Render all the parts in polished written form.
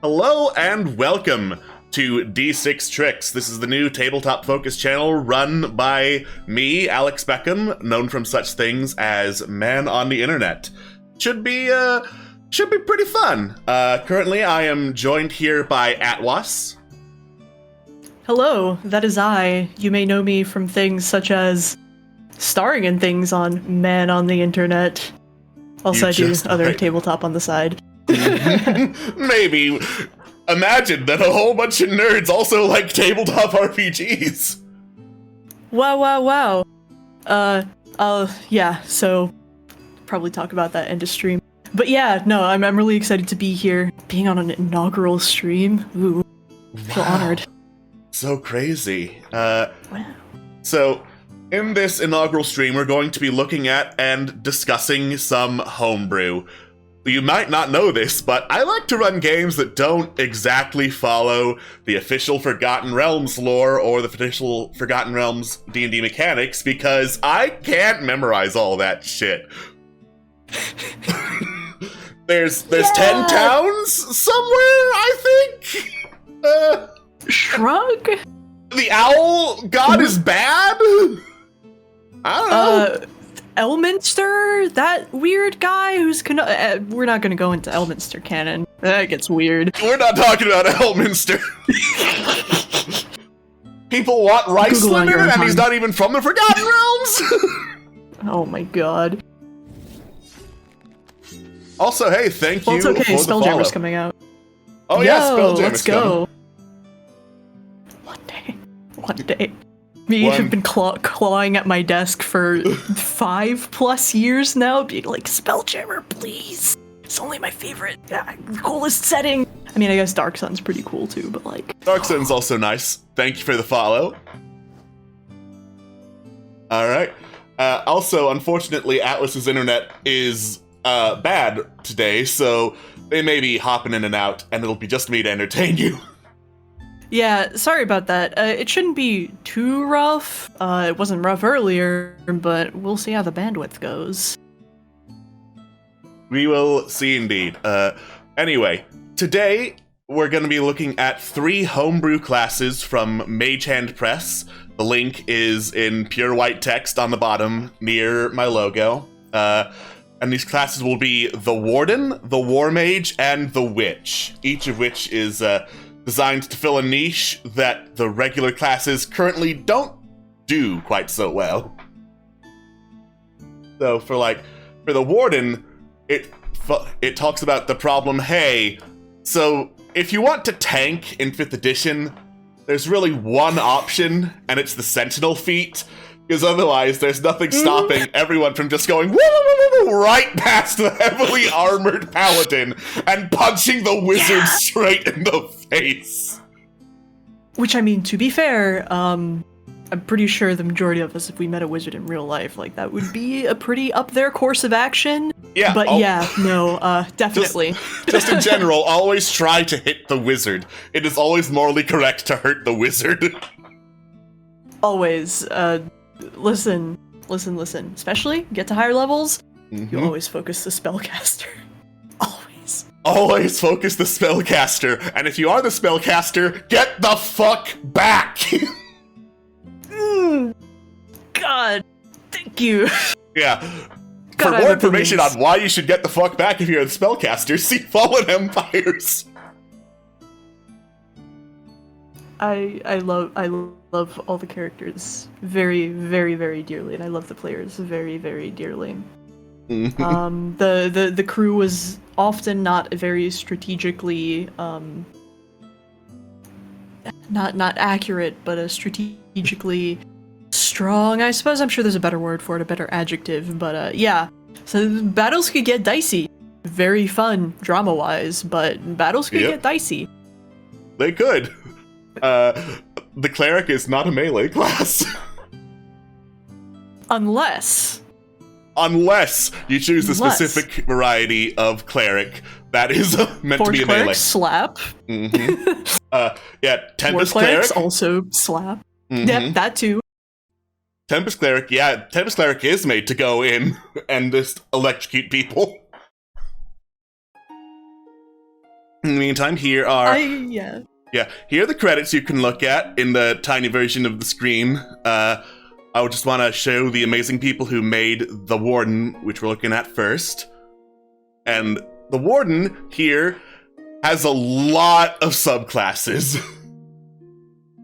Hello and welcome to D6 Tricks. This is the new tabletop focus channel run by me, Alex Beckham, known from such things as Man on the Internet. Should be pretty fun. Currently, I am joined here by Atwas. Hello, that is I. You may know me from things such as starring in things on Man on the Internet. Also, I do other tabletop on the side. Maybe. Imagine that a whole bunch of nerds also like tabletop RPGs. Wow. Yeah, so probably talk about that end of stream. But yeah, no, I'm really excited to be here, being on an inaugural stream. Ooh, feel honored. So crazy. Wow. So, in this inaugural stream, we're going to be looking at and discussing some homebrew. You might not know this, but I like to run games that don't exactly follow the official Forgotten Realms lore or the official Forgotten Realms D&D mechanics because I can't memorize all that shit. There's 10 towns somewhere, I think? Shrug? The owl god is bad? I don't know. Elminster? That weird guy who's we're not gonna go into Elminster canon. That gets weird. We're not talking about Elminster. People want Riceland in it, and he's not even from the Forgotten Realms! Oh my god. Also, hey, thank you Well, it's okay, for the follow. Spelljammer's coming out. Oh yeah, Spelljammer's let's go. One day. Me have been clawing at my desk for 5+ years now, being like, Spelljammer, please. It's only my favorite, coolest setting. I mean, I guess Dark Sun's pretty cool too, but like... Dark Sun's also nice. Thank you for the follow. Alright. Also, unfortunately, Atlas's internet is bad today, so they may be hopping in and out, and it'll be just me to entertain you. Yeah, sorry about that. It shouldn't be too rough. It wasn't rough earlier, but we'll see how the bandwidth goes. We will see indeed. Anyway, today we're going to be looking at 3 homebrew classes from Mage Hand Press. The link is in pure white text on the bottom near my logo. And these classes will be the Warden, the Warmage, and the Witch, each of which is designed to fill a niche that the regular classes currently don't do quite so well. So for the Warden, it talks about the problem, hey, so if you want to tank in 5th edition, there's really one option, and it's the Sentinel feat, because otherwise there's nothing stopping everyone from just going right past the heavily armored paladin and punching the wizard straight in the face. Which, I mean, to be fair, I'm pretty sure the majority of us, if we met a wizard in real life, like, that would be a pretty up there course of action. Yeah. But definitely. Just in general, always try to hit the wizard. It is always morally correct to hurt the wizard. Always, listen. Especially, get to higher levels, you always focus the spellcaster. Always. Always focus the spellcaster, and if you are the spellcaster, get the fuck back! God, thank you. Yeah. God, for more information on why you should get the fuck back if you're the spellcaster, see Fallen Empires. I love all the characters very, very, very dearly, and I love the players very, very dearly. The crew was often not very strategically not accurate, but a strategically strong, I suppose. I'm sure there's a better word for it, a better adjective, but yeah. So battles could get dicey. Very fun drama-wise, but battles could get dicey. They could. The cleric is not a melee class. Unless you choose the specific variety of cleric that is meant to be a melee. Slap. Yeah, Tempest Clerics cleric also slap. Yep, that too. Tempest cleric, yeah, Tempest cleric is made to go in and just electrocute people. In the meantime, here are Yeah. here are the credits you can look at in the tiny version of the screen. I would just want to show the amazing people who made the Warden, which we're looking at first. And the Warden here has a lot of subclasses.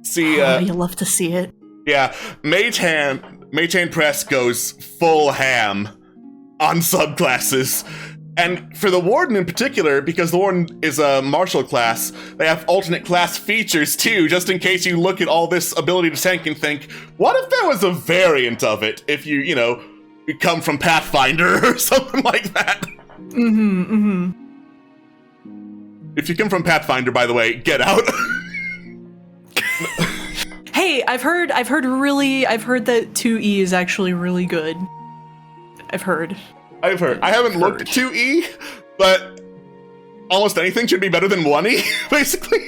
See, you love to see it. yeah, Mage Hand Press goes full ham on subclasses. And for the Warden in particular, because the Warden is a martial class, they have alternate class features too, just in case you look at all this ability to tank and think, what if there was a variant of it if you come from Pathfinder or something like that? If you come from Pathfinder, by the way, get out. Hey, I've heard that 2E is actually really good. I've heard. I haven't looked at 2E, but almost anything should be better than 1E, basically.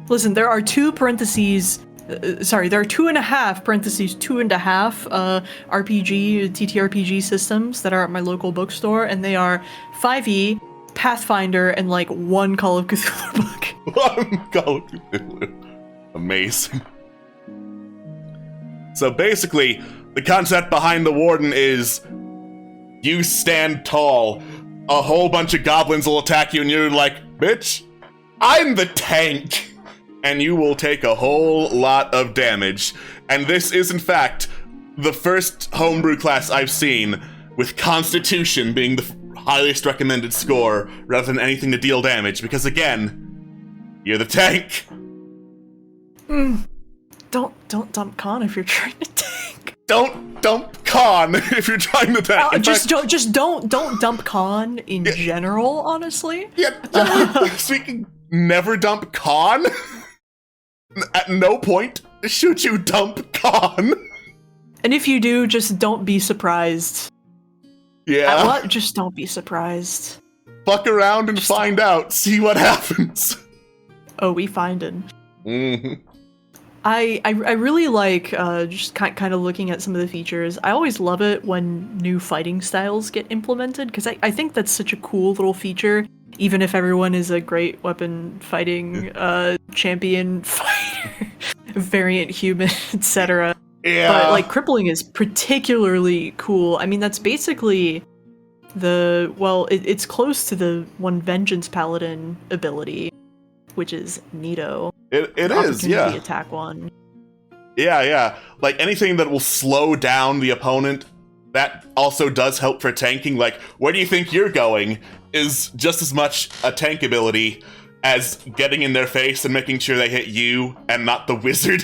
Listen, there are 2 parentheses. There are 2.5 parentheses 2.5 TTRPG systems that are at my local bookstore, and they are 5E, Pathfinder, and like 1 Call of Cthulhu book. 1 Call of Cthulhu. Amazing. So basically, the concept behind the Warden is you stand tall, a whole bunch of goblins will attack you, and you're like, bitch, I'm the tank! And you will take a whole lot of damage. And this is, in fact, the first homebrew class I've seen with Constitution being the highest recommended score rather than anything to deal damage, because again, you're the tank. Don't dump Con if you're trying to tank. Don't dump Con if you're trying to tank. Don't dump Con in general, honestly. Yeah, speaking, never dump Con. At no point should you dump Con. And if you do, just don't be surprised. Yeah. At what? Just don't be surprised. Fuck around and find out. See what happens. Oh, we findin'. Mm-hmm. I really like just kind of looking at some of the features. I always love it when new fighting styles get implemented, because I think that's such a cool little feature, even if everyone is a great weapon fighting champion fighter, variant human, etc. Yeah. But like crippling is particularly cool. I mean, that's basically it's close to the one Vengeance Paladin ability, which is neato. It is, yeah. Attack one. Yeah. Like anything that will slow down the opponent, that also does help for tanking. Like, where do you think you're going is just as much a tank ability as getting in their face and making sure they hit you and not the wizard.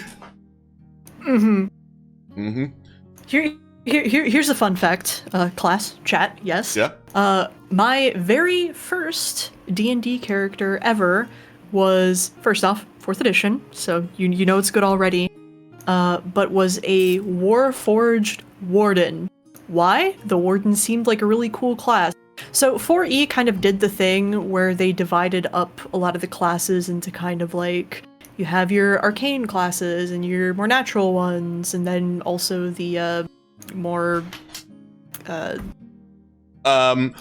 Here's a fun fact, class, chat, yes. Yeah. My very first D&D character ever was, first off, 4th edition, so you know it's good already, but was a Warforged Warden. Why? The Warden seemed like a really cool class. So 4E kind of did the thing where they divided up a lot of the classes into kind of like, you have your arcane classes and your more natural ones, and then also the more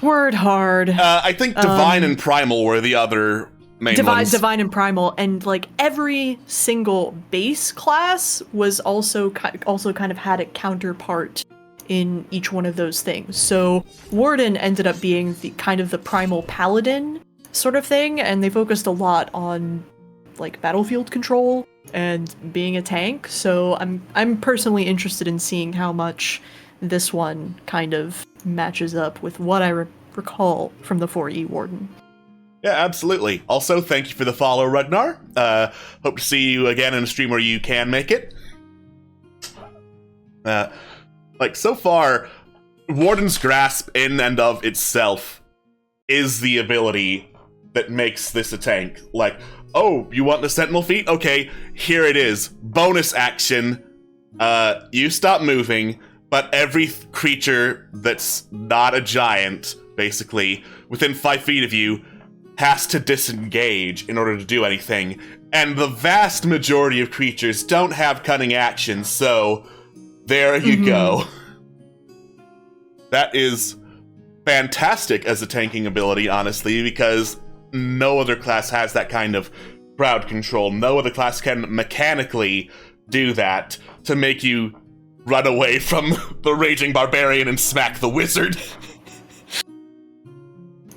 word hard. I think Divine and Primal were the other main ones. Divine and Primal, and like every single base class was also kind of had a counterpart in each one of those things. So Warden ended up being the kind of the primal paladin sort of thing, and they focused a lot on like battlefield control and being a tank. So I'm personally interested in seeing how much this one kind of matches up with what I recall from the 4E Warden. Yeah, absolutely. Also, thank you for the follow, Ragnar. Hope to see you again in a stream where you can make it. So far, Warden's Grasp in and of itself is the ability that makes this a tank. Like, oh, you want the Sentinel feat? Okay, here it is. Bonus action. You stop moving, but every creature that's not a giant, basically, within 5 feet of you, has to disengage in order to do anything. And the vast majority of creatures don't have cunning actions, so there you go. That is fantastic as a tanking ability, honestly, because no other class has that kind of crowd control. No other class can mechanically do that to make you run away from the raging barbarian and smack the wizard.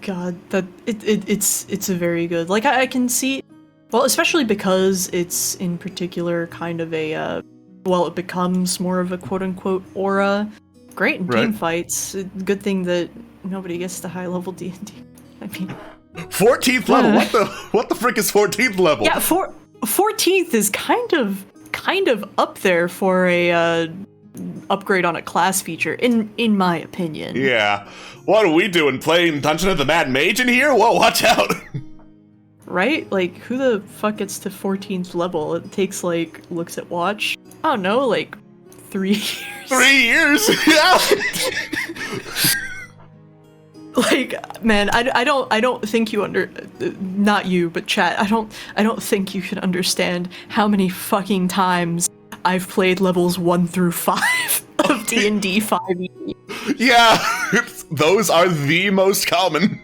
God, that it's a very good. Like I can see, well, especially because it's in particular kind of a well, it becomes more of a quote unquote aura. Great in team fights. Good thing that nobody gets to high level D&D. I mean, 14th level. What the frick is 14th level? Yeah, 14th is kind of up there for a upgrade on a class feature, in my opinion. Yeah. What are we doing? Playing Dungeon of the Mad Mage in here? Whoa, watch out! Right? Like, who the fuck gets to 14th level? It takes, like, looks at watch. I don't know, like, 3 years. 3 years? Yeah! Like, man, I don't think you not you, but chat, I don't think you can understand how many fucking times I've played levels 1 through 5 of D&D 5e. Yeah, those are the most common.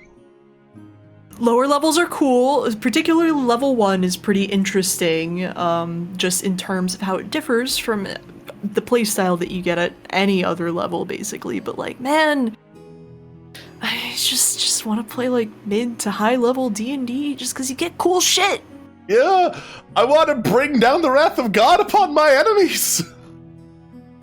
Lower levels are cool, particularly level 1 is pretty interesting, just in terms of how it differs from the playstyle that you get at any other level, basically. But like, man, I just want to play like mid to high level D&D just because you get cool shit. Yeah, I want to bring down the wrath of God upon my enemies.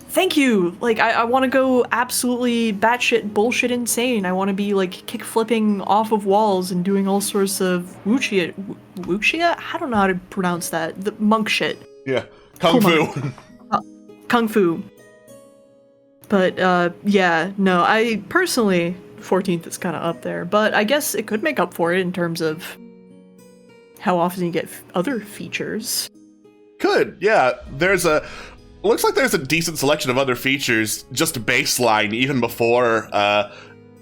Thank you. Like, I want to go absolutely batshit bullshit insane. I want to be like kick flipping off of walls and doing all sorts of wuxia? I don't know how to pronounce that. The monk shit. Yeah, kung fu. Kung fu. But yeah, no, I personally 14th is kind of up there, but I guess it could make up for it in terms of how often you get other features. Could, yeah. Looks like there's a decent selection of other features, just baseline, even before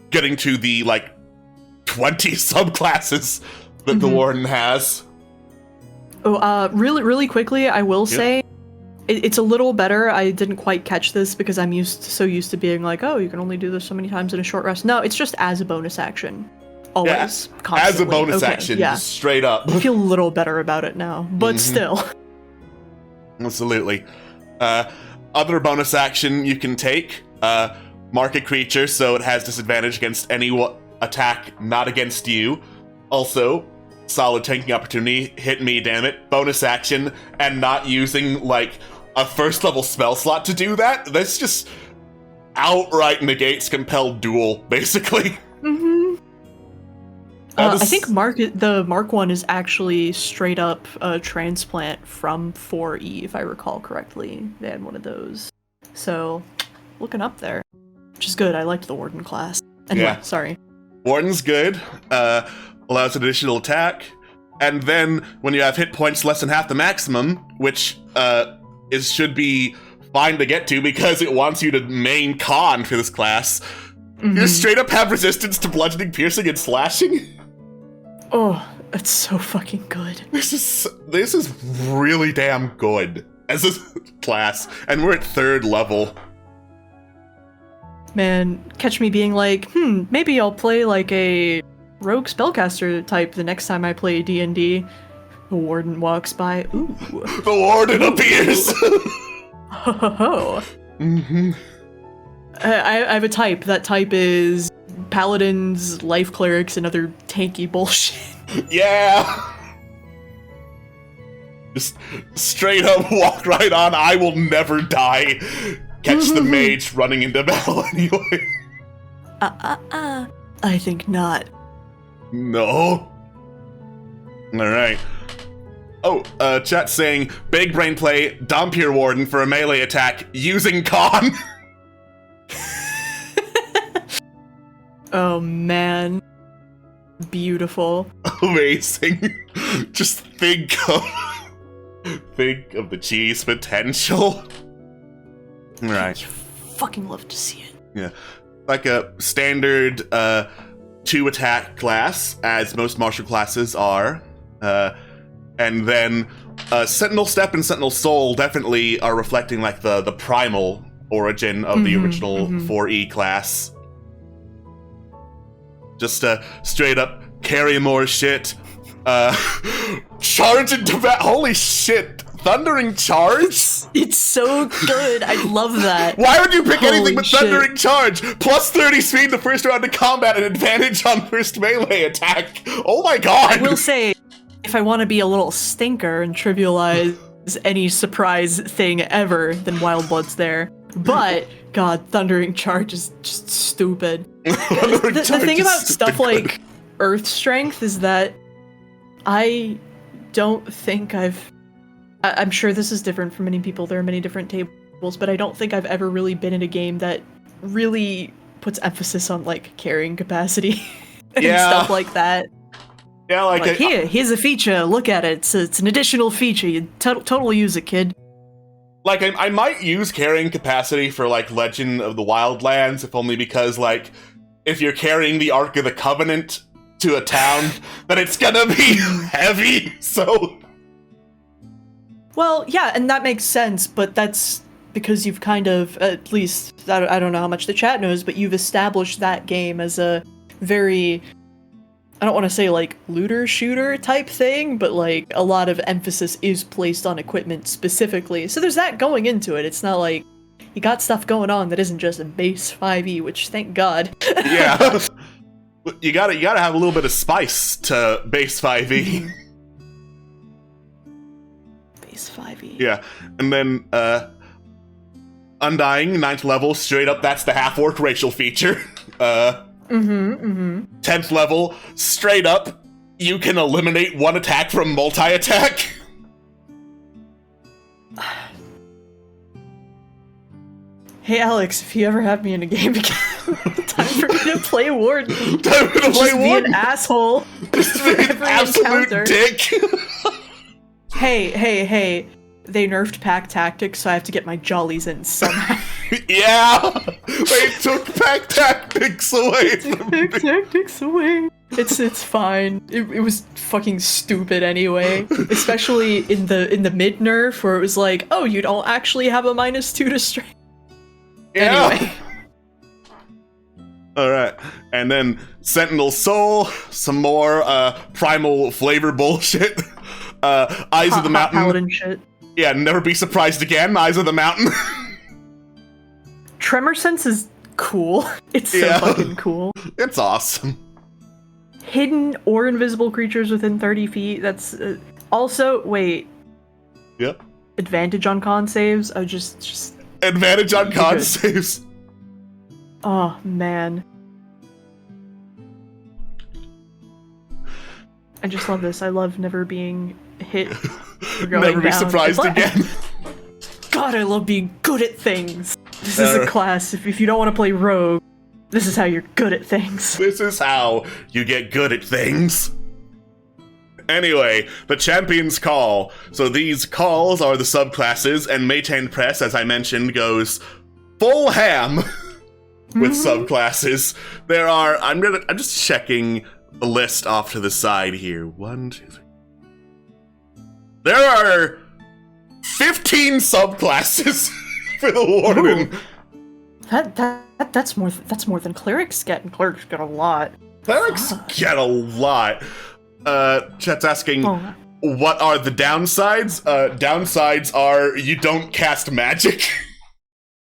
getting to the, like, 20 subclasses that the Warden has. Oh, really quickly, I will say, it's a little better. I didn't quite catch this because I'm so used to being like, oh, you can only do this so many times in a short rest. No, it's just as a bonus action. Always. Yeah, constantly. as a bonus action, yeah. straight up. I feel a little better about it now, but still. Absolutely. Other bonus action you can take, mark a creature so it has disadvantage against any attack not against you. Also, solid tanking opportunity, hit me, damn it. Bonus action, and not using, like, a first level spell slot to do that. That's just outright negates compelled duel, basically. I think the Mark 1 is actually straight up a transplant from 4E, if I recall correctly. They had one of those. So, looking up there. Which is good, I liked the Warden class. Anyway, sorry. Warden's good, allows an additional attack, and then when you have hit points less than half the maximum, which should be fine to get to because it wants you to main con for this class, you straight up have resistance to bludgeoning, piercing, and slashing. Oh, that's so fucking good. This is really damn good as a class, and we're at 3rd level. Man, catch me being like, maybe I'll play like a rogue spellcaster type the next time I play D&D. The Warden walks by. Ooh. The Warden appears! Ho ho ho. I have a type. That type is paladins, life clerics, and other tanky bullshit. Yeah! Just straight up walk right on, I will never die. Catch the mage running into battle anyway. I think not. No. Alright. Oh, chat saying, big brain play, dump your Warden for a melee attack using con. Oh man. Beautiful. Amazing. Just think of the cheese potential. Right. Fucking love to see it. Yeah. Like a standard 2 attack class, as most martial classes are. And then Sentinel Step and Sentinel Soul definitely are reflecting like the primal origin of the original 4E class. Just straight up carry more shit. Charge into holy shit! Thundering Charge? It's so good. I love that. Why would you pick Holy anything but shit. Thundering Charge? Plus 30 speed the first round of combat and advantage on first melee attack. Oh my god! I will say, if I want to be a little stinker and trivialize any surprise thing ever, then Wild Blood's there. But, god, Thundering Charge is just stupid. The thing about stuff like Earth Strength is that I don't think I'm sure this is different for many people, there are many different tables, but I don't think I've ever really been in a game that really puts emphasis on, like, carrying capacity and stuff like that. Yeah, like here's a feature, look at it, it's an additional feature, you totally use it, kid. Like, I might use carrying capacity for, like, Legend of the Wildlands, if only because, like, if you're carrying the Ark of the Covenant to a town, then it's gonna be heavy, so... Well, yeah, and that makes sense, but that's because you've kind of, at least, I don't know how much the chat knows, but you've established that game as a very, I don't want to say like looter-shooter type thing, but like a lot of emphasis is placed on equipment specifically. So there's that going into it. It's not like you got stuff going on that isn't just a base 5e, which thank God. Yeah. You gotta have a little bit of spice to base 5e. 5e. Yeah, and then Undying, 9th level, straight up, that's the half-orc racial feature. 10th level, straight up, you can eliminate one attack from multi-attack. Hey Alex, if you ever have me in a game again, time for me to play Warden. Time for me to play Warden. Be an asshole. Just be an absolute dick. Hey, they nerfed pack tactics, so I have to get my jollies in somehow. Yeah! They took pack tactics away from me. Pack tactics away. It's fine. It was fucking stupid anyway. Especially in the mid nerf where it was like, oh, you don't actually have a -2 to strength. Yeah. Anyway. Alright. And then Sentinel Soul, some more primal flavor bullshit. Eyes of the Mountain. Paladin shit. Yeah, never be surprised again. Eyes of the Mountain. Tremor Sense is cool. It's so fucking cool. It's awesome. Hidden or invisible creatures within 30 feet. That's also wait. Yep. Advantage on con saves. Oh, just advantage on con saves. Oh man. I just love this. I love never being hit or going Never be down. surprised again. God, I love being good at things. This is a class. If you don't want to play rogue, this is how you're good at things. This is how you get good at things. Anyway, the Champion's Call. So these calls are the subclasses, and Mage Hand Press, as I mentioned, goes full ham with subclasses. There are, I'm just checking the list off to the side here. 1, 2, 3. There are 15 subclasses for the Warden. That's more than clerics get, and clerics get a lot. Clerics get a lot. Chat's asking, what are the downsides? Downsides are you don't cast magic.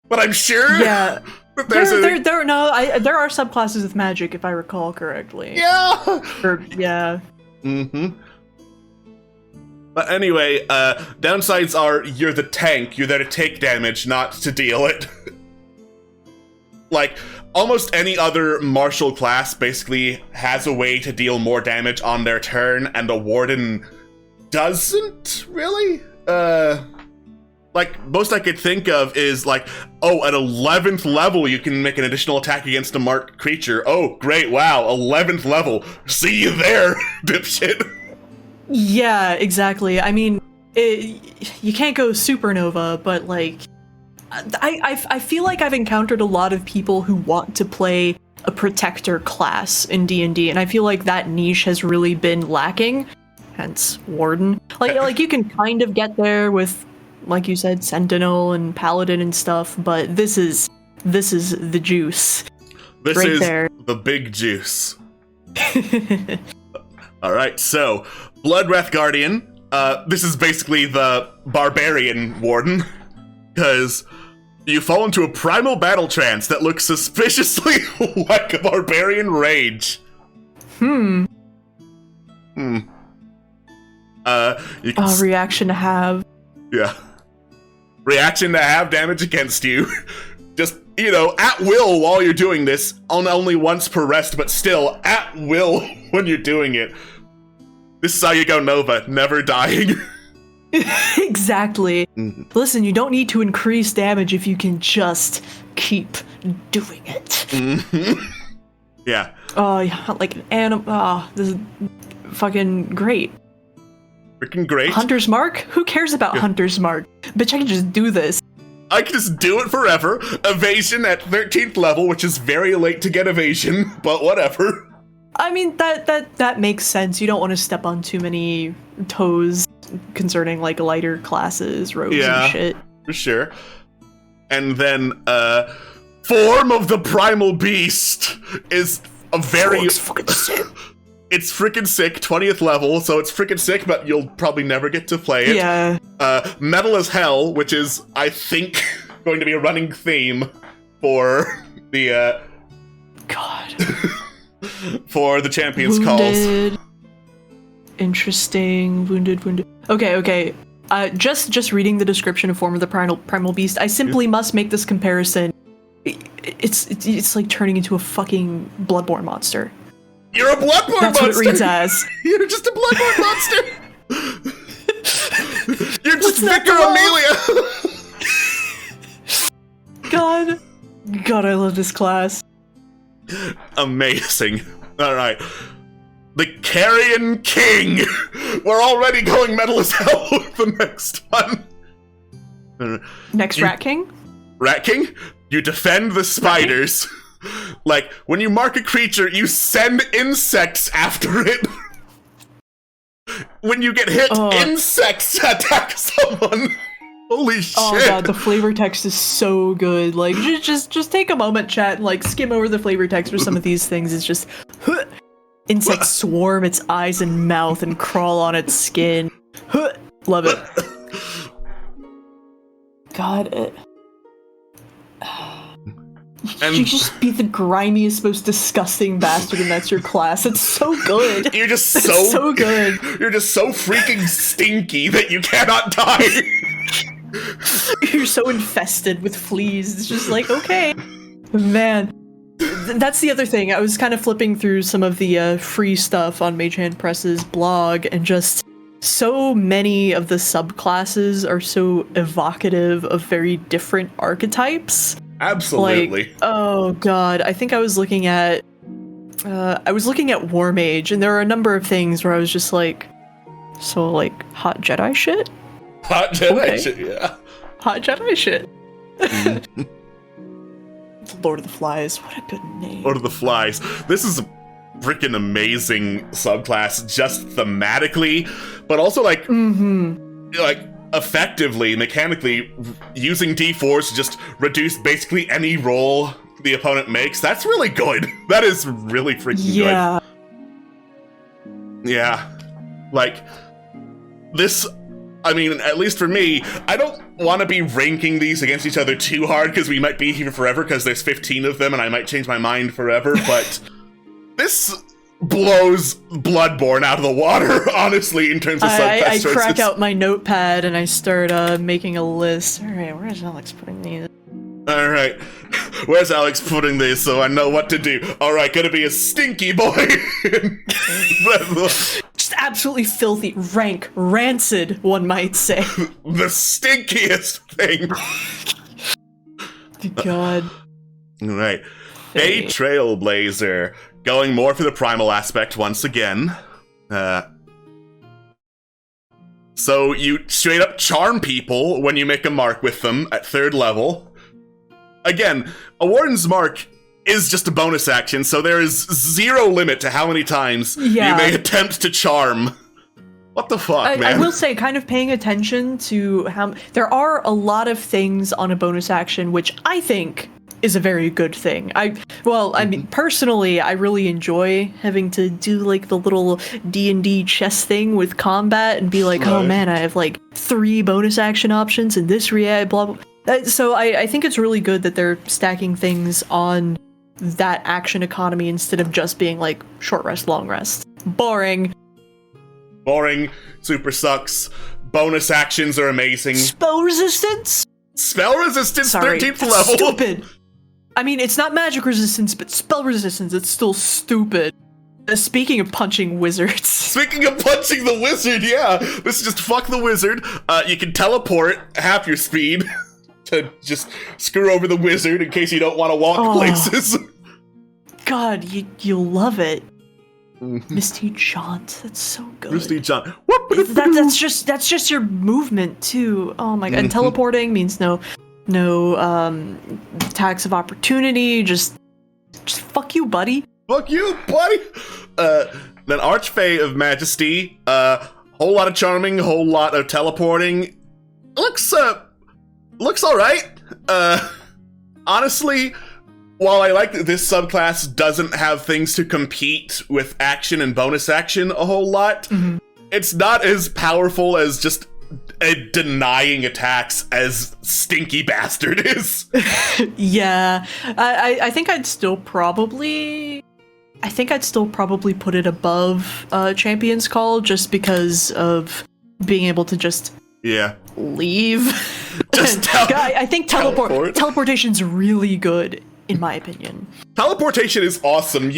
But I'm sure. Yeah. That there are subclasses with magic, if I recall correctly. Yeah. Yeah. Mm-hmm. But anyway, downsides are you're the tank. You're there to take damage, not to deal it. Like, almost any other martial class basically has a way to deal more damage on their turn, and the Warden doesn't, really? Like, most I could think of is, like, oh, at 11th level you can make an additional attack against a marked creature. Oh, great, wow, 11th level. See you there, dipshit. Yeah, exactly. I mean, you can't go supernova, but, like, I feel like I've encountered a lot of people who want to play a protector class in D&D, and I feel like that niche has really been lacking, hence Warden. Like you can kind of get there with, like you said, Sentinel and Paladin and stuff, but this is the juice. This right is there. the big juice. All right, so Blood Wrath Guardian. This is basically the barbarian warden, because you fall into a primal battle trance that looks suspiciously like a barbarian rage. You can reaction to have. Yeah. Reaction to have damage against you. Just, at will while you're doing this, on only once per rest, but still at will when you're doing it. This is how you go Nova, never dying. Exactly. Listen, you don't need to increase damage if you can just keep doing it. Yeah. Oh, yeah, like an animal. Oh, this is fucking great. Freaking great. Hunter's Mark? Who cares about Hunter's Mark? Bitch, I can just do this. I can just do it forever. Evasion at 13th level, which is very late to get evasion, but whatever. I mean, that makes sense. You don't want to step on too many toes concerning, like, lighter classes, rogues, and shit. For sure. And then, Form of the Primal Beast is a very... It's fucking sick. It's freaking sick, 20th level, so it's freaking sick, but you'll probably never get to play it. Yeah. Metal as Hell, which is, I think, going to be a running theme for the, God. for the Champion's Wounded. Calls. Interesting. Wounded. Okay. Just reading the description of Form of the Primal Beast, I simply must make this comparison. It's like turning into a fucking Bloodborne monster. You're a Bloodborne monster! That's what it reads as. You're just a Bloodborne monster! You're just Vicar Amelia! God, I love this class. Amazing. Alright. The Carrion King! We're already going metal as hell with the next one. Rat King? Rat King? You defend the spiders. Like, when you mark a creature, you send insects after it. When you get hit, insects attack someone. Holy shit. Oh god, the flavor text is so good. Like, just take a moment, chat, and like skim over the flavor text for some of these things. It's just insects swarm its eyes and mouth and crawl on its skin. Love it. God, you just be the grimiest, most disgusting bastard, and that's your class. It's so good. You're just so good. You're just so freaking stinky that you cannot die. You're so infested with fleas. It's just like, okay. Man. That's the other thing. I was kind of flipping through some of the free stuff on Mage Hand Press's blog, and just so many of the subclasses are so evocative of very different archetypes. Absolutely. Like, oh god, I think I was looking at Warmage, and there were a number of things where I was just like, so like hot Jedi shit? Hot Jedi shit, yeah. Hot Jedi shit. Lord of the Flies, what a good name. Lord of the Flies. This is a freaking amazing subclass, just thematically, but also like, effectively, mechanically, using D4s to just reduce basically any roll the opponent makes. That's really good. That is really freaking good. Yeah. Like, this, I mean, at least for me, I don't want to be ranking these against each other too hard, because we might be here forever, because there's 15 of them, and I might change my mind forever, but this blows Bloodborne out of the water, honestly, in terms of subclass choices. I crack out my notepad and I start making a list. Alright, where's Alex putting these? Alright, where's Alex putting these so I know what to do? Alright, gonna be a stinky boy. Just absolutely filthy, rank, rancid, one might say. The stinkiest thing. God. Alright, a Trailblazer. Going more for the primal aspect once again. So you straight up charm people when you make a mark with them at 3rd level. Again, a Warden's mark is just a bonus action, so there is 0 limit to how many times you may attempt to charm. What the fuck, man? I will say, kind of paying attention to how... There are a lot of things on a bonus action which I think is a very good thing. I mean, personally, I really enjoy having to do like the little D&D chess thing with combat and be like, oh man, I have like 3 bonus action options and this react, blah, blah. So I think it's really good that they're stacking things on that action economy instead of just being like short rest, long rest. Boring. Super sucks. Bonus actions are amazing. Spell resistance? Spell resistance, Sorry, 13th that's level. Stupid. I mean, it's not magic resistance, but spell resistance, it's still stupid. Speaking of punching wizards. Speaking of punching the wizard, yeah. This is just fuck the wizard. You can teleport half your speed to just screw over the wizard in case you don't want to walk places. God, you'll love it. Misty Jaunt, that's so good. Misty Jaunt. That's just your movement too. Oh my god. And teleporting means no attacks of opportunity, just fuck you, buddy. Fuck you, buddy. Then Archfey of Majesty, whole lot of charming, whole lot of teleporting. Looks alright. Honestly, while I like that this subclass doesn't have things to compete with action and bonus action a whole lot, it's not as powerful as just denying attacks as Stinky Bastard is. Yeah, I think I'd still probably put it above Champion's Call just because of being able to just leave. I think teleportation's really good, in my opinion. Teleportation is awesome.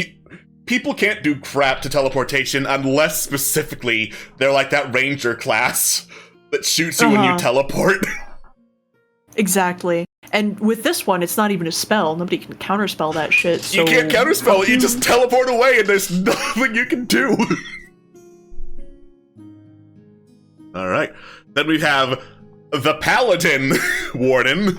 People can't do crap to teleportation unless specifically they're like that ranger class that shoots you when you teleport. Exactly. And with this one, it's not even a spell. Nobody can counterspell that shit. So you can't counterspell it. You just teleport away and there's nothing you can do. Alright. Then we have the Paladin Warden.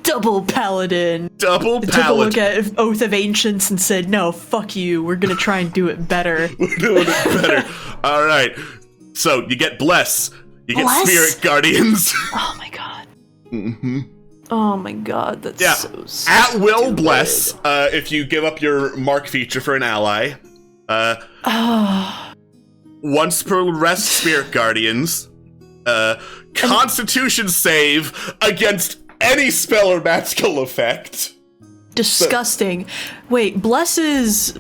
Double Paladin. Took a look at Oath of Ancients and said, no, fuck you. We're gonna try and do it better. We're doing it better. Alright. So, you get Bless. You get Spirit Guardians. Oh my god. Oh my god, that's so stupid. At will Bless, if you give up your mark feature for an ally. Once per rest Spirit Guardians. Constitution save against any spell or magical effect. Disgusting. Wait, Bless is...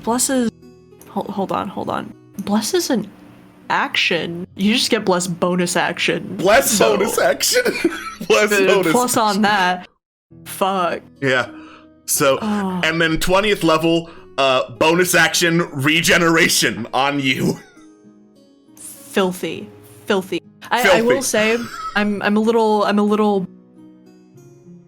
Hold on. Bless is an action. You just get Bless bonus action. Bless bonus action? Bless bonus plus on that. Fuck. Yeah. So, and then 20th level, bonus action regeneration on you. Filthy. I will say, I'm a little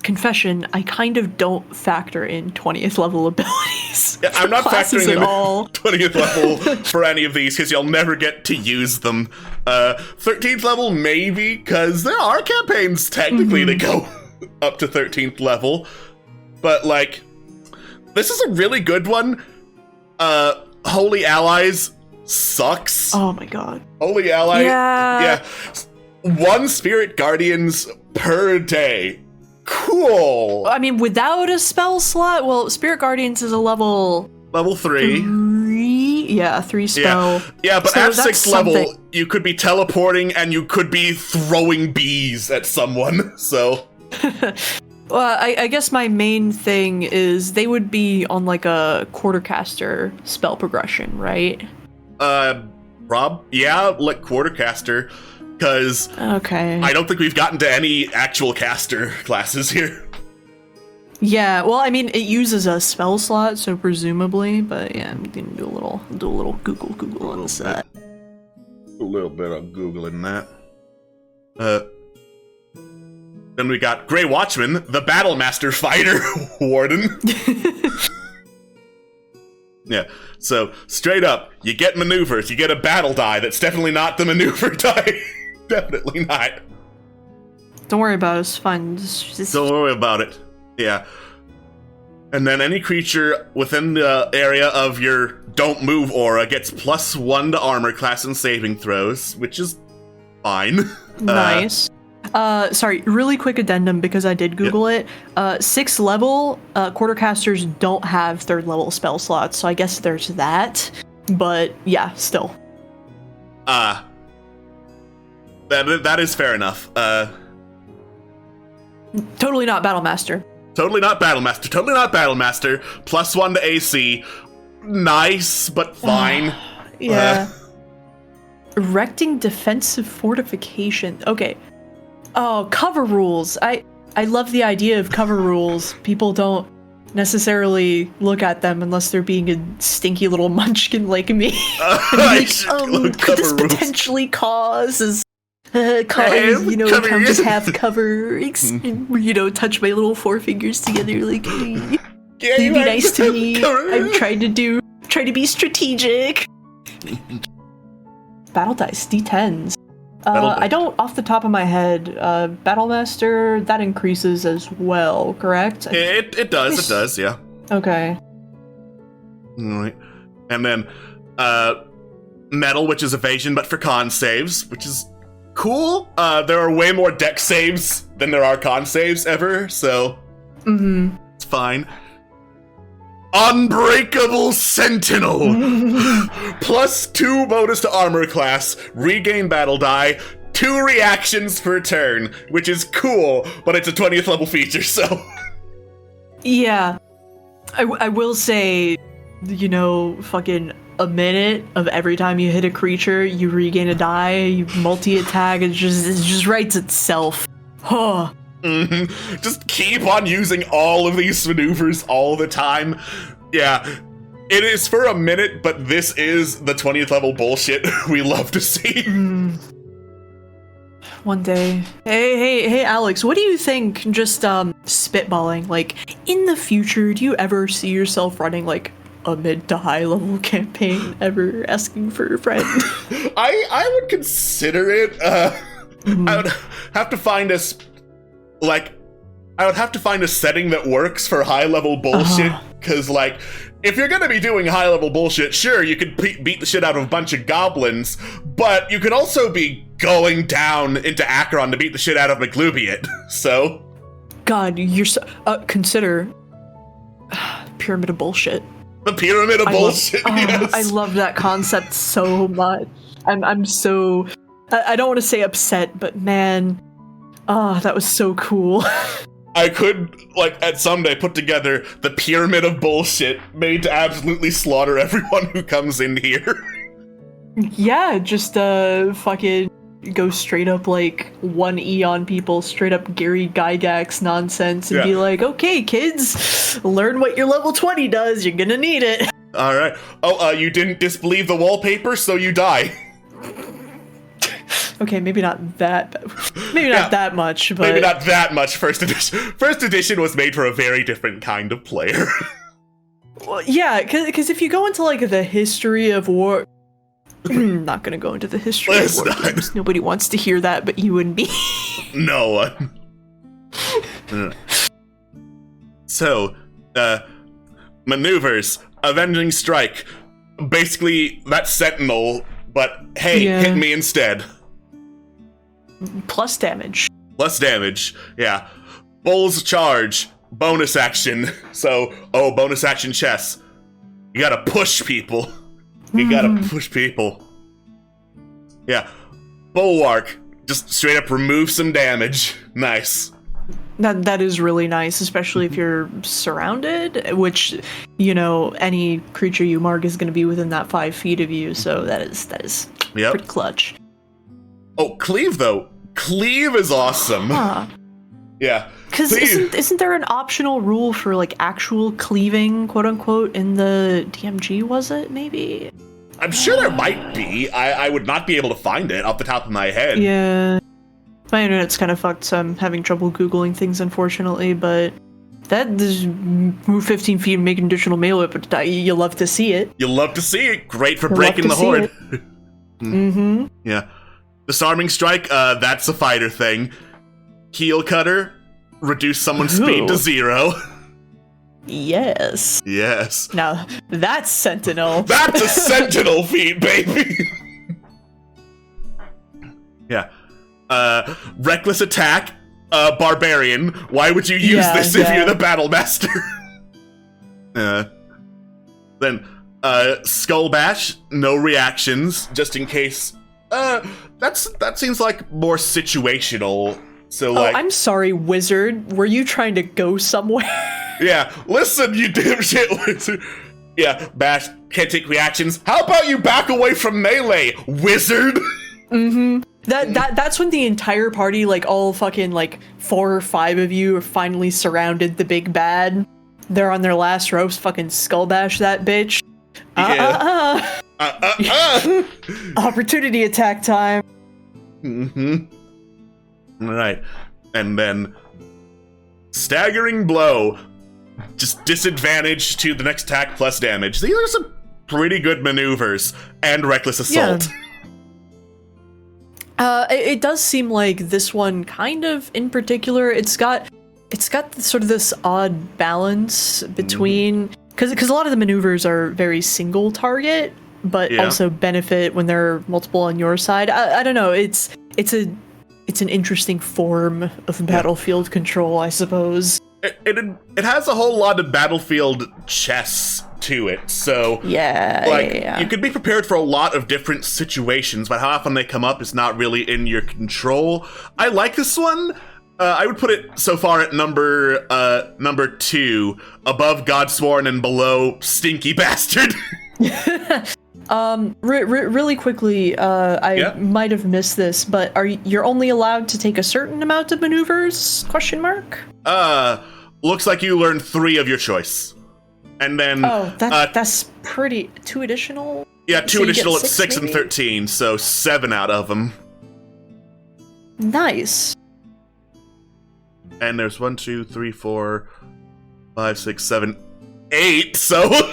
confession, I kind of don't factor in 20th level abilities. Yeah, I'm not factoring in all 20th level for any of these because you'll never get to use them. 13th level maybe, because there are campaigns technically that go up to 13th level. But like, this is a really good one. Holy Allies sucks. Oh my god. Holy Ally. Yeah. 1 Spirit Guardians per day. Cool. I mean, without a spell slot, well, Spirit Guardians is a level 3. 3 spell. Yeah, but so at 6th level, you could be teleporting and you could be throwing bees at someone, so... Well, I guess my main thing is they would be on like a quartercaster spell progression, right? Like quartercaster, because I don't think we've gotten to any actual caster classes here. Yeah, well, I mean, it uses a spell slot, so presumably, but yeah, I'm gonna do a little Google on this. A little bit of Googling that. Then we got Grey Watchman, the Battlemaster Fighter Warden. Yeah, so straight up, you get maneuvers, you get a battle die. That's definitely not the maneuver die. Definitely not. Don't worry about it, it's fine. Don't worry about it. Yeah. And then any creature within the area of your Don't Move aura gets +1 to armor class and saving throws, which is fine. Nice. Sorry, really quick addendum because I did Google it. 6th level, quartercasters don't have 3rd level spell slots, so I guess there's that. But yeah, still. That is fair enough. Totally not Battlemaster. Totally not Battlemaster. Totally not Battlemaster. +1 to AC. Nice, but fine. Yeah. Erecting defensive fortification. Okay. Oh, cover rules. I love the idea of cover rules. People don't necessarily look at them unless they're being a stinky little munchkin like me. Could this potentially cause come just have cover, touch my little forefingers together like, be nice to me. I'm trying to be strategic. Battle dice, D10s. I don't, off the top of my head, Battlemaster, that increases as well, correct? It does, yeah. Okay. Alright. And then, Metal, which is evasion, but for con saves, which is cool. There are way more deck saves than there are con saves ever, so it's fine. Unbreakable Sentinel! +2 bonus to armor class, regain battle die, 2 reactions per turn, which is cool, but it's a 20th level feature, so... Yeah. I will say, fucking a minute of every time you hit a creature, you regain a die, you multi-attack, it just writes itself. Huh. Just keep on using all of these maneuvers all the time. Yeah, it is for a minute, but this is the 20th level bullshit we love to see. One day. Hey, Alex, what do you think, just spitballing, like, in the future, do you ever see yourself running, like, a mid to high level campaign, ever asking for a friend? I would consider it. I would have to find I would have to find a setting that works for high-level bullshit, because, if you're gonna be doing high-level bullshit, sure, you could beat the shit out of a bunch of goblins, but you could also be going down into Acheron to beat the shit out of McLubiot, so... God, you're so... consider... Pyramid of Bullshit. The Pyramid of Bullshit, yes! I love that concept so much. I'm so... I don't want to say upset, but man... that was so cool. I could, at someday put together the Pyramid of Bullshit made to absolutely slaughter everyone who comes in here. Yeah, just, fucking go straight up, 1E on people, straight up Gary Gygax nonsense, and be like, okay, kids, learn what your level 20 does, you're gonna need it. Alright. Oh, you didn't disbelieve the wallpaper, so you die. Okay, maybe not that much, but... Maybe not that much, first edition. First edition was made for a very different kind of player. Well, yeah, because if you go into, the history of war... not gonna go into the history of war games. Nobody wants to hear that but you and me. No one. So, maneuvers, Avenging Strike. Basically, that's Sentinel, but hey, hit me instead. Plus damage. Plus damage, yeah. Bull's Charge, bonus action. So, bonus action chess. You gotta push people. You gotta push people. Yeah. Bulwark, just straight up remove some damage. Nice. That is really nice, especially if you're surrounded, which, any creature you mark is going to be within that 5 feet of you, so that is pretty clutch. Oh, Cleave, though. Cleave is awesome. Huh. Yeah. Because isn't there an optional rule for, actual cleaving, quote-unquote, in the DMG, was it, maybe? I'm sure there might be. I would not be able to find it off the top of my head. Yeah. My internet's kind of fucked, so I'm having trouble Googling things, unfortunately, but this move 15 feet and make an additional melee, but you love to see it. You love to see it. Great for breaking the horde. Yeah. Disarming Strike, that's a fighter thing. Heel Cutter, reduce someone's speed to 0. Yes. Yes. Now, that's Sentinel. That's a Sentinel feat, baby! Yeah. Reckless attack, barbarian. Why would you use this if you're the battle master? Then skull bash, no reactions, just in case. That seems like more situational. So like, I'm sorry, wizard. Were you trying to go somewhere? Yeah, listen, you dipshit wizard. Yeah, bash, can't take reactions. How about you back away from melee, wizard? Mm-hmm. That's when the entire party, like all fucking like 4 or 5 of you, are finally surrounded the big bad. They're on their last ropes, fucking skull bash that bitch. Opportunity attack time. Mm-hmm. Alright. And then staggering blow. Just disadvantage to the next attack plus damage. These are some pretty good maneuvers. And reckless assault. Yeah. It does seem like this one kind of in particular, it's got sort of this odd balance between, because a lot of the maneuvers are very single target, but also benefit when there are multiple on your side. I don't know. It's an interesting form of battlefield control, I suppose. It has a whole lot of battlefield chess to it, so you could be prepared for a lot of different situations, but how often they come up is not really in your control. I like this one. I would put it so far at number 2, above Godsworn and below Stinky Bastard. Really quickly, I might have missed this, but you're only allowed to take a certain amount of maneuvers? Question mark. Looks like you learned 3 of your choice, and then that's pretty 2 additional. Yeah, 2 additional at 6 maybe? and 13, so 7 out of them. Nice. And there's 1, 2, 3, 4, 5, 6, 7, 8. So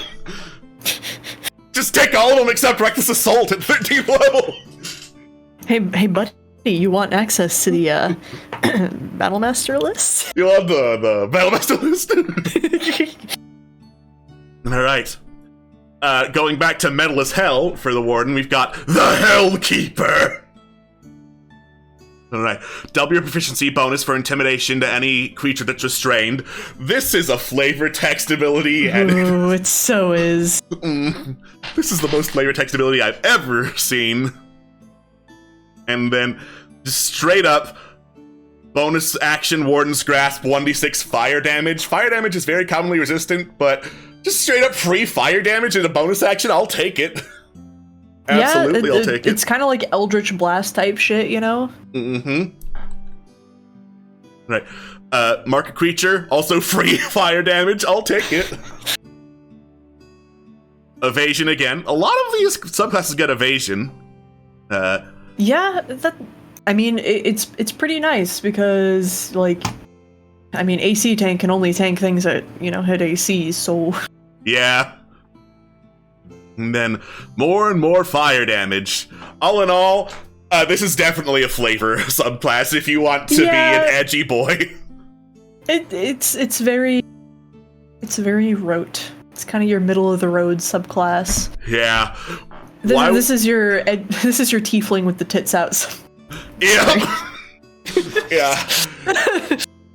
just take all of them except reckless assault at 13th level. Hey, buddy, you want access to the Battlemaster list? You want the Battlemaster list? All right. Going back to Metal as Hell for the Warden, we've got the Hellkeeper. All right. Double your proficiency bonus for intimidation to any creature that's restrained. This is a flavor text ability. Ooh, it so is. This is the most flavor text ability I've ever seen. And then, just straight up, bonus action Warden's Grasp, 1d6 fire damage. Fire damage is very commonly resistant, but just straight up free fire damage in a bonus action, I'll take it. Absolutely, I'll take it. It's kind of like Eldritch Blast type shit, you know? Mm-hmm. Right. Mark a creature, also free fire damage, I'll take it. Evasion again. A lot of these subclasses get evasion. Yeah, it's pretty nice because, like, I mean, AC tank can only tank things that, hit AC, so... Yeah. And then more and more fire damage. All in all, this is definitely a flavor subclass if you want to be an edgy boy. It's very rote. It's kind of your middle of the road subclass. Yeah. This is your tiefling with the tits out. Yeah. Yeah.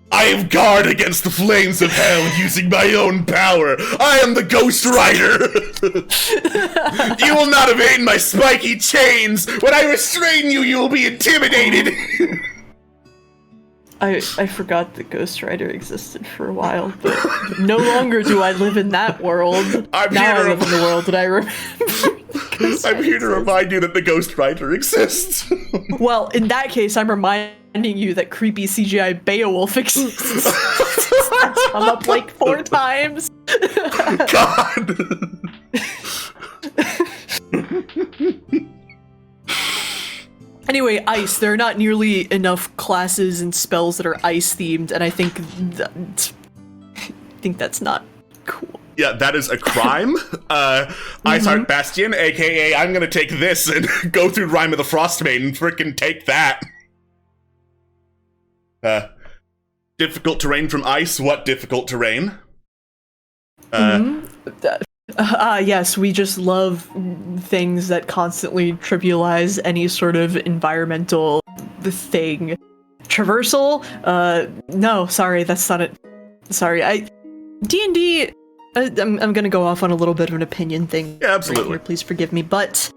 I am guard against the flames of hell using my own power. I am the Ghost Rider. You will not evade my spiky chains. When I restrain you, you will be intimidated. I forgot that Ghost Rider existed for a while, but no longer do I live in that world. I live in the world that I remember. I'm here to remind you that the Ghost Rider exists. Well, in that case, I'm reminding you that creepy CGI Beowulf exists. That's come up like 4 times. God. Anyway, ice. There are not nearly enough classes and spells that are ice themed, and I think that's not cool. Yeah, that is a crime. Iceheart Bastion, aka I'm gonna take this and go through Rime of the Frostmaiden and frickin' take that. Difficult terrain from ice. What difficult terrain? Yes, we just love things that constantly trivialize any sort of environmental thing. Traversal? No, sorry, that's not it. Sorry, D&D, I'm gonna go off on a little bit of an opinion thing. Yeah, absolutely. Right here, please forgive me, but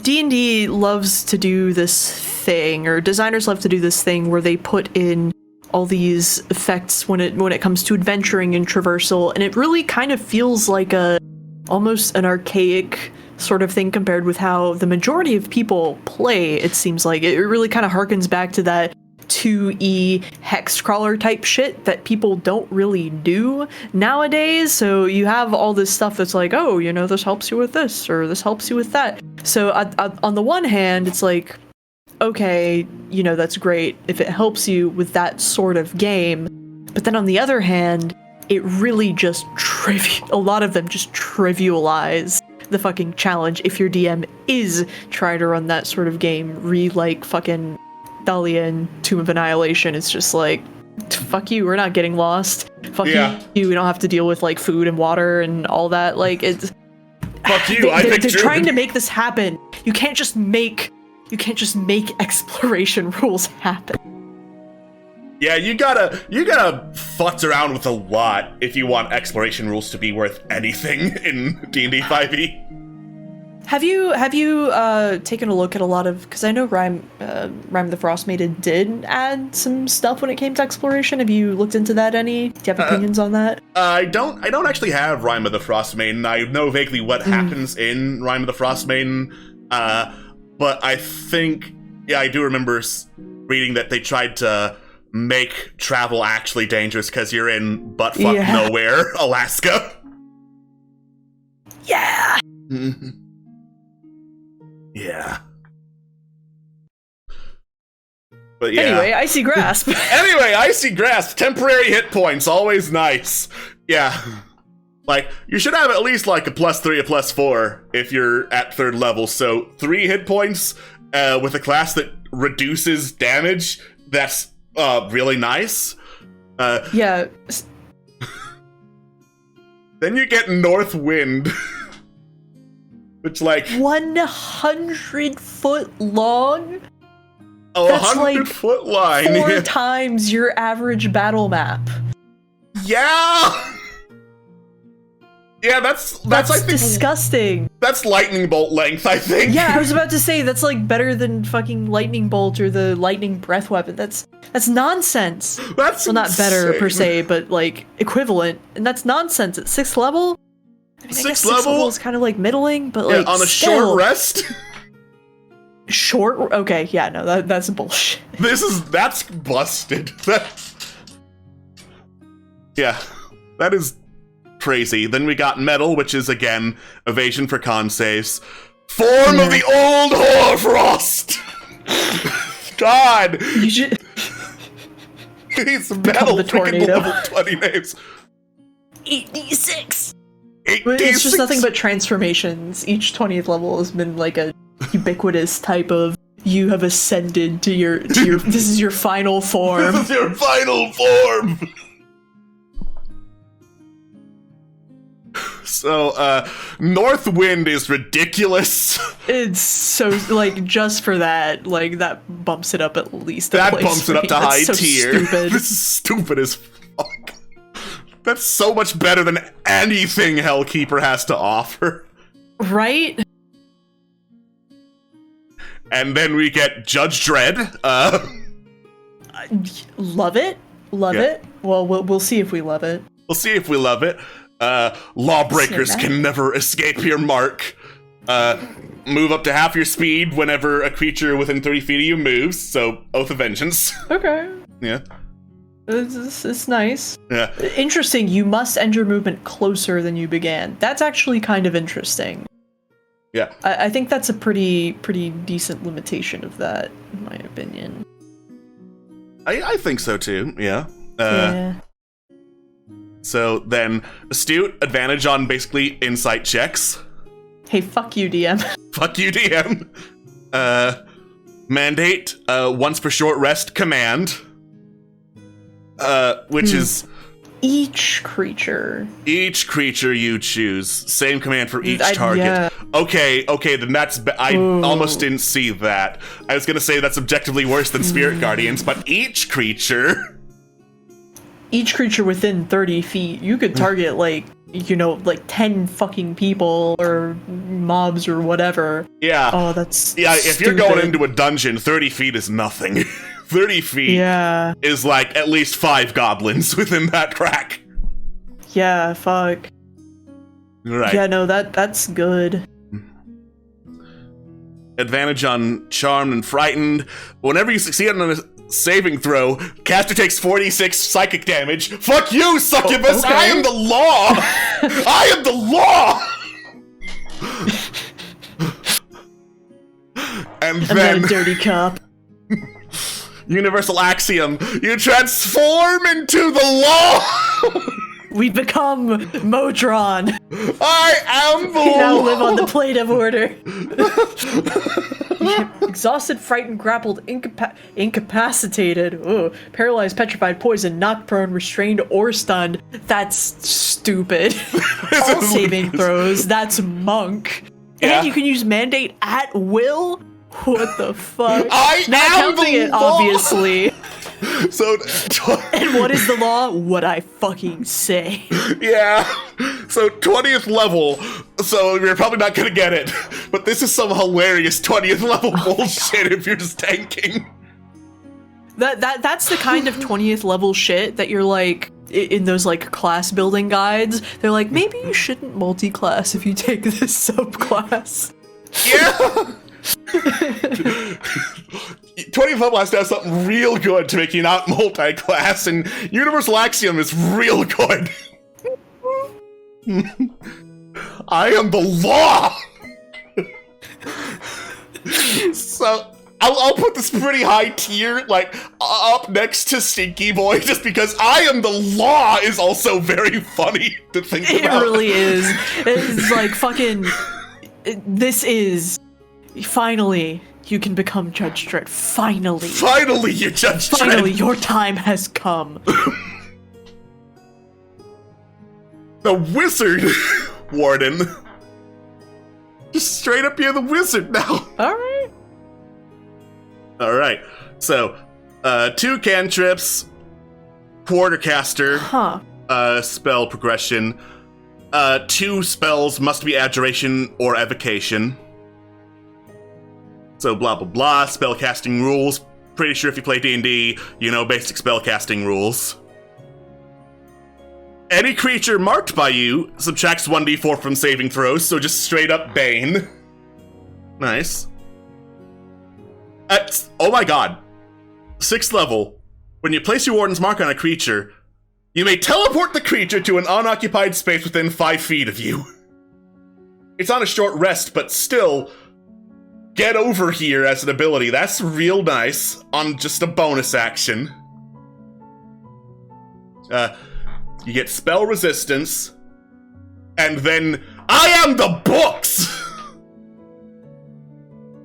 D&D loves to do this thing, or designers love to do this thing where they put in all these effects when it comes to adventuring and traversal, and it really kind of feels like almost an archaic sort of thing compared with how the majority of people play. It seems like it really kind of harkens back to that 2E hex crawler type shit that people don't really do nowadays. So you have all this stuff that's like, oh, this helps you with this, or this helps you with that. So on the one hand, it's like, okay, that's great if it helps you with that sort of game. But then on the other hand, it really just a lot of them just trivialize the fucking challenge if your DM is trying to run that sort of game. Read like fucking Thalia and Tomb of Annihilation. It's just like, fuck you, we're not getting lost. Fuck you, we don't have to deal with like food and water and all that. Like, it's fuck you. They're trying to make this happen. You can't just make exploration rules happen. Yeah, you gotta futz around with a lot if you want exploration rules to be worth anything in D&D 5e. Have you taken a look at a lot of, because I know Rime the Frostmaiden did add some stuff when it came to exploration. Have you looked into that any? Do you have opinions on that? I don't actually have Rime of the Frostmaiden. I know vaguely what happens in Rime of the Frostmaiden, but I think, I do remember reading that they tried to make travel actually dangerous because you're in buttfuck nowhere, Alaska. Yeah. Yeah. But yeah. Anyway, Icy Grasp. Icy Grasp. Temporary hit points. Always nice. Yeah. Like, you should have at least like a +3, a +4 if you're at 3rd level. So 3 hit points with a class that reduces damage. That's really nice. Yeah. Then you get North Wind. Which, like, 100 foot long? Oh, that's 100 like foot line. 4 times your average battle map. Yeah! Yeah, that's like disgusting. That's lightning bolt length, I think. Yeah, I was about to say that's like better than fucking lightning bolt or the lightning breath weapon. That's nonsense. That's not better per se, but like equivalent, and that's nonsense at 6th level. I mean, I guess 6th level is kind of like middling, but like on a short rest. Short? Okay, yeah, no, that's bullshit. That's busted. Yeah, that is crazy. Then we got metal, which is again evasion for con saves. Form of the old Hoarfrost. God, you should. He's metal. The tornado. Level 20 names. 8d6. It's just nothing but transformations. Each 20th level has been like a ubiquitous type of, you have ascended to your this is your final form. This is your final form. So, North Wind is ridiculous. It's so, like, just for that, like, that bumps it up at least a that place bumps it up to high tier. Stupid. This is stupid as fuck. That's so much better than anything Hellkeeper has to offer. Right? And then we get Judge Dredd. Love it. Love it. Well, we'll see if we love it. We'll see if we love it. Lawbreakers can never escape your mark. Move up to half your speed whenever a creature within 30 feet of you moves, so Oath of Vengeance. Okay. Yeah. It's nice. Yeah. Interesting, you must end your movement closer than you began. That's actually kind of interesting. Yeah. I think that's a pretty decent limitation of that, in my opinion. I think so too, yeah. Yeah. So then, Astute, advantage on basically insight checks. Hey, fuck you, DM. Fuck you, DM. Mandate, once per short rest, command. Which is Each creature. Each creature you choose. Same command for each target. Yeah. Okay, then that's... I almost didn't see that. I was gonna say that's objectively worse than Spirit Guardians, but each creature... Each creature within 30 feet. You could target, like 10 fucking people or mobs or whatever. Yeah. Oh, that's Yeah, if stupid. you're going into a dungeon, 30 feet is nothing. 30 feet is like at least 5 goblins within that crack. Yeah, fuck. Right. Yeah, no, that's good. Advantage on Charmed and Frightened. Whenever you succeed on a saving throw, caster takes 46 psychic damage. Fuck you, succubus! Okay. I am the law! I am the law! And I'm then... not a dirty cop. Universal axiom, you transform into the law! We become Modron. I am the We now law! live on the plate of order. Exhausted, frightened, grappled, incapacitated, paralyzed, petrified, poisoned, knocked prone, restrained, or stunned. That's stupid. All saving throws. That's monk. Yeah. And you can use mandate at will. What the fuck? I Not am counting the it, law! obviously. So, And what is the law? What I fucking say. yeah. So 20th level. So you're probably not gonna get it, but this is some hilarious 20th level bullshit if you're just tanking. That's the kind of 20th level shit that you're like in those like class building guides. They're like, maybe you shouldn't multi-class if you take this subclass. Yeah. 20th level has to have something real good to make you not multi-class, and Universal Axiom is real good. I am the law! So, I'll put this pretty high tier, like, up next to Stinky Boy, just because I am the law is also very funny to think It about. really is. It's like fucking... This is... Finally, you can become Judge Dredd. Finally. Finally, you Judge Dredd! Finally, your time has come. The wizard, Warden. Just straight up, you're the wizard now. Alright. Alright, so, 2 cantrips, quartercaster, spell progression, 2 spells must be abjuration or evocation. So blah blah blah, spellcasting rules. Pretty sure if you play D&D, you know basic spellcasting rules. Any creature marked by you subtracts 1d4 from saving throws, so just straight up Bane. Nice. Oh my god. 6th level. When you place your Warden's mark on a creature, you may teleport the creature to an unoccupied space within 5 feet of you. It's on a short rest, but still, get over here as an ability. That's real nice on just a bonus action. You get spell resistance, and then I am the books!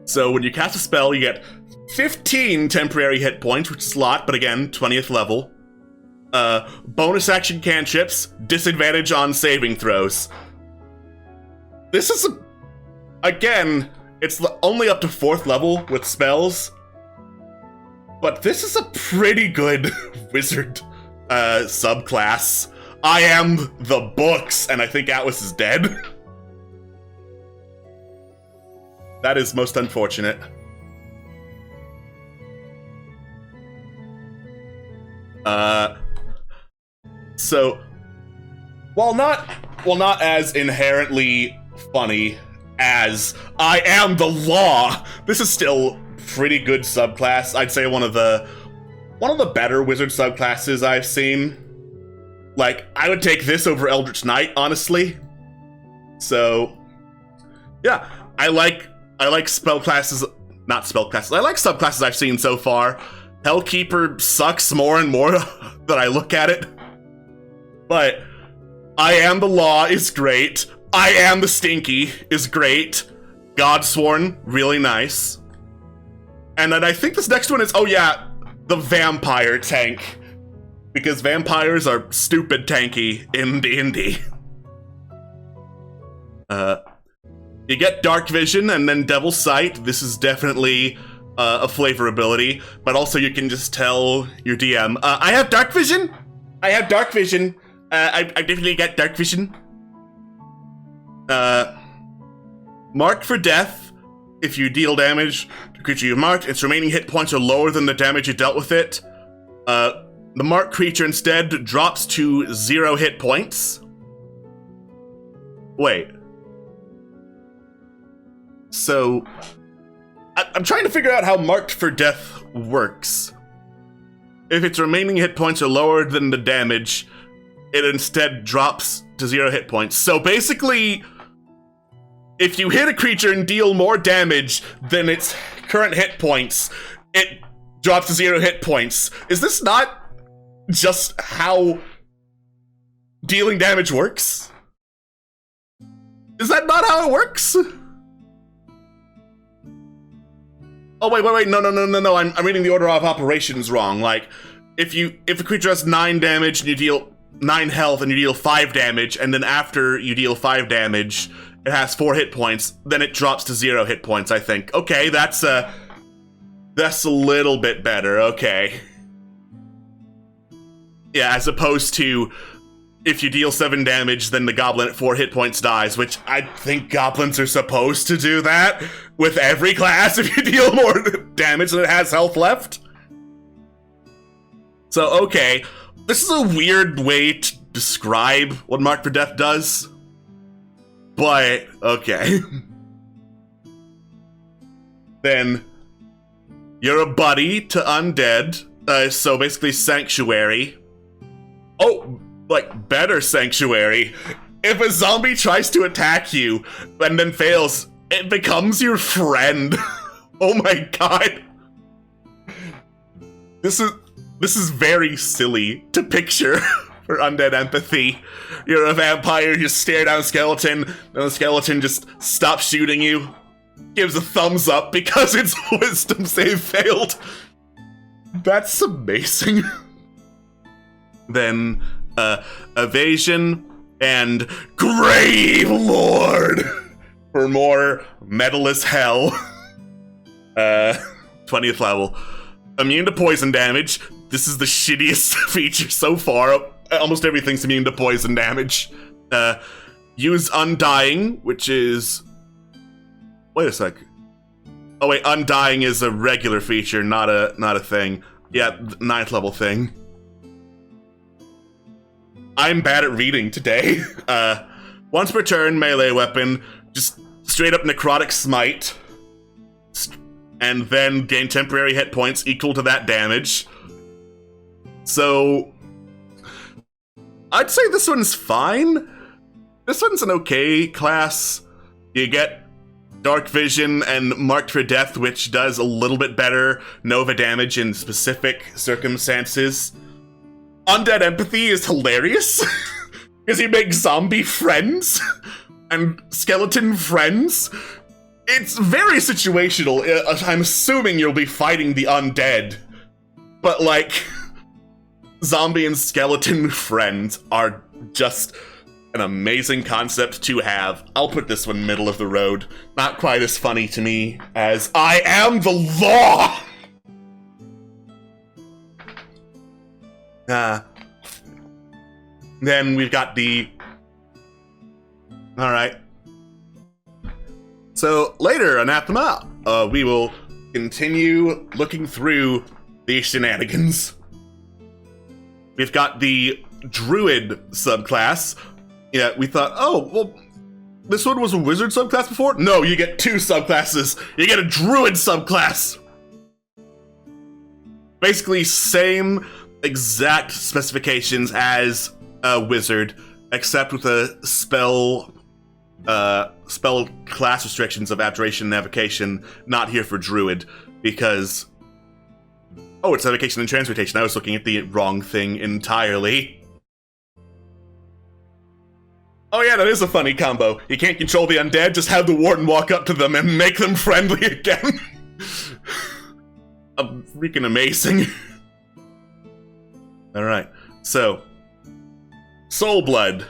So when you cast a spell, you get 15 temporary hit points, which is a lot, but again, 20th level. Bonus action cantrips, disadvantage on saving throws. This is again, it's only up to 4th level with spells, but this is a pretty good wizard subclass. I am the books, and I think Atwas is dead. That is most unfortunate. So, while not as inherently funny as I am the law, this is still pretty good subclass. I'd say one of the better wizard subclasses I've seen. Like, I would take this over Eldritch Knight, honestly. So, yeah, I like spellclasses, not spellclasses. I like subclasses I've seen so far. Hellkeeper sucks more and more that I look at it. But I am the law is great. I am the stinky is great. Godsworn, really nice. And then I think this next one is, oh yeah, the vampire tank. because vampires are stupid tanky in D&D. You get Dark Vision and then Devil's Sight. This is definitely a flavor ability, but also you can just tell your DM, I have Dark Vision! I have Dark Vision! I definitely get Dark Vision. Marked for Death. If you deal damage to a creature you've marked, its remaining hit points are lower than the damage you dealt with it. The marked creature instead drops to 0 hit points. Wait. So, I'm trying to figure out how Marked for Death works. If its remaining hit points are lower than the damage, it instead drops to 0 hit points. So basically, if you hit a creature and deal more damage than its current hit points, it drops to 0 hit points. Is this not just how dealing damage works? Is that not how it works? Oh, wait, no, I'm reading the order of operations wrong. Like, if a creature has 9 damage and you deal 9 health and you deal 5 damage, and then after you deal 5 damage, it has 4 hit points, then it drops to 0 hit points, I think. Okay, that's a little bit better, okay. Yeah, as opposed to, if you deal 7 damage, then the goblin at 4 hit points dies, which I think goblins are supposed to do that with every class if you deal more damage than it has health left. So, okay, this is a weird way to describe what Marked for Death does, but okay. Then, you're a buddy to undead, so basically Sanctuary. Oh, like, better Sanctuary. If a zombie tries to attack you and then fails, it becomes your friend. Oh my god. This is very silly to picture for undead empathy. You're a vampire, you stare down a skeleton, and the skeleton just stops shooting you, gives a thumbs up because its wisdom save failed. That's amazing. Then, Evasion and Grave Lord for more metal as hell. 20th level. Immune to poison damage. This is the shittiest feature so far. Almost everything's immune to poison damage. Use Undying, which is... Wait a sec. Oh wait, Undying is a regular feature, not a thing. Yeah, 9th level thing. I'm bad at reading today. Once per turn, melee weapon, just straight up necrotic smite, and then gain temporary hit points equal to that damage. So, I'd say this one's fine. This one's an okay class. You get Dark Vision and Marked for Death, which does a little bit better Nova damage in specific circumstances. Undead Empathy is hilarious, because you make zombie friends and skeleton friends. It's very situational. I'm assuming you'll be fighting the undead, but like, zombie and skeleton friends are just an amazing concept to have. I'll put this one middle of the road. Not quite as funny to me as I Am the Law! Then we've got the... Alright. So, later, Anathema, we will continue looking through the shenanigans. We've got the Druid subclass. Yeah, we thought, oh, well, this one was a Wizard subclass before? No, you get 2 subclasses. You get a Druid subclass! Basically, same exact specifications as a Wizard, except with a spell class restrictions of Abjuration and Evocation, not here for Druid, because... Oh, it's Evocation and Transmutation. I was looking at the wrong thing entirely. Oh yeah, that is a funny combo. You can't control the undead, just have the Warden walk up to them and make them friendly again. Freaking amazing. Alright. So, Soul Blood.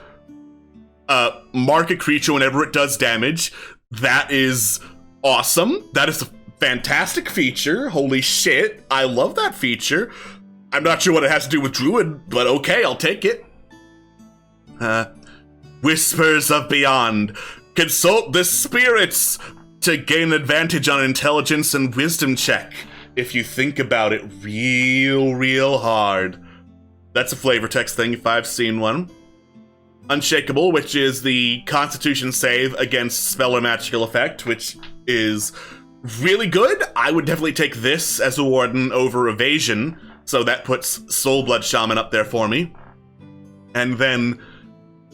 Mark a creature whenever it does damage. That is awesome. That is a fantastic feature. Holy shit. I love that feature. I'm not sure what it has to do with Druid, but okay, I'll take it. Whispers of Beyond. Consult the spirits to gain advantage on intelligence and wisdom check if you think about it real hard. That's a flavor text thing if I've seen one. Unshakable, which is the Constitution save against spell or magical effect, which is really good. I would definitely take this as a Warden over Evasion, so that puts Soul Blood Shaman up there for me. And then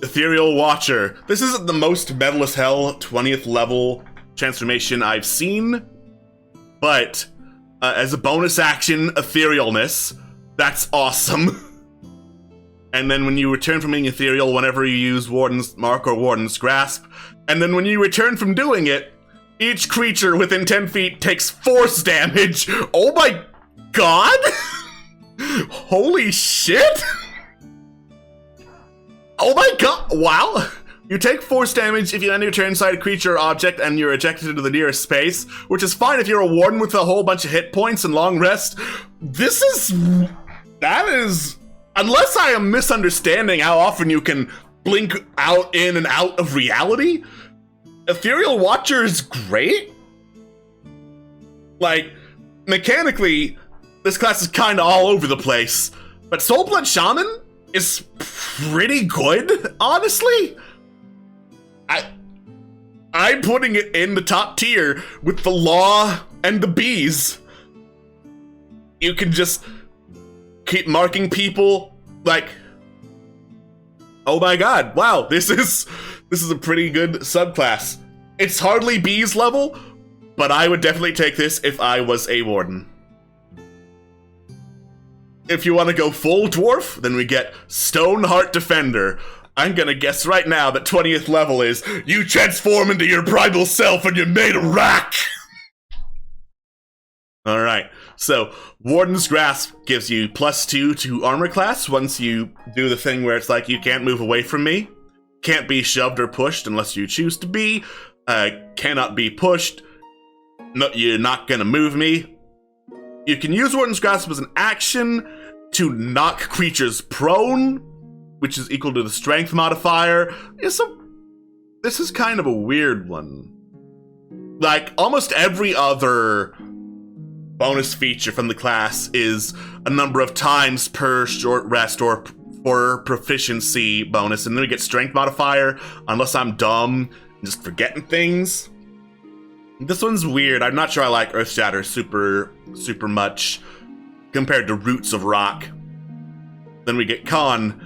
Ethereal Watcher. This isn't the most metal as hell 20th level transformation I've seen, but as a bonus action, Etherealness, that's awesome. And then when you return from being ethereal, whenever you use Warden's Mark or Warden's Grasp, and then when you return from doing it, each creature within 10 feet takes force damage. Oh my god! Holy shit! Oh my god! Wow! You take force damage if you end your turn inside a creature or object and you're ejected into the nearest space, which is fine if you're a Warden with a whole bunch of hit points and long rest. That is... Unless I am misunderstanding how often you can blink out, in, and out of reality, Ethereal Watcher is great. Like, mechanically, this class is kind of all over the place, but Soul Blood Shaman is pretty good, honestly. I'm putting it in the top tier with the Law and the Bees. You can just keep marking people like, oh my god, wow, this is a pretty good subclass. It's hardly Bees level, but I would definitely take this if I was a Warden. If you want to go full dwarf, then we get Stoneheart Defender. I'm gonna guess right now that 20th level is you transform into your primal self and you're made of rock. Alright, so Warden's Grasp gives you +2 to armor class once you do the thing where it's like you can't move away from me, can't be shoved or pushed unless you choose to be, cannot be pushed, no, you're not gonna move me. You can use Warden's Grasp as an action to knock creatures prone, which is equal to the strength modifier. This is kind of a weird one. Like, almost every other bonus feature from the class is a number of times per short rest or for proficiency bonus, and then we get strength modifier, unless I'm dumb and just forgetting things. This one's weird. I'm not sure I like Earth Shatter super much compared to Roots of Rock. Then we get Con.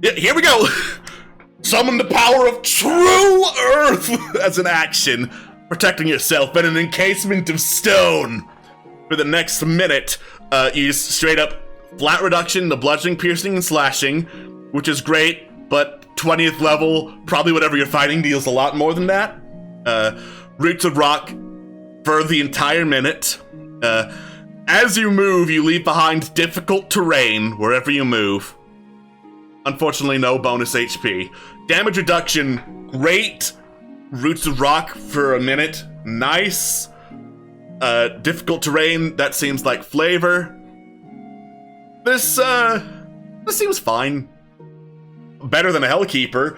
Yeah, here we go! Summon the power of true Earth as an action, protecting yourself in an encasement of stone. For the next minute, you just straight up flat reduction to bludgeoning, piercing, and slashing, which is great, but 20th level, probably whatever you're fighting deals a lot more than that. Roots of Rock for the entire minute. As you move, you leave behind difficult terrain wherever you move. Unfortunately, no bonus HP. Damage reduction, great. Roots of Rock for a minute, nice. Difficult terrain, that seems like flavor. This seems fine. Better than a Hellkeeper.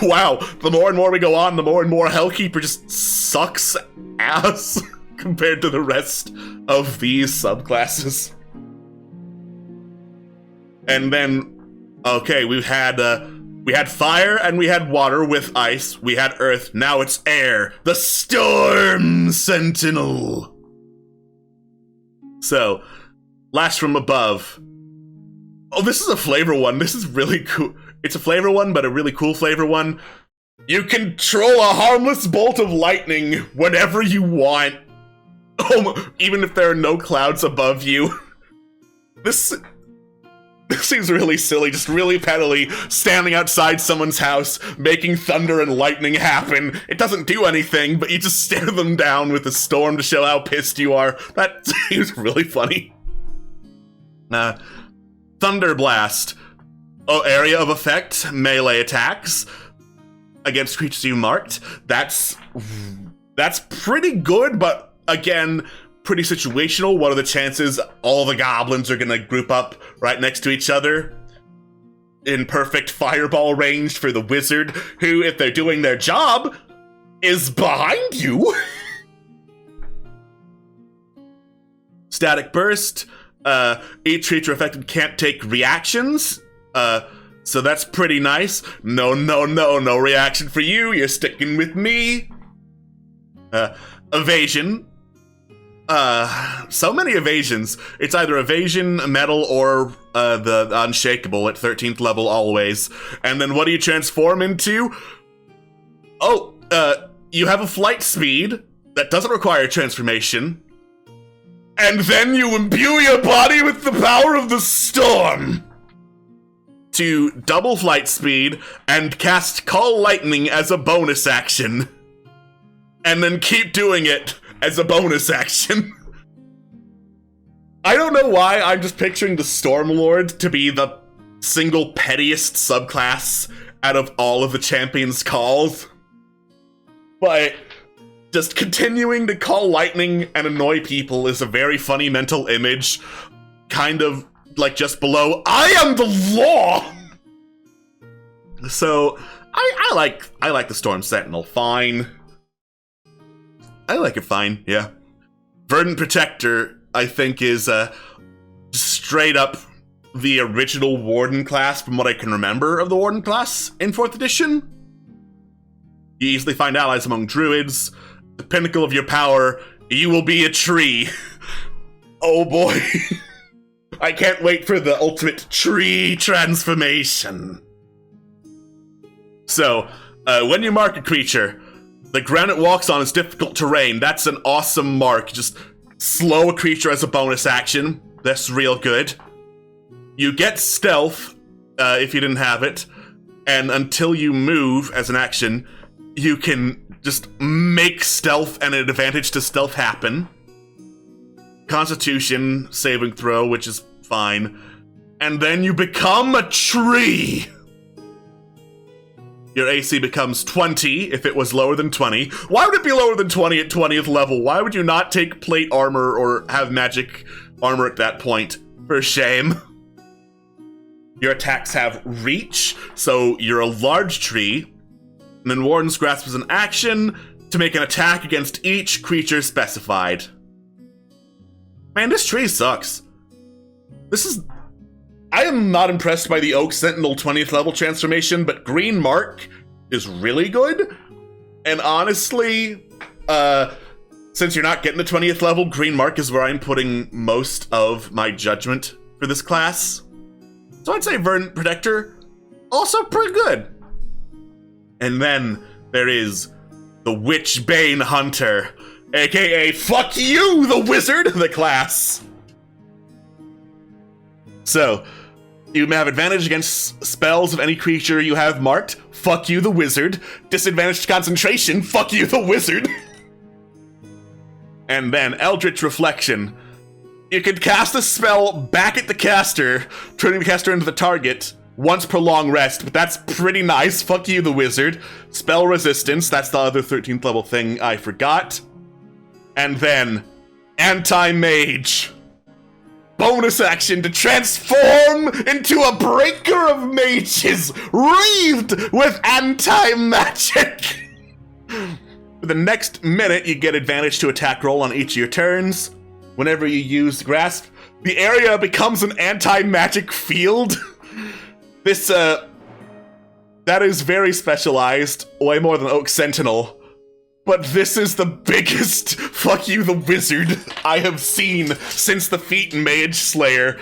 Wow, the more and more we go on, the more and more Hellkeeper just sucks ass compared to the rest of these subclasses. And then, okay, we had fire and we had water with ice. We had earth, now it's air. The Storm Sentinel. So, Lash from Above. Oh, this is a flavor one. This is really cool. It's a flavor one, but a really cool flavor one. You control a harmless bolt of lightning whenever you want. Oh, even if there are no clouds above you. This seems really silly, just really pettily, standing outside someone's house, making thunder and lightning happen. It doesn't do anything, but you just stare them down with a storm to show how pissed you are. That seems really funny. Thunder Blast. Area of effect, melee attacks against creatures you marked. That's pretty good, but again, pretty situational. What are the chances all the goblins are gonna group up right next to each other in perfect fireball range for the wizard, who, if they're doing their job, is behind you? Static Burst. Each creature affected can't take reactions. So that's pretty nice. No reaction for you. You're sticking with me. Evasion. So many evasions. It's either evasion, metal, or the unshakable at 13th level always. And then what do you transform into? Oh, you have a flight speed that doesn't require transformation. And then you imbue your body with the power of the storm to double flight speed and cast Call Lightning as a bonus action. And then keep doing it as a bonus action. I don't know why, I'm just picturing the Stormlord to be the single pettiest subclass out of all of the champions' calls. But just continuing to call lightning and annoy people is a very funny mental image. Kind of like just below, I am the law! So, I like the Storm Sentinel fine. I like it fine, yeah. Verdant Protector, I think, is straight up the original Warden class from what I can remember of the Warden class in 4th edition. You easily find allies among druids. The pinnacle of your power, you will be a tree. Oh boy. I can't wait for the ultimate tree transformation. So, when you mark a creature, the ground it walks on is difficult terrain. That's an awesome mark. Just slow a creature as a bonus action. That's real good. You get stealth, if you didn't have it. And until you move as an action, you can just make stealth and an advantage to stealth happen. Constitution saving throw, which is fine. And then you become a tree! Your AC becomes 20 if it was lower than 20. Why would it be lower than 20 at 20th level? Why would you not take plate armor or have magic armor at that point? For shame. Your attacks have reach, so you're a large tree. And then Warden's Grasp is an action to make an attack against each creature specified. Man, this tree sucks. I am not impressed by the Oak Sentinel 20th level transformation, but Green Mark is really good. And honestly, since you're not getting the 20th level, Green Mark is where I'm putting most of my judgment for this class. So I'd say Verdant Protector, also pretty good. And then there is the Witchbane Hunter, aka fuck you, the wizard, the class. So, you may have advantage against spells of any creature you have marked. Fuck you, the wizard. Disadvantage to concentration. Fuck you, the wizard. And then Eldritch Reflection. You can cast a spell back at the caster, turning the caster into the target once per long rest, but that's pretty nice. Fuck you, the wizard. Spell Resistance. That's the other 13th level thing I forgot. And then Anti-Mage. Bonus action to transform into a breaker of mages, wreathed with anti-magic. For the next minute, you get advantage to attack roll on each of your turns. Whenever you use Grasp, the area becomes an anti-magic field. That is very specialized, way more than Oak Sentinel. But this is the biggest fuck you the wizard I have seen since the Feet Mage Slayer.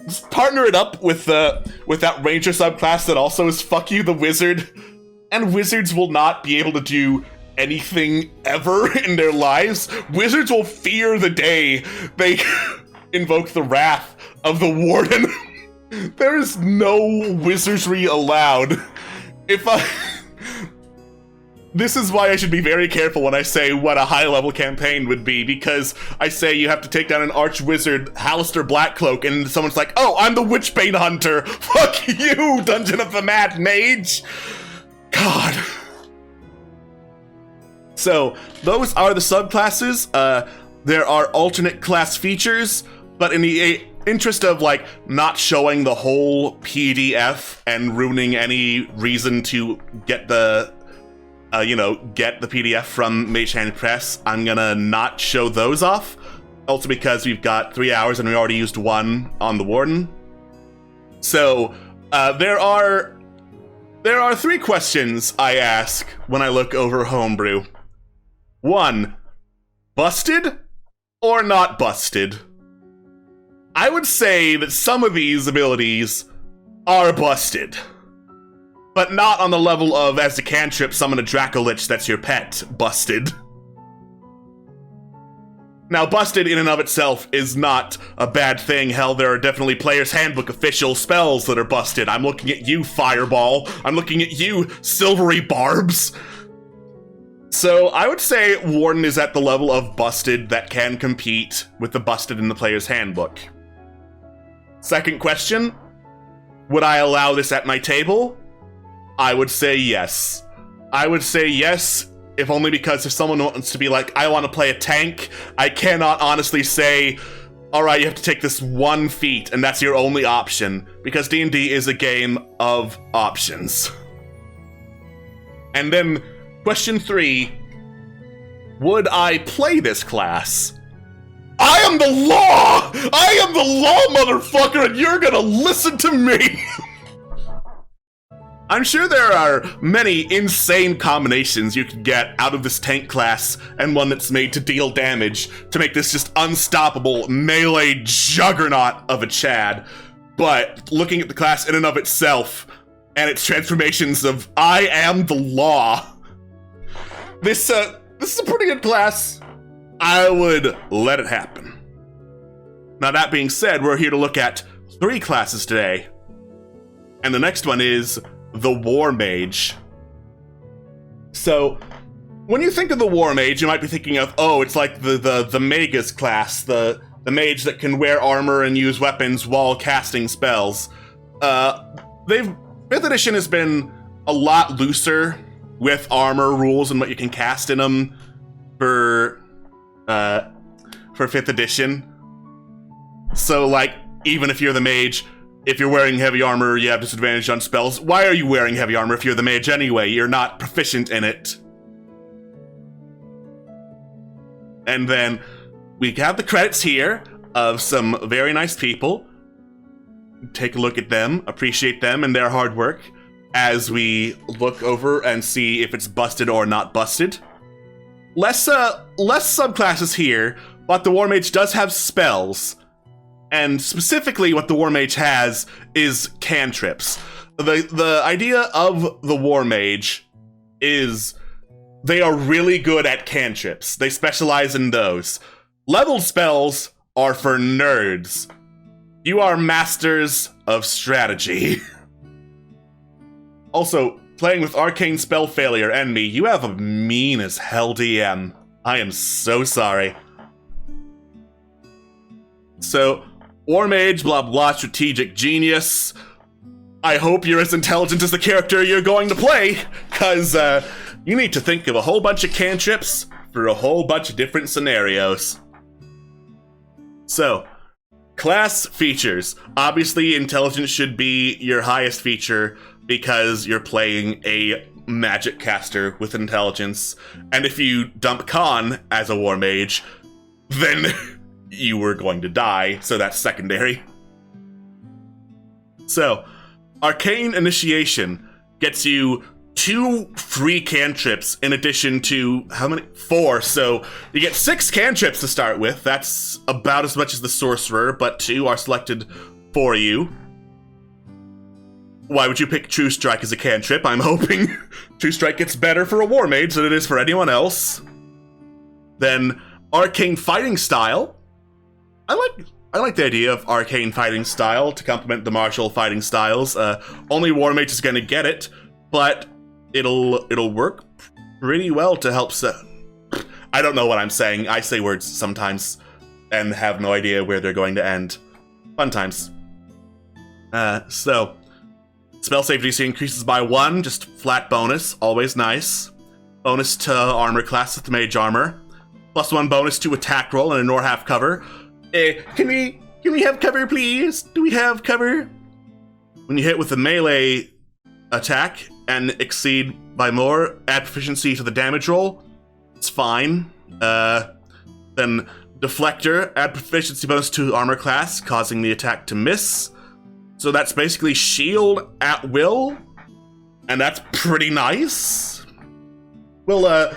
Just partner it up with that ranger subclass that also is fuck you the wizard, and wizards will not be able to do anything ever in their lives. Wizards will fear the day they invoke the wrath of the Warden. There is no wizardry allowed. This is why I should be very careful when I say what a high-level campaign would be, because I say you have to take down an arch-wizard, Hallister Blackcloak, and someone's like, oh, I'm the Witchbane Hunter! Fuck you, Dungeon of the Mad Mage! God. So, those are the subclasses. There are alternate class features, but in the interest of, like, not showing the whole PDF and ruining any reason to get the get the PDF from Mage Hand Press, I'm gonna not show those off. Also because we've got 3 hours and we already used 1 on the Warden. So, there are 3 questions I ask when I look over Homebrew. 1, busted or not busted? I would say that some of these abilities are busted, but not on the level of, as a cantrip, summon a Dracolich that's your pet, busted. Now, busted in and of itself is not a bad thing. Hell, there are definitely Player's Handbook official spells that are busted. I'm looking at you, Fireball. I'm looking at you, Silvery Barbs. So, I would say Warden is at the level of busted that can compete with the busted in the Player's Handbook. Second question, would I allow this at my table? I would say yes. I would say yes, if only because if someone wants to be like, I want to play a tank, I cannot honestly say, alright, you have to take this 1 feat, and that's your only option, because D&D is a game of options. And then, question 3, would I play this class? I am the law! I am the law, motherfucker, and you're gonna listen to me! I'm sure there are many insane combinations you could get out of this tank class, and one that's made to deal damage, to make this just unstoppable melee juggernaut of a Chad. But looking at the class in and of itself, and its transformations of I am the law, this is a pretty good class. I would let it happen. Now that being said, we're here to look at 3 classes today. And the next one is the Warmage. So, when you think of the Warmage, you might be thinking of, oh, it's like the Magus class, the mage that can wear armor and use weapons while casting spells. 5th edition has been a lot looser with armor rules and what you can cast in them for 5th edition. So, like, even if you're the mage, if you're wearing heavy armor, you have disadvantage on spells. Why are you wearing heavy armor if you're the mage anyway? You're not proficient in it. And then we have the credits here of some very nice people. Take a look at them, appreciate them and their hard work as we look over and see if it's busted or not busted. Less subclasses here, but the Warmage does have spells. And specifically what the Warmage has is cantrips. The idea of the Warmage is they are really good at cantrips. They specialize in those. Leveled spells are for nerds. You are masters of strategy. Also, playing with Arcane Spell Failure and me, you have a mean as hell DM. I am so sorry. So, Warmage, blah blah, strategic genius. I hope you're as intelligent as the character you're going to play, cause you need to think of a whole bunch of cantrips for a whole bunch of different scenarios. So, class features. Obviously, intelligence should be your highest feature because you're playing a magic caster with intelligence, and if you dump con as a Warmage, then you were going to die, so that's secondary. So, Arcane Initiation gets you 2 free cantrips in addition to, how many? 4, so you get 6 cantrips to start with. That's about as much as the Sorcerer, but 2 are selected for you. Why would you pick True Strike as a cantrip? I'm hoping True Strike gets better for a Warmage than it is for anyone else. Then, Arcane Fighting Style. I like the idea of Arcane Fighting Style to complement the martial fighting styles. Only Warmage is gonna get it, but it'll work pretty well to help I don't know what I'm saying. I say words sometimes and have no idea where they're going to end. Fun times. So, spell save DC increases by 1, just flat bonus, always nice. Bonus to armor class with mage armor. +1 bonus to attack roll and ignore half cover. Can we have cover, please? Do we have cover? When you hit with a melee attack and exceed by more, add proficiency to the damage roll. It's fine. Then Deflector, add proficiency bonus to armor class, causing the attack to miss. So that's basically shield at will, and that's pretty nice. Well,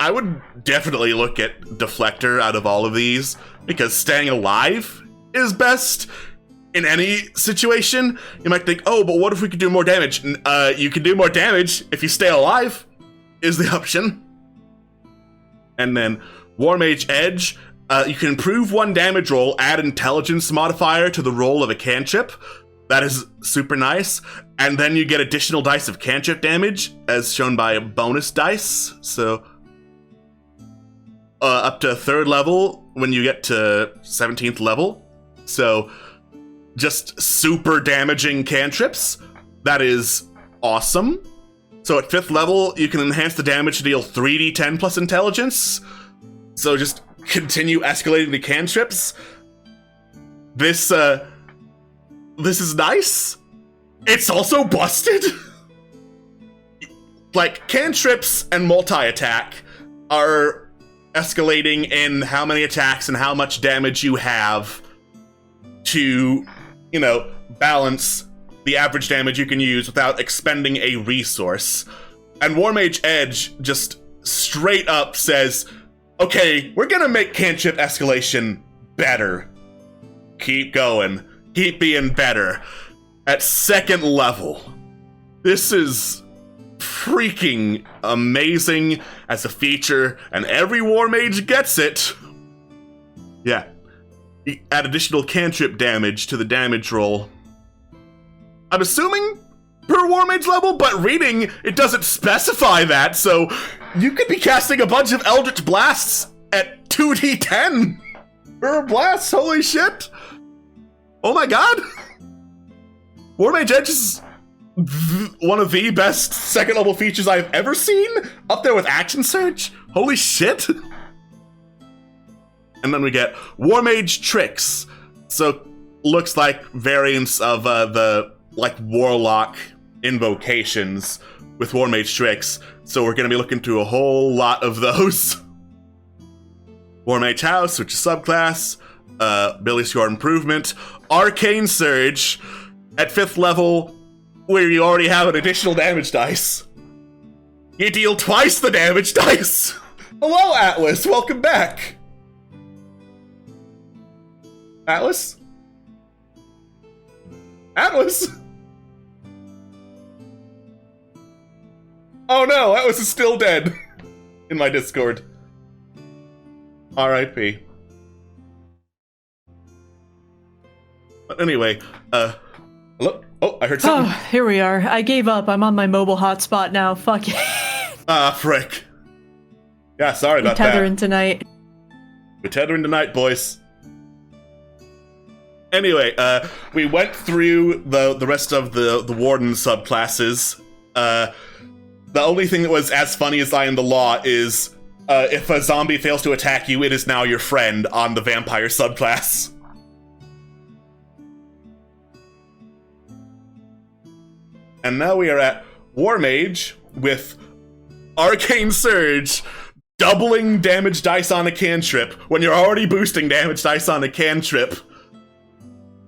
I would definitely look at Deflector out of all of these, because staying alive is best in any situation. You might think, oh, but what if we could do more damage? You can do more damage if you stay alive, is the option. And then Warmage Edge, you can improve 1 damage roll, add intelligence modifier to the roll of a cantrip. That is super nice. And then you get additional dice of cantrip damage, as shown by a bonus dice. So, up to 3rd level when you get to 17th level. So, just super damaging cantrips. That is awesome. So at 5th level, you can enhance the damage to deal 3d10 plus intelligence. So just continue escalating the cantrips. This is nice. It's also busted. Like, cantrips and multi-attack are escalating in how many attacks and how much damage you have to, you know, balance the average damage you can use without expending a resource. And Warmage Edge just straight up says, okay, we're gonna make cantrip escalation better. Keep going. Keep being better. At 2nd level, this is freaking amazing as a feature, and every Warmage gets it. Yeah. Add additional cantrip damage to the damage roll. I'm assuming per Warmage level, but reading, it doesn't specify that, so you could be casting a bunch of Eldritch Blasts at 2d10 per blast, holy shit! Oh my god! Warmage Edge is one of the best 2nd level features I've ever seen, up there with Action Surge, holy shit! And then we get Warmage Tricks, so looks like variants of the like Warlock invocations with Warmage Tricks, so we're going to be looking through a whole lot of those. Warmage House, which is subclass, abilities to improvement, Arcane Surge, at 5th level, where you already have an additional damage dice. You deal twice the damage dice! Hello, Atwas, welcome back! Atwas? Atwas? Oh no, Atwas is still dead in my Discord. R.I.P. But anyway, hello? Oh, I heard something. Oh, here we are. I gave up. I'm on my mobile hotspot now. Fuck it. Ah, frick. Yeah, sorry about that. Tethering tonight. We're tethering tonight, boys. Anyway, we went through the rest of the Warden subclasses. The only thing that was as funny as I Am the Law is if a zombie fails to attack you, it is now your friend on the vampire subclass. And now we are at Warmage with Arcane Surge, doubling damage dice on a cantrip when you're already boosting damage dice on a cantrip.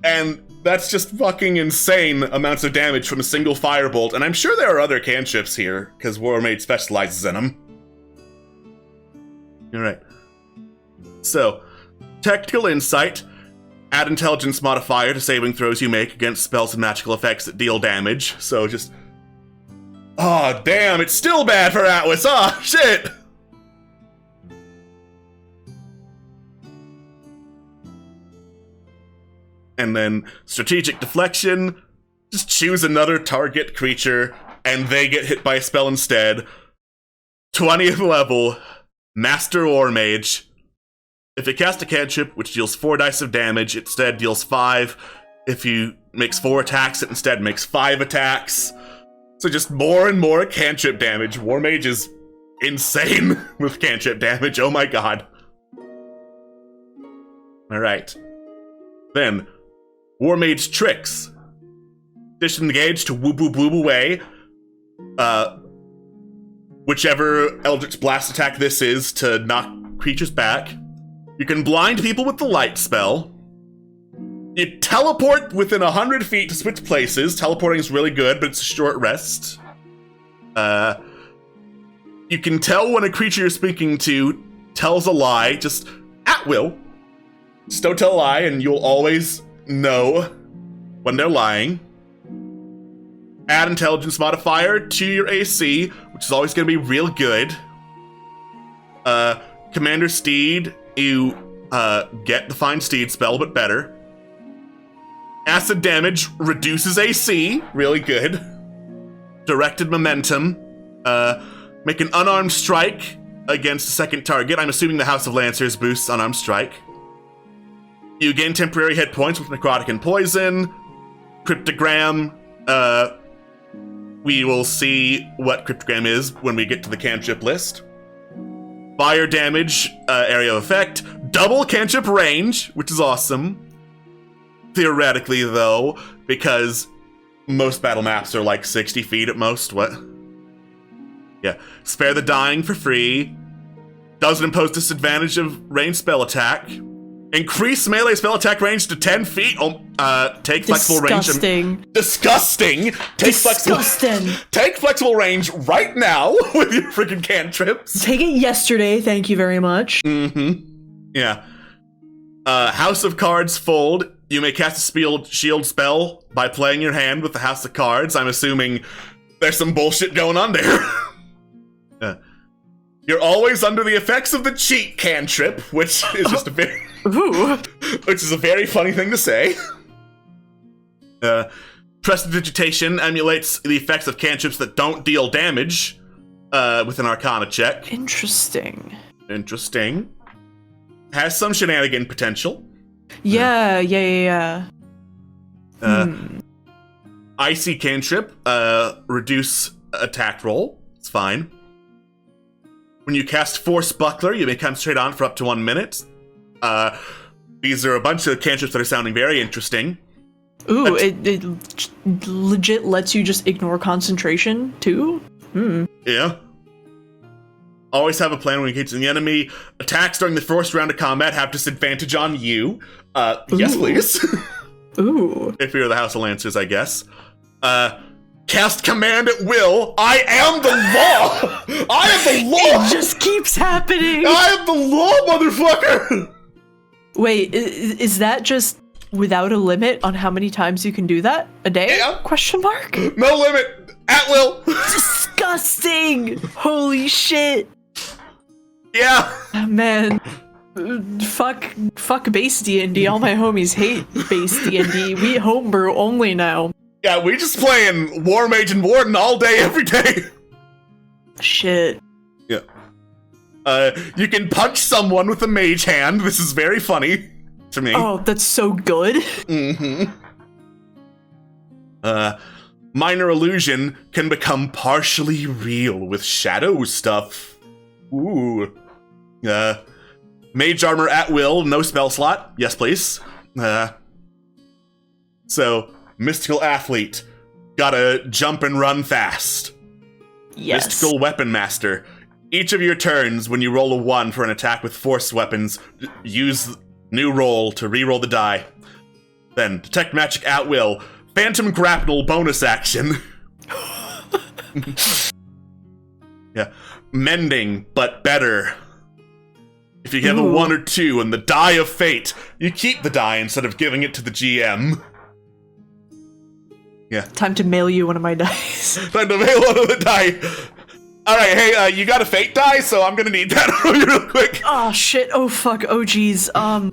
And that's just fucking insane amounts of damage from a single firebolt, and I'm sure there are other cantrips here, because Warmage specializes in them. Alright. So, Tactical Insight. Add intelligence modifier to saving throws you make against spells and magical effects that deal damage. So just... oh, damn, it's still bad for Atwas. Oh, shit! And then Strategic Deflection. Just choose another target creature, and they get hit by a spell instead. 20th level, Master Warmage. If you cast a cantrip which deals 4 dice of damage, it instead deals 5. If you makes 4 attacks, it instead makes 5 attacks. So just more and more cantrip damage. Warmage is insane with cantrip damage, oh my god. Alright. Then, Warmage Tricks. Disengage to whoop whoop whoop away. Whichever Eldritch Blast attack this is to knock creatures back. You can blind people with the light spell. You teleport within 100 feet to switch places. Teleporting is really good, but it's a short rest. You can tell when a creature you're speaking to tells a lie, just at will. Just don't tell a lie, and you'll always know when they're lying. Add intelligence modifier to your AC, which is always going to be real good. Commander Steed, you get the Fine Steed spell, but better. Acid damage reduces AC, really good. Directed momentum, make an unarmed strike against a second target. I'm assuming the House of Lancers boosts unarmed strike. You gain temporary hit points with necrotic and poison. Cryptogram, we will see what cryptogram is when we get to the cantrip list. Fire damage, area of effect. Double cantrip range, which is awesome. Theoretically, though, because most battle maps are like 60 feet at most. What? Yeah. Spare the dying for free. Doesn't impose disadvantage of ranged spell attack. Increase melee spell attack range to 10 feet. Take flexible range. Disgusting. Take flexible range right now with your freaking cantrips. Take it yesterday, thank you very much. Yeah. House of Cards fold. You may cast a shield spell by playing your hand with the House of Cards. I'm assuming there's some bullshit going on there. You're always under the effects of the cheat cantrip, which is just a very... which is a very funny thing to say. Prestidigitation emulates the effects of cantrips that don't deal damage with an Arcana check. Interesting. Has some shenanigan potential. Yeah. Icy cantrip, reduce attack roll. It's fine. When you cast Force Buckler, you may concentrate on for up to 1 minute. These are a bunch of cantrips that are sounding very interesting. Ooh, it legit lets you just ignore concentration, too? Yeah. Always have a plan when engaging the enemy. Attacks during the first round of combat have disadvantage on you. Yes, please. Ooh. If you're the House of Lancers, I guess. Cast command at will. I am the law! I am the law! It just keeps happening! I am the law, motherfucker! Wait, is that just without a limit on how many times you can do that? A day? Yeah. Question mark? No limit! At will! Disgusting! Holy shit! Yeah! Oh, man. Fuck base D&D. All my homies hate base D&D. We homebrew only now. Yeah, we just playing Warmage and Warden all day, every day. Shit. Yeah. You can punch someone with a mage hand. This is very funny to me. Oh, that's so good. Minor illusion can become partially real with shadow stuff. Ooh. Mage armor at will, no spell slot. Yes, please. So, mystical athlete. Gotta jump and run fast. Yes. Mystical weapon master. Each of your turns, when you roll a 1 for an attack with force weapons, use new roll to re-roll the die. Then, detect magic at will. Phantom grapnel bonus action. Yeah. Mending, but better. If you have a 1 or 2 and the die of fate, you keep the die instead of giving it to the GM. Yeah. Time to mail you one of my dice. Time to mail one of the die. Alright, hey, you got a fate die, so I'm gonna need that from you real quick. Oh shit, oh fuck, oh geez, sorry,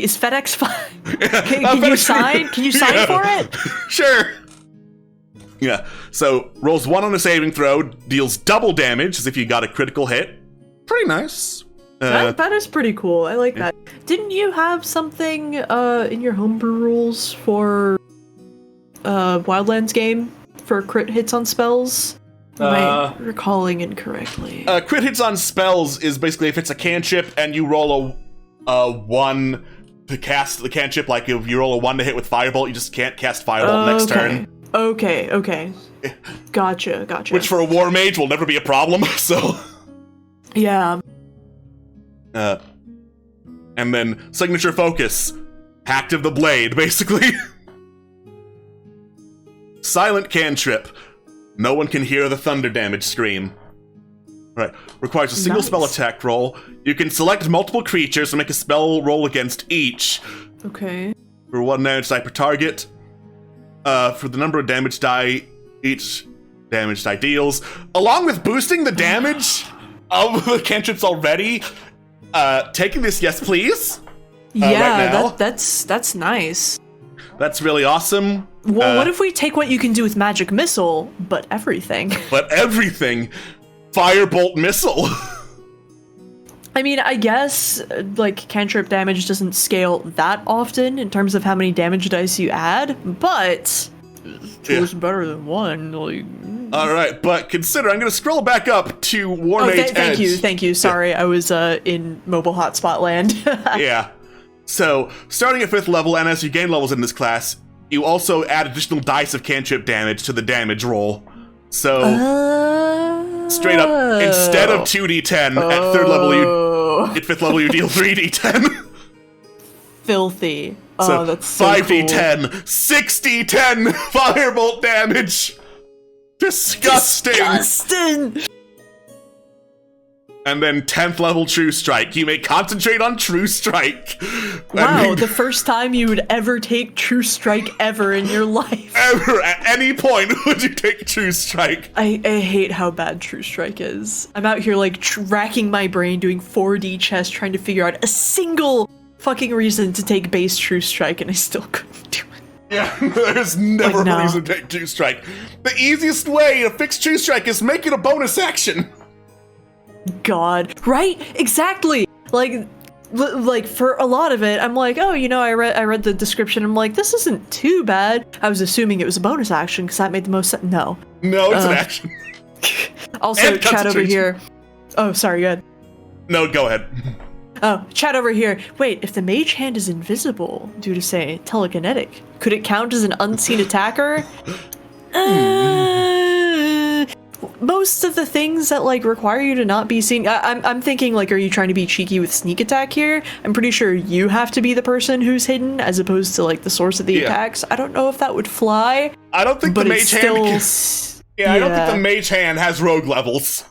is FedEx fine? Can you sign for it? Sure. Yeah, so rolls 1 on a saving throw, deals double damage as if you got a critical hit. Pretty nice. That is pretty cool. I like that. Didn't you have something in your homebrew rules for Wildlands game for crit hits on spells? Am I recalling incorrectly? Crit hits on spells is basically if it's a cantrip and you roll a 1 to cast the cantrip, like if you roll a 1 to hit with Firebolt, you just can't cast Firebolt next turn. Okay. Gotcha. Which for a Warmage will never be a problem, so... Yeah. And then signature focus. Pact of the Blade, basically. Silent cantrip. No one can hear the thunder damage scream. Right. Requires a single spell attack roll. You can select multiple creatures and make a spell roll against each. Okay. For 1 damage die per target. For the number of damage die each damage die deals. Along with boosting the damage of the cantrips already. Taking this, yes please. Yeah, right now. that's nice. That's really awesome. Well, what if we take what you can do with Magic Missile, but everything? But everything. Firebolt Missile. I mean, I guess, like, cantrip damage doesn't scale that often in terms of how many damage dice you add, but two is better than 1. Like... Alright, but consider, I'm going to scroll back up to Warmage Edge. Thank you. Sorry, I was in mobile hotspot land. Yeah. So, starting at 5th level, and as you gain levels in this class, you also add additional dice of cantrip damage to the damage roll. So, straight up, instead of 2d10, at 3rd level, at 5th level, you deal 3d10. Filthy. So, That's so 5d10, 6d10 firebolt damage. Disgusting. And then 10th level True Strike. You may concentrate on True Strike. Wow, the first time you would ever take True Strike ever in your life. Ever, at any point, would you take True Strike? I hate how bad True Strike is. I'm out here, like, racking my brain, doing 4D chess, trying to figure out a single fucking reason to take base True Strike, and I still couldn't do it. Yeah, there's never a reason to take True Strike. The easiest way to fix True Strike is make it a bonus action. God, right? Exactly. Like for a lot of it, I'm like, oh, you know, I read the description. I'm like, this isn't too bad. I was assuming it was a bonus action because that made the most sense. No, it's an action. Also, chat over here. Oh, sorry, go ahead. No, go ahead. Oh, chat over here. Wait, if the Mage Hand is invisible due to, say, telekinetic, could it count as an unseen attacker? Most of the things that, like, require you to not be seen, I'm thinking, like, are you trying to be cheeky with sneak attack here? I'm pretty sure you have to be the person who's hidden as opposed to, like, the source of the attacks. I don't know if that would fly. I don't think the Mage Hand I don't think the Mage Hand has rogue levels.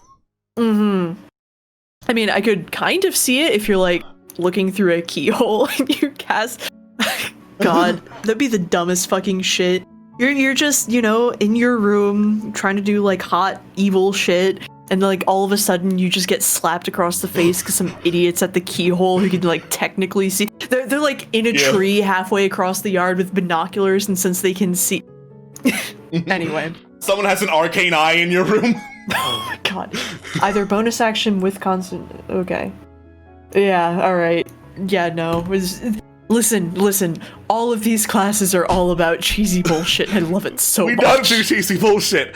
Mm-hmm. I mean, I could kind of see it if you're, like, looking through a keyhole and you cast... God, that'd be the dumbest fucking shit. You're just, you know, in your room trying to do, like, hot, evil shit, and, like, all of a sudden you just get slapped across the face because some idiots at the keyhole who can, like, technically see. They're like, in a tree halfway across the yard with binoculars, and since they can see... Anyway. Someone has an arcane eye in your room. Oh my god. Either bonus action with constant... Okay. Yeah, alright. Yeah, no. Listen. All of these classes are all about cheesy bullshit. I love it so much. We don't do cheesy bullshit.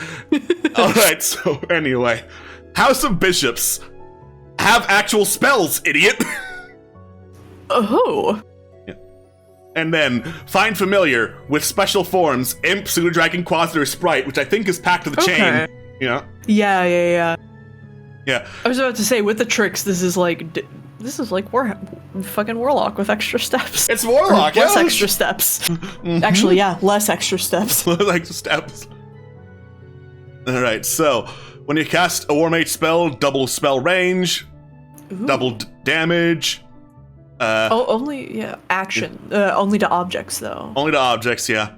Alright, so anyway. House of Bishops. Have actual spells, idiot. Oh. Yeah. And then, find familiar with special forms. Imp, Pseudo Dragon, Quasar, Sprite, which I think is Pact of the Chain. Yeah. Yeah. Yeah. I was about to say, with the tricks, this is like fucking Warlock with extra steps. It's Warlock, less extra steps. Actually, yeah, less extra steps. Less extra steps. Alright, so, when you cast a Warmage spell, double spell range, double damage. Action. Only to objects, though. Only to objects, yeah.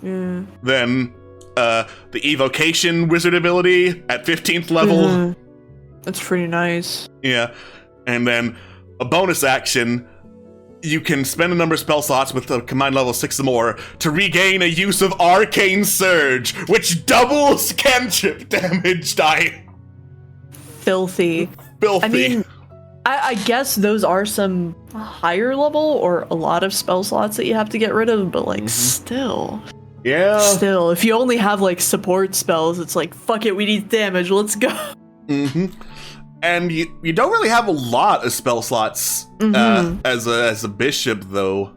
Then, the Evocation Wizard ability at 15th level. That's pretty nice. Yeah. And then, a bonus action, you can spend a number of spell slots with a combined level 6 or more to regain a use of Arcane Surge, which doubles cantrip damage die. Filthy. Filthy. I mean, I guess those are some higher level or a lot of spell slots that you have to get rid of, but like still. Yeah. Still, if you only have like support spells, it's like, fuck it, we need damage, let's go. And you don't really have a lot of spell slots as a bishop, though.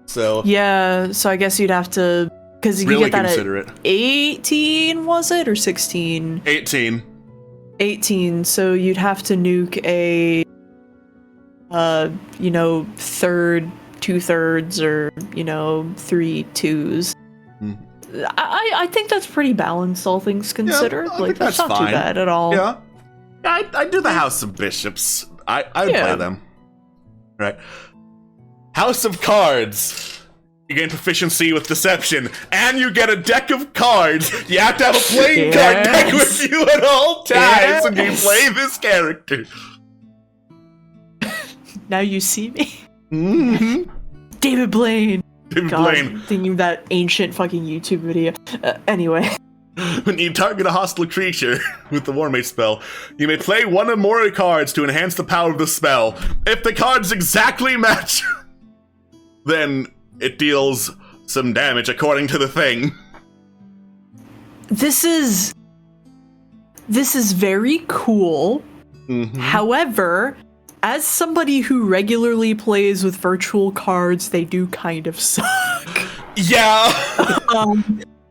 So yeah, so I guess you'd have to, because you really get that consider at it. 18, was it, or 16? 18. 18. So you'd have to nuke a, third, 2/3, or 3 2s. I think that's pretty balanced, all things considered. I like think that's that's not fine. too bad at all. Yeah. I do the House of Bishops. I would play them. Right. House of Cards. You gain proficiency with Deception, and you get a deck of cards. You have to have a playing card deck with you at all times when you play this character. Now you see me. David Blaine. Blaine. Thinking of that ancient fucking YouTube video. Anyway. When you target a hostile creature with the Warmage spell, you may play one or more cards to enhance the power of the spell. If the cards exactly match, then it deals some damage according to the thing. This is very cool. However, as somebody who regularly plays with virtual cards, they do kind of suck. Yeah.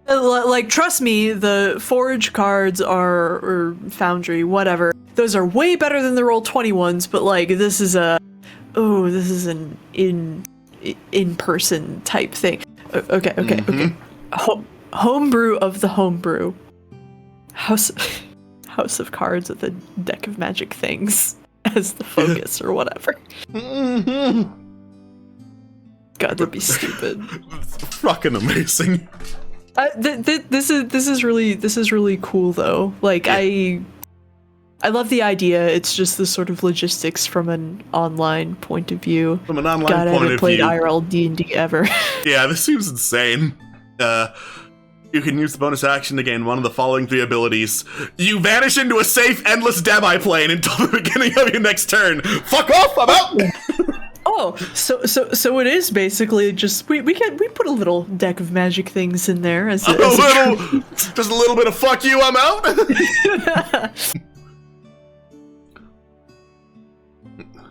Like, trust me, the Forge cards or Foundry, whatever, those are way better than the Roll20 ones, but like, this is an in-person type thing. Okay. Homebrew of the homebrew. House of Cards with a deck of magic things as the focus or whatever. God, that'd be stupid. It's fucking amazing. This is really cool though. Like I love the idea. It's just the sort of logistics from an online point of view. From an online God, point I haven't of played view. IRL D&D ever. Yeah, this seems insane. You can use the bonus action to gain one of the following 3 abilities. You vanish into a safe, endless demi plane until the beginning of your next turn. Fuck off, I'm out! Oh, so it is basically just we put a little deck of magic things in there as a just a little bit of fuck you, I'm out.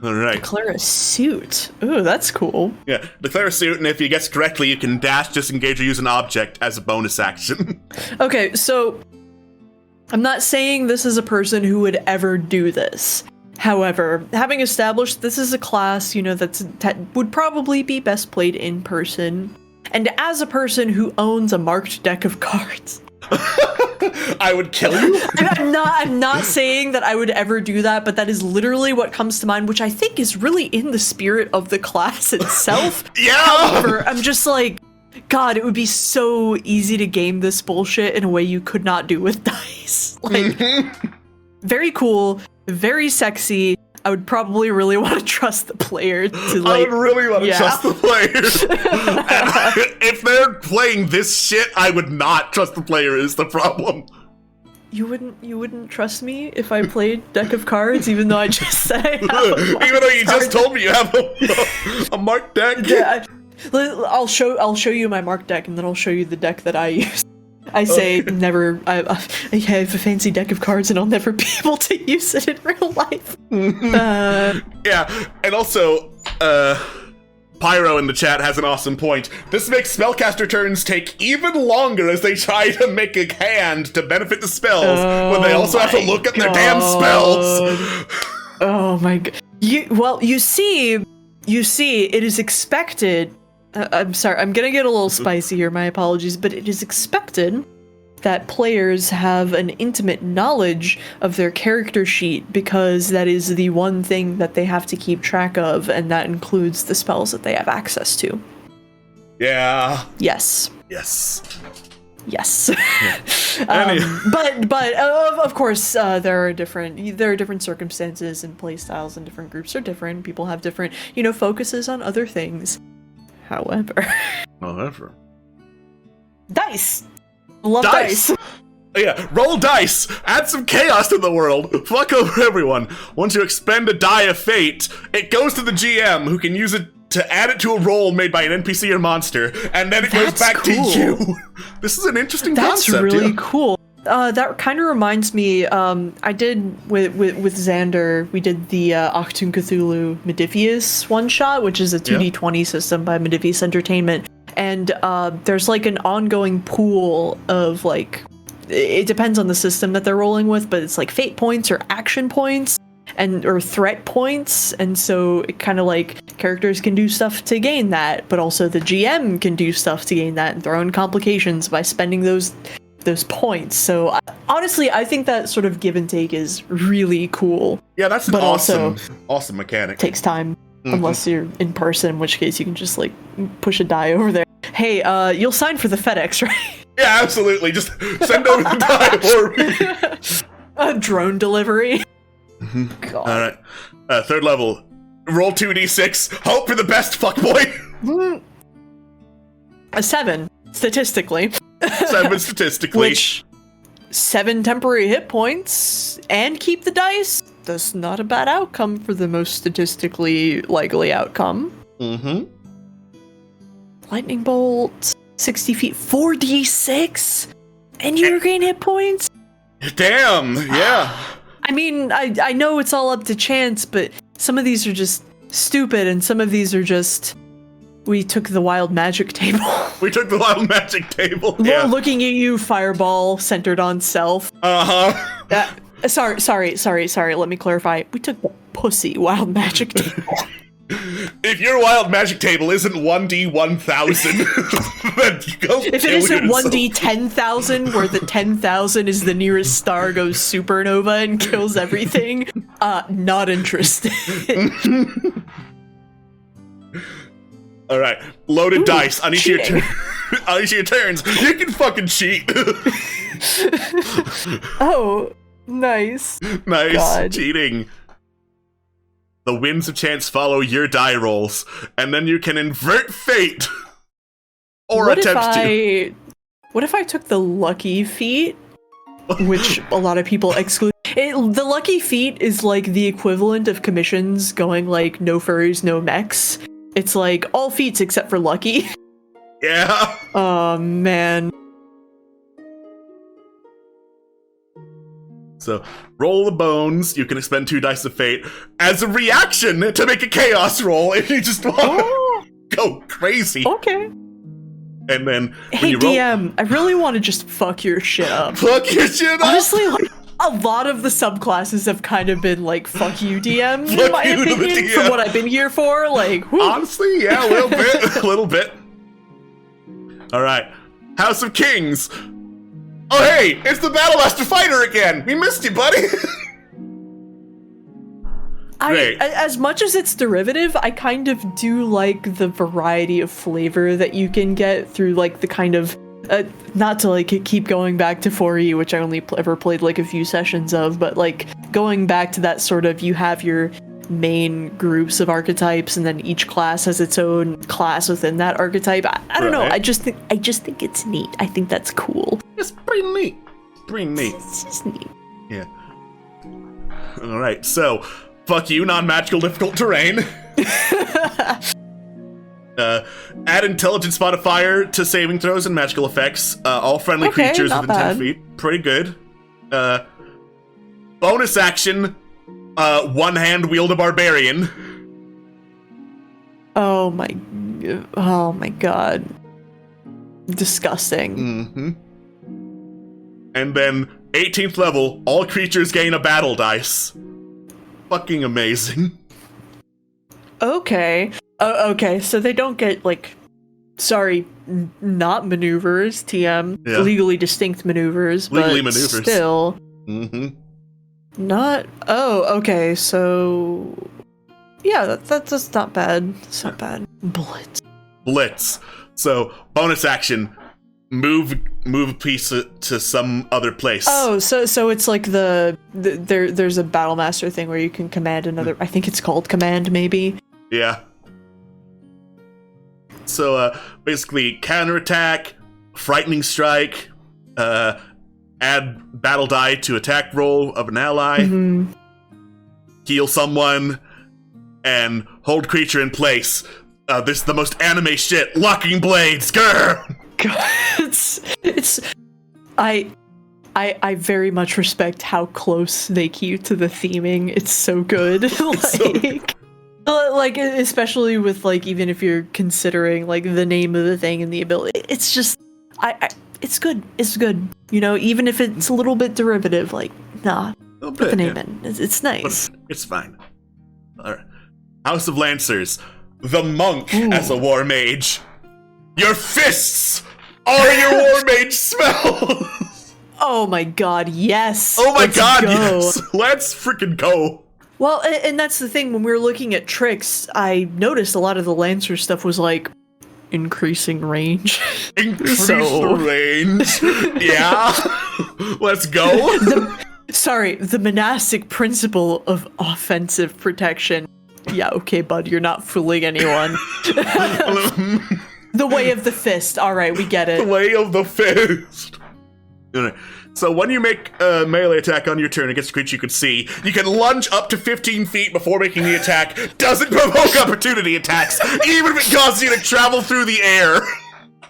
All right. Declare a suit. Ooh, that's cool. Yeah, declare a suit, and if you guess correctly, you can dash, disengage, or use an object as a bonus action. Okay, so I'm not saying this is a person who would ever do this. However, having established this is a class, that would probably be best played in person, and as a person who owns a marked deck of cards, I would kill you. I'm not saying that I would ever do that, but that is literally what comes to mind, which I think is really in the spirit of the class itself. Yeah. However, I'm just like, God, it would be so easy to game this bullshit in a way you could not do with dice. Like, very cool, very sexy. I would probably really want to trust the player to like. I would really want to trust the player. If they're playing this shit, I would not trust the player. Is the problem? You wouldn't trust me if I played deck of cards, even though I just said I have even though you just told me you have a marked deck. Yeah, I'll show you my marked deck, and then I'll show you the deck that I use. I say never. I have a fancy deck of cards, and I'll never be able to use it in real life. Yeah, and also, Pyro in the chat has an awesome point. This makes spellcaster turns take even longer as they try to make a hand to benefit the spells, when they also have to look at their damn spells. Oh my god. You see, it is expected. I'm sorry, I'm gonna get a little spicy here, my apologies, but it is expected that players have an intimate knowledge of their character sheet because that is the one thing that they have to keep track of, and that includes the spells that they have access to. Yeah. Yes. Yes. Yes. Any- But of course there are different circumstances and play styles, and different groups are different. People have different focuses on other things. However, dice. Love dice. Yeah, roll dice. Add some chaos to the world. Fuck over everyone. Once you expend a die of fate, it goes to the GM, who can use it to add it to a roll made by an NPC or monster, and then it goes back to you. This is an interesting concept. That's really cool. That kind of reminds me, I did with Xander, we did the Achtung Cthulhu Modifius one-shot, which is a 2d20 system by Modifius Entertainment, and there's like an ongoing pool of like, it depends on the system that they're rolling with, but it's like fate points or action points, or threat points, and so it kind of like characters can do stuff to gain that, but also the GM can do stuff to gain that and throw in complications by spending those points. So honestly, I think that sort of give and take is really cool. Yeah, that's an awesome mechanic. Takes time, unless you're in person, in which case you can just like push a die over there. Hey, you'll sign for the FedEx, right? Yeah, absolutely. Just send over the die for me. A drone delivery. God. All right, third level. Roll 2d6. Hope for the best, fuckboy. A 7 statistically. 7 statistically. Which 7 temporary hit points and keep the dice. That's not a bad outcome for the most statistically likely outcome. Lightning bolt, 60 feet, 4d6, and you regain hit points. Damn. Yeah. I mean, I know it's all up to chance, but some of these are just stupid, and some of these are just, we took the wild magic table. We took the wild magic table. Yeah. Looking at you, fireball centered on self. Sorry. Let me clarify. We took the pussy wild magic table. If your wild magic table isn't 1d1000, then you go. If it isn't 1d10,000, where the 10,000 is the nearest star, goes supernova and kills everything, not interested. All right, loaded dice on each of your on each of your turns. You can fucking cheat. Oh, nice. Nice. God. Cheating. The winds of chance follow your die rolls, and then you can invert fate. Or What if I took the lucky feat, which a lot of people exclude? The lucky feat is like the equivalent of commissions going like no furries, no mechs. It's like all feats except for lucky. Yeah. Oh, man. So, roll the bones. You can expend 2 dice of fate as a reaction to make a chaos roll if you just want to go crazy. Okay. And then, hey, DM, I really want to just fuck your shit up. Fuck your shit up? Honestly, like, a lot of the subclasses have kind of been like, fuck you, DM, in my opinion, from what I've been here for. Like, whew. Honestly, yeah, a little bit. A little bit. All right. House of Kings. Oh, hey, it's the Battlemaster Fighter again. We missed you, buddy. As much as it's derivative, I kind of do like the variety of flavor that you can get through, like, the kind of, not to, like, keep going back to 4E, which I only ever played, like, a few sessions of, but, like, going back to that sort of, you have your main groups of archetypes, and then each class has its own class within that archetype. I don't know. I just think it's neat. I think that's cool. It's pretty neat. It's just neat. Yeah. All right. So, fuck you, non-magical difficult terrain. Add intelligence modifier to saving throws and magical effects. All friendly creatures within 10 feet. Pretty good. Bonus action. One hand wield a barbarian. Oh my god. Disgusting. Mm-hmm. And then 18th level, all creatures gain a battle dice. Fucking amazing. Okay. Okay, so they don't get, like, sorry, not maneuvers, TM. Yeah. Legally distinct maneuvers, Legally but maneuvers. still. Mm-hmm. Not, okay, so, yeah, that's not bad. It's not bad. Blitz. So, bonus action. move a piece to some other place. Oh, so it's like there's a battle master thing where you can command another. I think it's called command, maybe. Yeah. So basically, counterattack, frightening strike, add battle die to attack roll of an ally, heal someone, and hold creature in place. This is the most anime shit. Locking blades, grr! I very much respect how close they keep to the theming. It's so good. Like especially with like, even if you're considering like the name of the thing and the ability, it's just it's good. It's good. You know, even if it's a little bit derivative, like put the name in. It's nice. But it's fine. All right. House of Lancers, the monk as a war mage. Your fists are your war mage spells. Oh my god, yes. Oh my god, yes. Let's freaking go. Well, and that's the thing, when we were looking at tricks, I noticed a lot of the Lancer stuff was like increasing range. Increase the range. Yeah. Let's go. The monastic principle of offensive protection. Yeah, okay, bud, you're not fooling anyone. The way of the fist. All right, we get it. The way of the fist. So when you make a melee attack on your turn against a creature you can see, you can lunge up to 15 feet before making the attack. Doesn't provoke opportunity attacks, even if it causes you to travel through the air.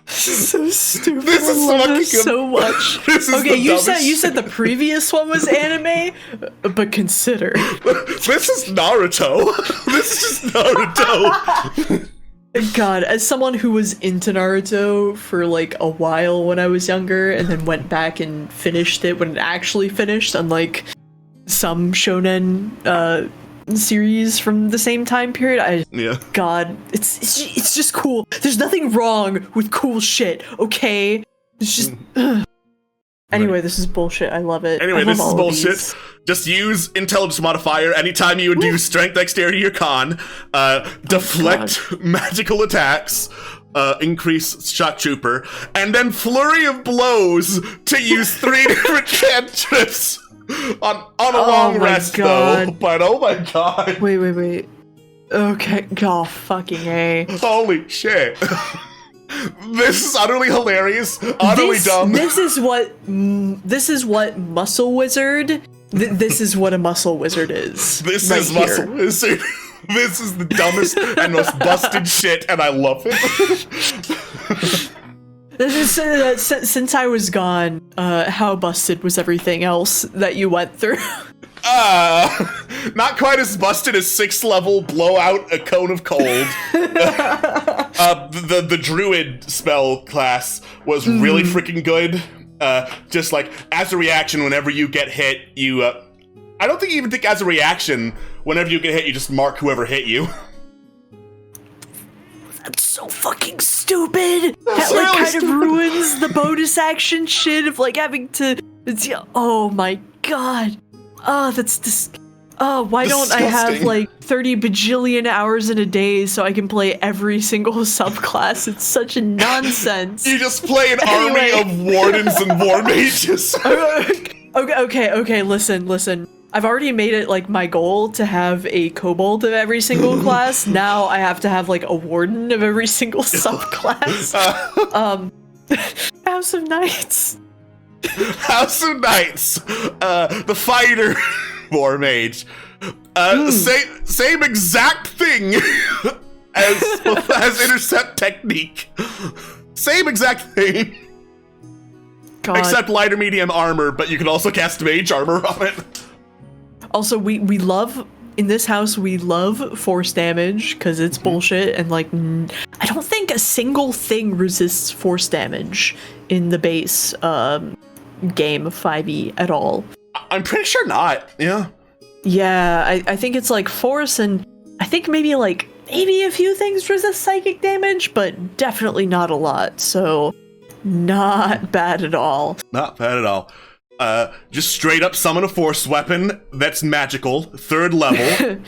So stupid. This is I love this so much. Okay, you said the previous one was anime, but consider this is Naruto. This is just Naruto. God, as someone who was into Naruto for like a while when I was younger, and then went back and finished it when it actually finished, unlike some shonen series from the same time period, God, it's just cool. There's nothing wrong with cool shit, okay? It's just anyway, this is bullshit. I love it. Anyway, this is bullshit. Just use intelligence modifier anytime you would do strength, dexterity, or con. Deflect magical attacks. Increase shock trooper. And then flurry of blows to use 3 different cantrips on a long rest, though. But oh my god. Wait. Okay. Oh, fucking A. Holy shit. This is utterly hilarious, utterly dumb. This is what Muscle Wizard. This is what a Muscle Wizard is. This is Muscle Wizard. This is the dumbest and most busted shit, and I love it. Since I was gone, how busted was everything else that you went through? Not quite as busted as 6th level blow out a cone of cold. The druid spell class was really freaking good. Just like as a reaction, whenever you get hit, you I don't think you even think as a reaction, whenever you get hit, you just mark whoever hit you. That's so fucking stupid. That like kind of ruins the bonus action shit of like having to. Oh my god. Oh, that's just. Oh, why don't I have like 30 bajillion hours in a day so I can play every single subclass? It's such a nonsense. You just play an army of wardens and war mages. Okay, listen. I've already made it like my goal to have a kobold of every single class. Now I have to have like a warden of every single subclass. House of Knights. House of Knights. The fighter. War mage. Same exact thing as intercept technique. Same exact thing. God. Except lighter medium armor, but you can also cast mage armor on it. Also, we love, in this house, we love force damage, because it's bullshit, and like, I don't think a single thing resists force damage in the base game of 5e at all. I'm pretty sure not, yeah. Yeah, I think it's like force, and I think maybe a few things resist psychic damage, but definitely not a lot, so not bad at all. Not bad at all. Just straight up summon a force weapon that's magical, 3rd level.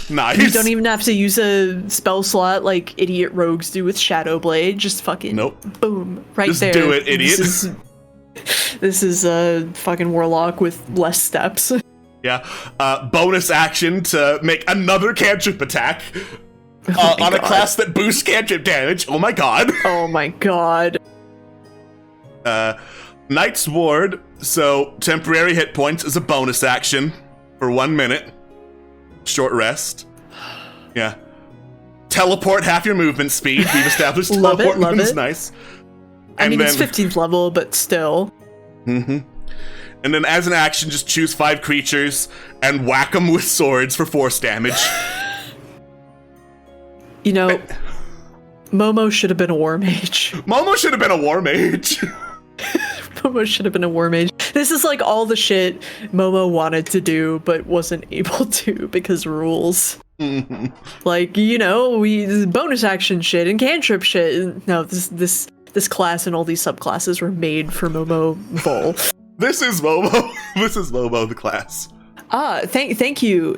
Nice. You don't even have to use a spell slot like idiot rogues do with Shadow Blade. Just fucking boom, right Just there. do it, idiot. This is a fucking warlock with less steps. Yeah. Bonus action to make another cantrip attack on a class that boosts cantrip damage. Oh my god. Oh my god. Knight's Ward. So temporary hit points is a bonus action for 1 minute. Short rest. Yeah. Teleport half your movement speed. We've established teleport movement's nice. I mean, it's 15th level, but still. Mm-hmm. And then as an action, just choose 5 creatures and whack them with swords for force damage. You know, Momo should have been a Warmage. Momo should have been a Warmage. Momo should have been a Warmage. This is like all the shit Momo wanted to do, but wasn't able to because rules. Mm-hmm. Like, you know, we bonus action shit and cantrip shit. No, this class and all these subclasses were made for Momo Vol. This is Momo. This is Momo, the class. Thank you.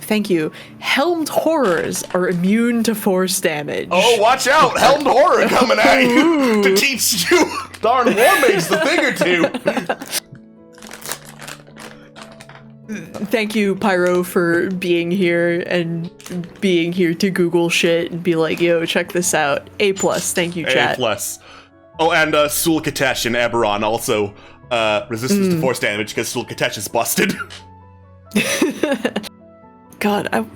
Helmed horrors are immune to force damage. Oh, watch out! Helmed horror coming at you to teach you darn Warmage the thing or two. Thank you, Pyro, for being here and being here to Google shit and be like, yo, check this out. A+, thank you, chat. A+. Oh, and Sulkatesh and Eberron also resistance to force damage because Sulkatesh is busted. God, I've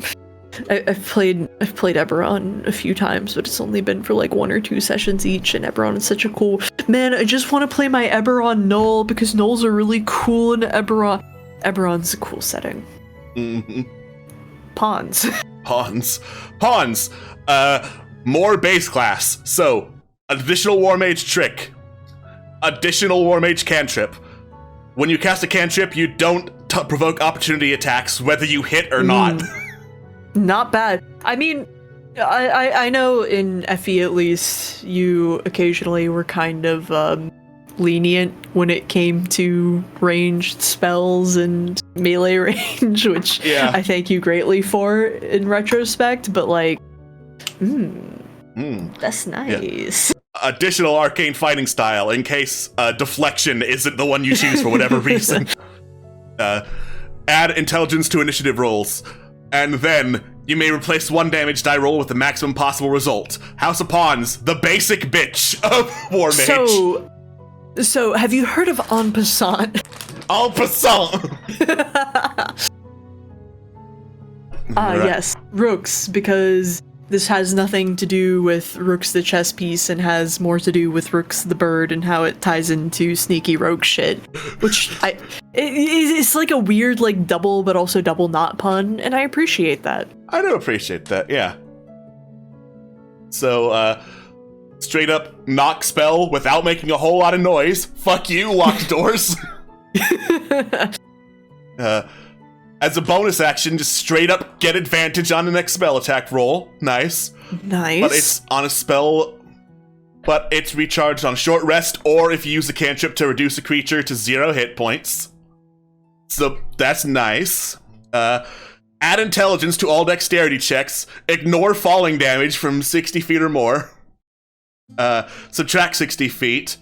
played Eberron a few times, but it's only been for like 1 or 2 sessions each, and Eberron is such a cool... Man, I just want to play my Eberron Null, because Nulls are really cool in Eberron. Eberron's a cool setting. Mm-hmm. Pawns. More base class. So, additional Warmage trick. Additional Warmage cantrip. When you cast a cantrip, you don't provoke opportunity attacks, whether you hit or not. Not bad. I mean, I know in FE at least, you occasionally were kind of lenient when it came to ranged spells and melee range, which I thank you greatly for in retrospect, but like, that's nice. Yeah. Additional arcane fighting style in case deflection isn't the one you choose for whatever reason. Add intelligence to initiative rolls, and then you may replace 1 damage die roll with the maximum possible result. House of Pawns, the basic bitch of Warmage. So have you heard of En Passant? En Passant! Yes, Rooks, because this has nothing to do with Rooks the chess piece and has more to do with Rooks the bird and how it ties into sneaky rogue shit, which it's like a weird like double but also double not pun, and I appreciate that. I do appreciate that, yeah. So, straight up knock spell without making a whole lot of noise. Fuck you, locked doors. As a bonus action, just straight up get advantage on the next spell attack roll. Nice. But it's on a spell, but it's recharged on short rest, or if you use a cantrip to reduce a creature to 0 hit points. So that's nice. Add intelligence to all dexterity checks. Ignore falling damage from 60 feet or more. Subtract 60 feet.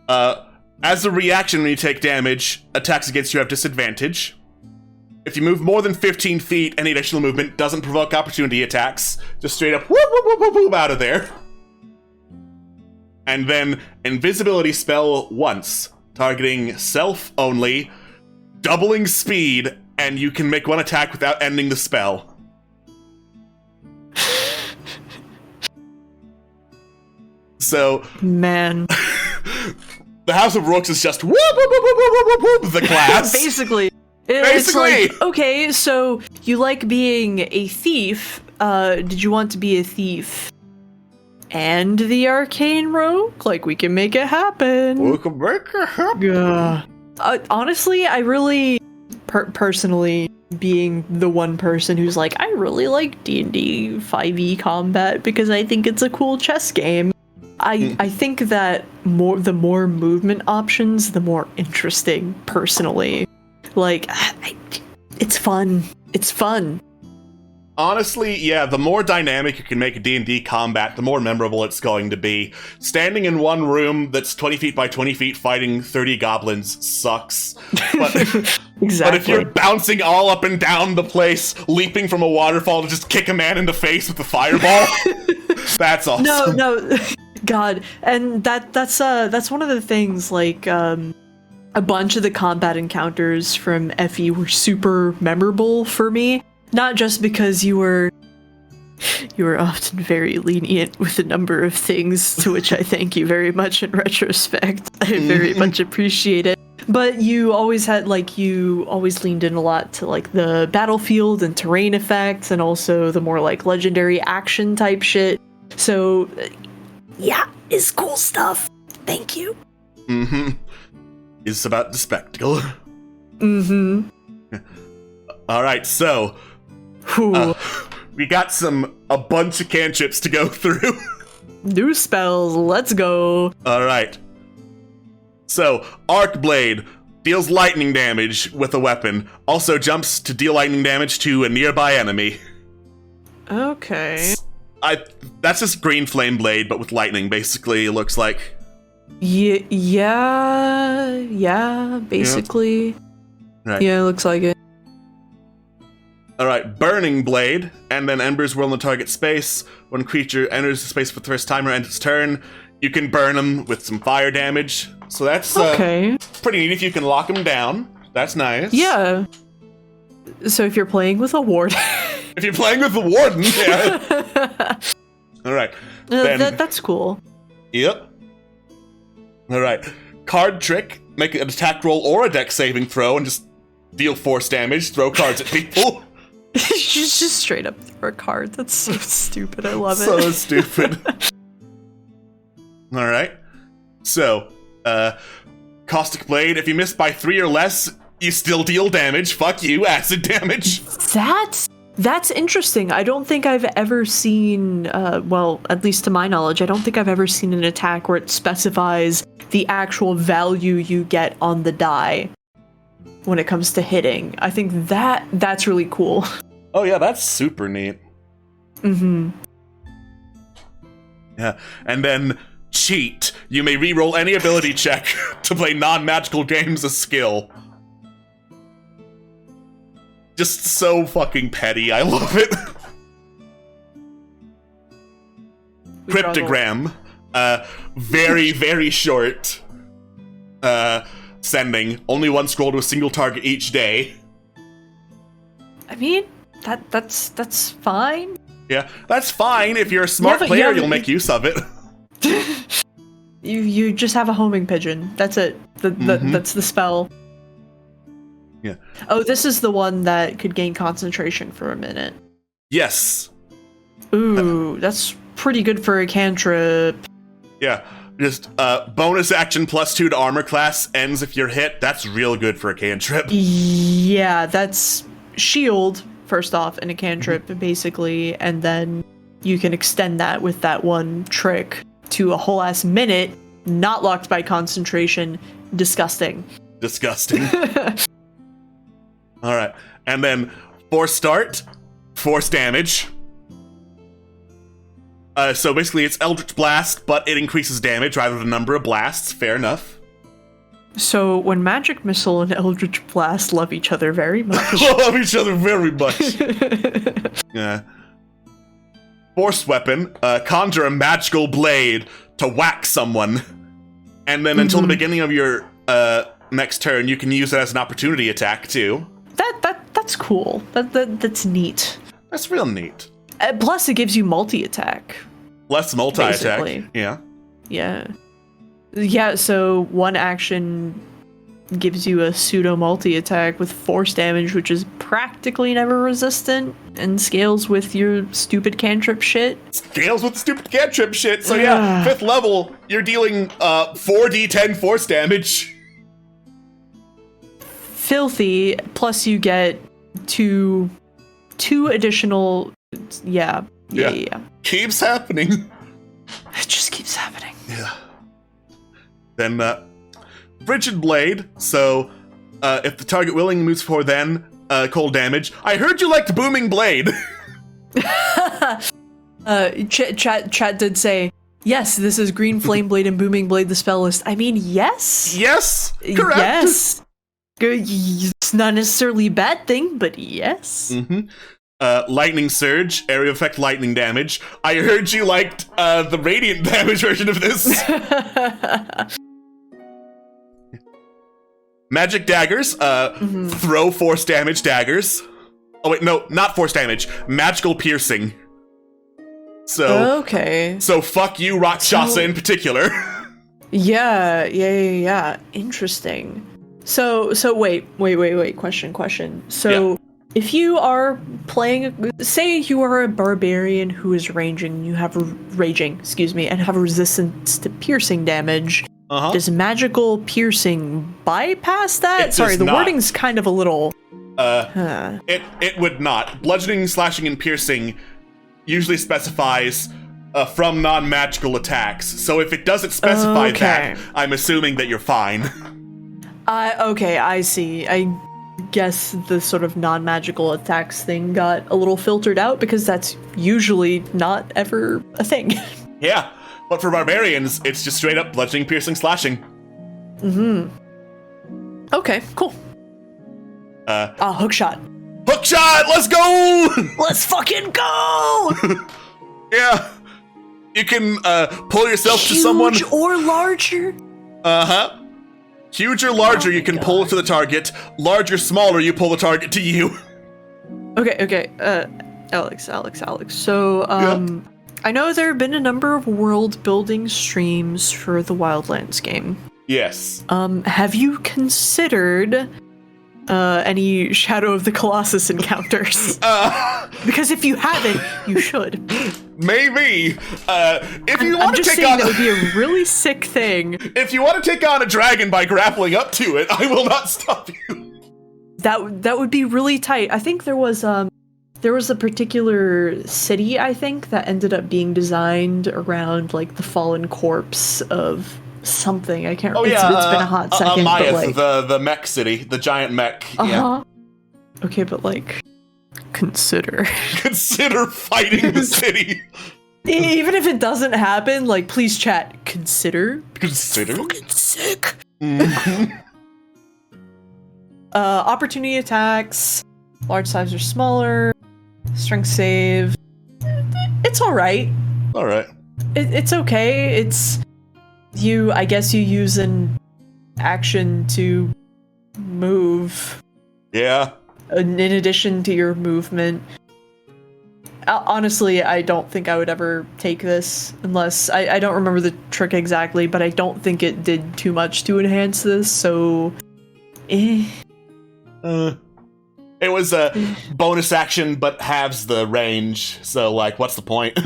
As a reaction when you take damage, attacks against you have disadvantage. If you move more than 15 feet, any additional movement doesn't provoke opportunity attacks. Just straight up whoop, whoop, whoop, whoop, whoop, out of there. And then invisibility spell once, targeting self only, doubling speed, and you can make 1 attack without ending the spell. So, man, the House of Rooks is just whoop, whoop, whoop, whoop, whoop, whoop, whoop, the class. Basically. It's like, okay, so you like being a thief. Did you want to be a thief and the arcane rogue? Like, we can make it happen. We can make it happen. Honestly, I really, personally, being the one person who's like, I really like D&D 5e combat because I think it's a cool chess game. I think that the more movement options, the more interesting, personally. Like, it's fun. It's fun. Honestly, yeah, the more dynamic you can make a D&D combat, the more memorable it's going to be. Standing in one room that's 20 feet by 20 feet fighting 30 goblins sucks. But, Exactly. but if you're bouncing all up and down the place, leaping from a waterfall to just kick a man in the face with a fireball, that's awesome. No, God, and that's one of the things, like, a bunch of the combat encounters from FE were super memorable for me. Not just because you were often very lenient with a number of things, to which I thank you very much in retrospect. I very much appreciate it. But you always leaned in a lot to, like, the battlefield and terrain effects, and also the more, like, legendary action type shit. So, yeah, it's cool stuff. Thank you. It's about the spectacle. Mm-hmm. Alright, so... we got a bunch of cantrips to go through. New spells, let's go. Alright. So, Arc Blade deals lightning damage with a weapon. Also jumps to deal lightning damage to a nearby enemy. Okay. That's just Green Flame Blade, but with lightning, basically, it looks like. Yeah, basically. Right. Yeah, it looks like it. Alright, Burning Blade, and then Embers whirl in the target space. When creature enters the space for the first time or ends its turn, you can burn them with some fire damage. So that's okay. Pretty neat if you can lock them down. That's nice. Yeah. So if you're playing with a Warden... If you're playing with the Warden, yeah. Alright. That's cool. Yep. Alright. Card Trick. Make an attack roll or a dex saving throw and just deal force damage. Throw cards at people. Just straight up throw a card. That's so stupid. I love it. So stupid. Alright. So, Caustic Blade. If you miss by 3 or less, you still deal damage. Fuck you, acid damage. That's interesting. I don't think I've ever seen, well, at least to my knowledge, I don't think I've ever seen an attack where it specifies the actual value you get on the die when it comes to hitting. I think that's really cool. Oh yeah, that's super neat. Mm-hmm. Yeah, and then Cheat. You may re-roll any ability check to play non-magical games as skill. Just so fucking petty, I love it. Cryptogram. Very, very short. Sending. Only one scroll to a single target each day. I mean, that's fine. Yeah, that's fine. If you're a smart player, you'll make use of it. You just have a homing pigeon. That's it. That's the spell. Yeah. Oh, this is the one that could gain concentration for a minute. Yes. Ooh, that's pretty good for a cantrip. Yeah. Just bonus action +2 to armor class ends if you're hit. That's real good for a cantrip. Yeah, that's shield first off in a cantrip basically, and then you can extend that with that one trick to a whole ass minute, not locked by concentration. Disgusting. All right, and then force start, force damage. So basically it's Eldritch Blast, but it increases damage rather than number of blasts. Fair enough. So when Magic Missile and Eldritch Blast love each other very much. Love each other very much. Yeah. Force weapon, conjure a magical blade to whack someone. And then until the beginning of your next turn, you can use it as an opportunity attack too. That's cool. That's neat. That's real neat. Plus, it gives you multi-attack. Less multi-attack. Basically. Yeah. Yeah. Yeah, so one action gives you a pseudo multi-attack with force damage, which is practically never resistant, and scales with your stupid cantrip shit. Scales with stupid cantrip shit. So yeah, 5th level, you're dealing 4d10 force damage. Filthy, plus you get two additional... Yeah. Keeps happening. It just keeps happening. Yeah. Then, Frigid Blade. So, if the target willing moves forward, then cold damage. I heard you liked Booming Blade. Chat did say, yes, this is Green Flame Blade and Booming Blade, the spell list. I mean, yes. Yes, correct. Yes. It's not necessarily a bad thing, but yes. Lightning Surge, area effect lightning damage. I heard you liked the radiant damage version of this. Magic daggers, throw force damage daggers. Oh wait, no, not force damage. Magical piercing. So okay. So fuck you, Rakshasa in particular. Yeah. Interesting. So wait. Question. So if you are playing, say you are a barbarian who is raging, and have a resistance to piercing damage. Does magical piercing bypass that? Sorry, the wording's kind of a little. It would not. Bludgeoning, slashing, and piercing usually specifies from non-magical attacks. So if it doesn't specify that, I'm assuming that you're fine. Okay, I see. I guess the sort of non-magical attacks thing got a little filtered out because that's usually not ever a thing. Yeah, but for barbarians, it's just straight up bludgeoning, piercing, slashing. Okay, cool. Hookshot. Hookshot, let's go! Let's fucking go! Yeah. You can pull yourself to someone. Huge or larger? Huge or larger, you can pull to the target. Larger, smaller, you pull the target to you. Okay. Alex. So, I know there have been a number of world building streams for the Wildlands game. Yes. Have you considered any Shadow of the Colossus encounters? Because if you haven't, you should. Maybe. If you want to take on, that would be a really sick thing. If you want to take on a dragon by grappling up to it, I will not stop you. That would be really tight. I think there was a particular city, I think, that ended up being designed around like the fallen corpse of something. I can't remember. It's been a hot second. Amayath, but like, the mech city, the giant mech. Yeah. Okay, but like, consider fighting the city. Even if it doesn't happen, like, please chat. Consider. It's fucking sick. Opportunity attacks. Large size or smaller. Strength save. It's all right. All right. It's okay. It's I guess you use an action to move. Yeah. In addition to your movement. Honestly, I don't think I would ever take this unless I don't remember the trick exactly, but I don't think it did too much to enhance this, so It was a bonus action but halves the range, so like what's the point?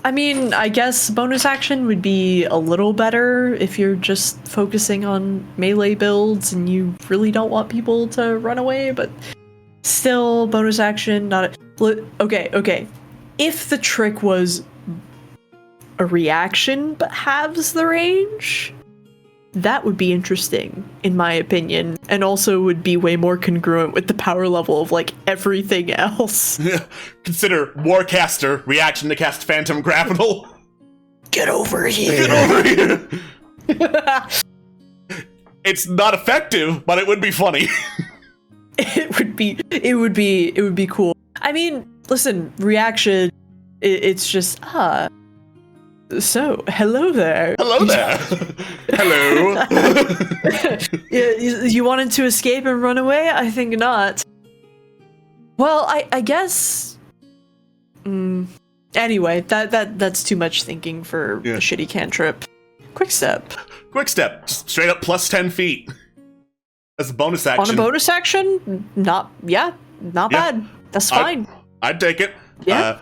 I mean, I guess bonus action would be a little better if you're just focusing on melee builds and you really don't want people to run away, but still, bonus action, not a... Okay. If the trick was a reaction but halves the range, that would be interesting, in my opinion, and also would be way more congruent with the power level of, like, everything else. Consider Warcaster, reaction to cast Phantom Grapple. Get over here! It's not effective, but it would be funny. It would be cool. I mean, listen, reaction, it's just, so, hello there. Hello there. Hello. You wanted to escape and run away? I think not. Well, I guess... Anyway, that's too much thinking for a shitty cantrip. Quick step. Straight up plus 10 feet. As a bonus action. On a bonus action? Not bad. That's fine. I'd take it. Yeah.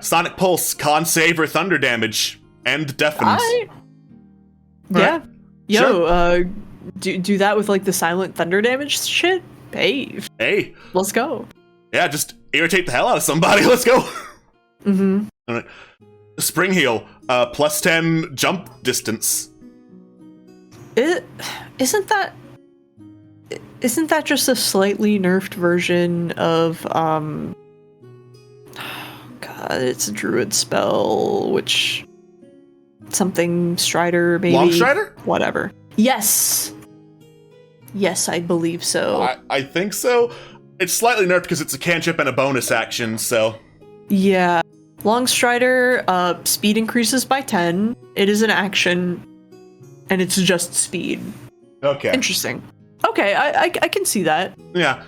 Sonic Pulse, con save or thunder damage. And deafens. Yeah. Right. Yo, Sure. Do that with like the silent thunder damage shit? Hey. Let's go. Yeah, just irritate the hell out of somebody. Let's go. Mm-hmm. All right. Spring Heal, plus 10 jump distance. Isn't that just a slightly nerfed version of It's a druid spell, which something Strider maybe. Long Strider? Whatever. Yes. Yes, I believe so. I think so. It's slightly nerfed because it's a cantrip and a bonus action, so. Yeah. Long Strider, speed increases by 10. It is an action, and it's just speed. Okay. Interesting. Okay, I can see that. Yeah.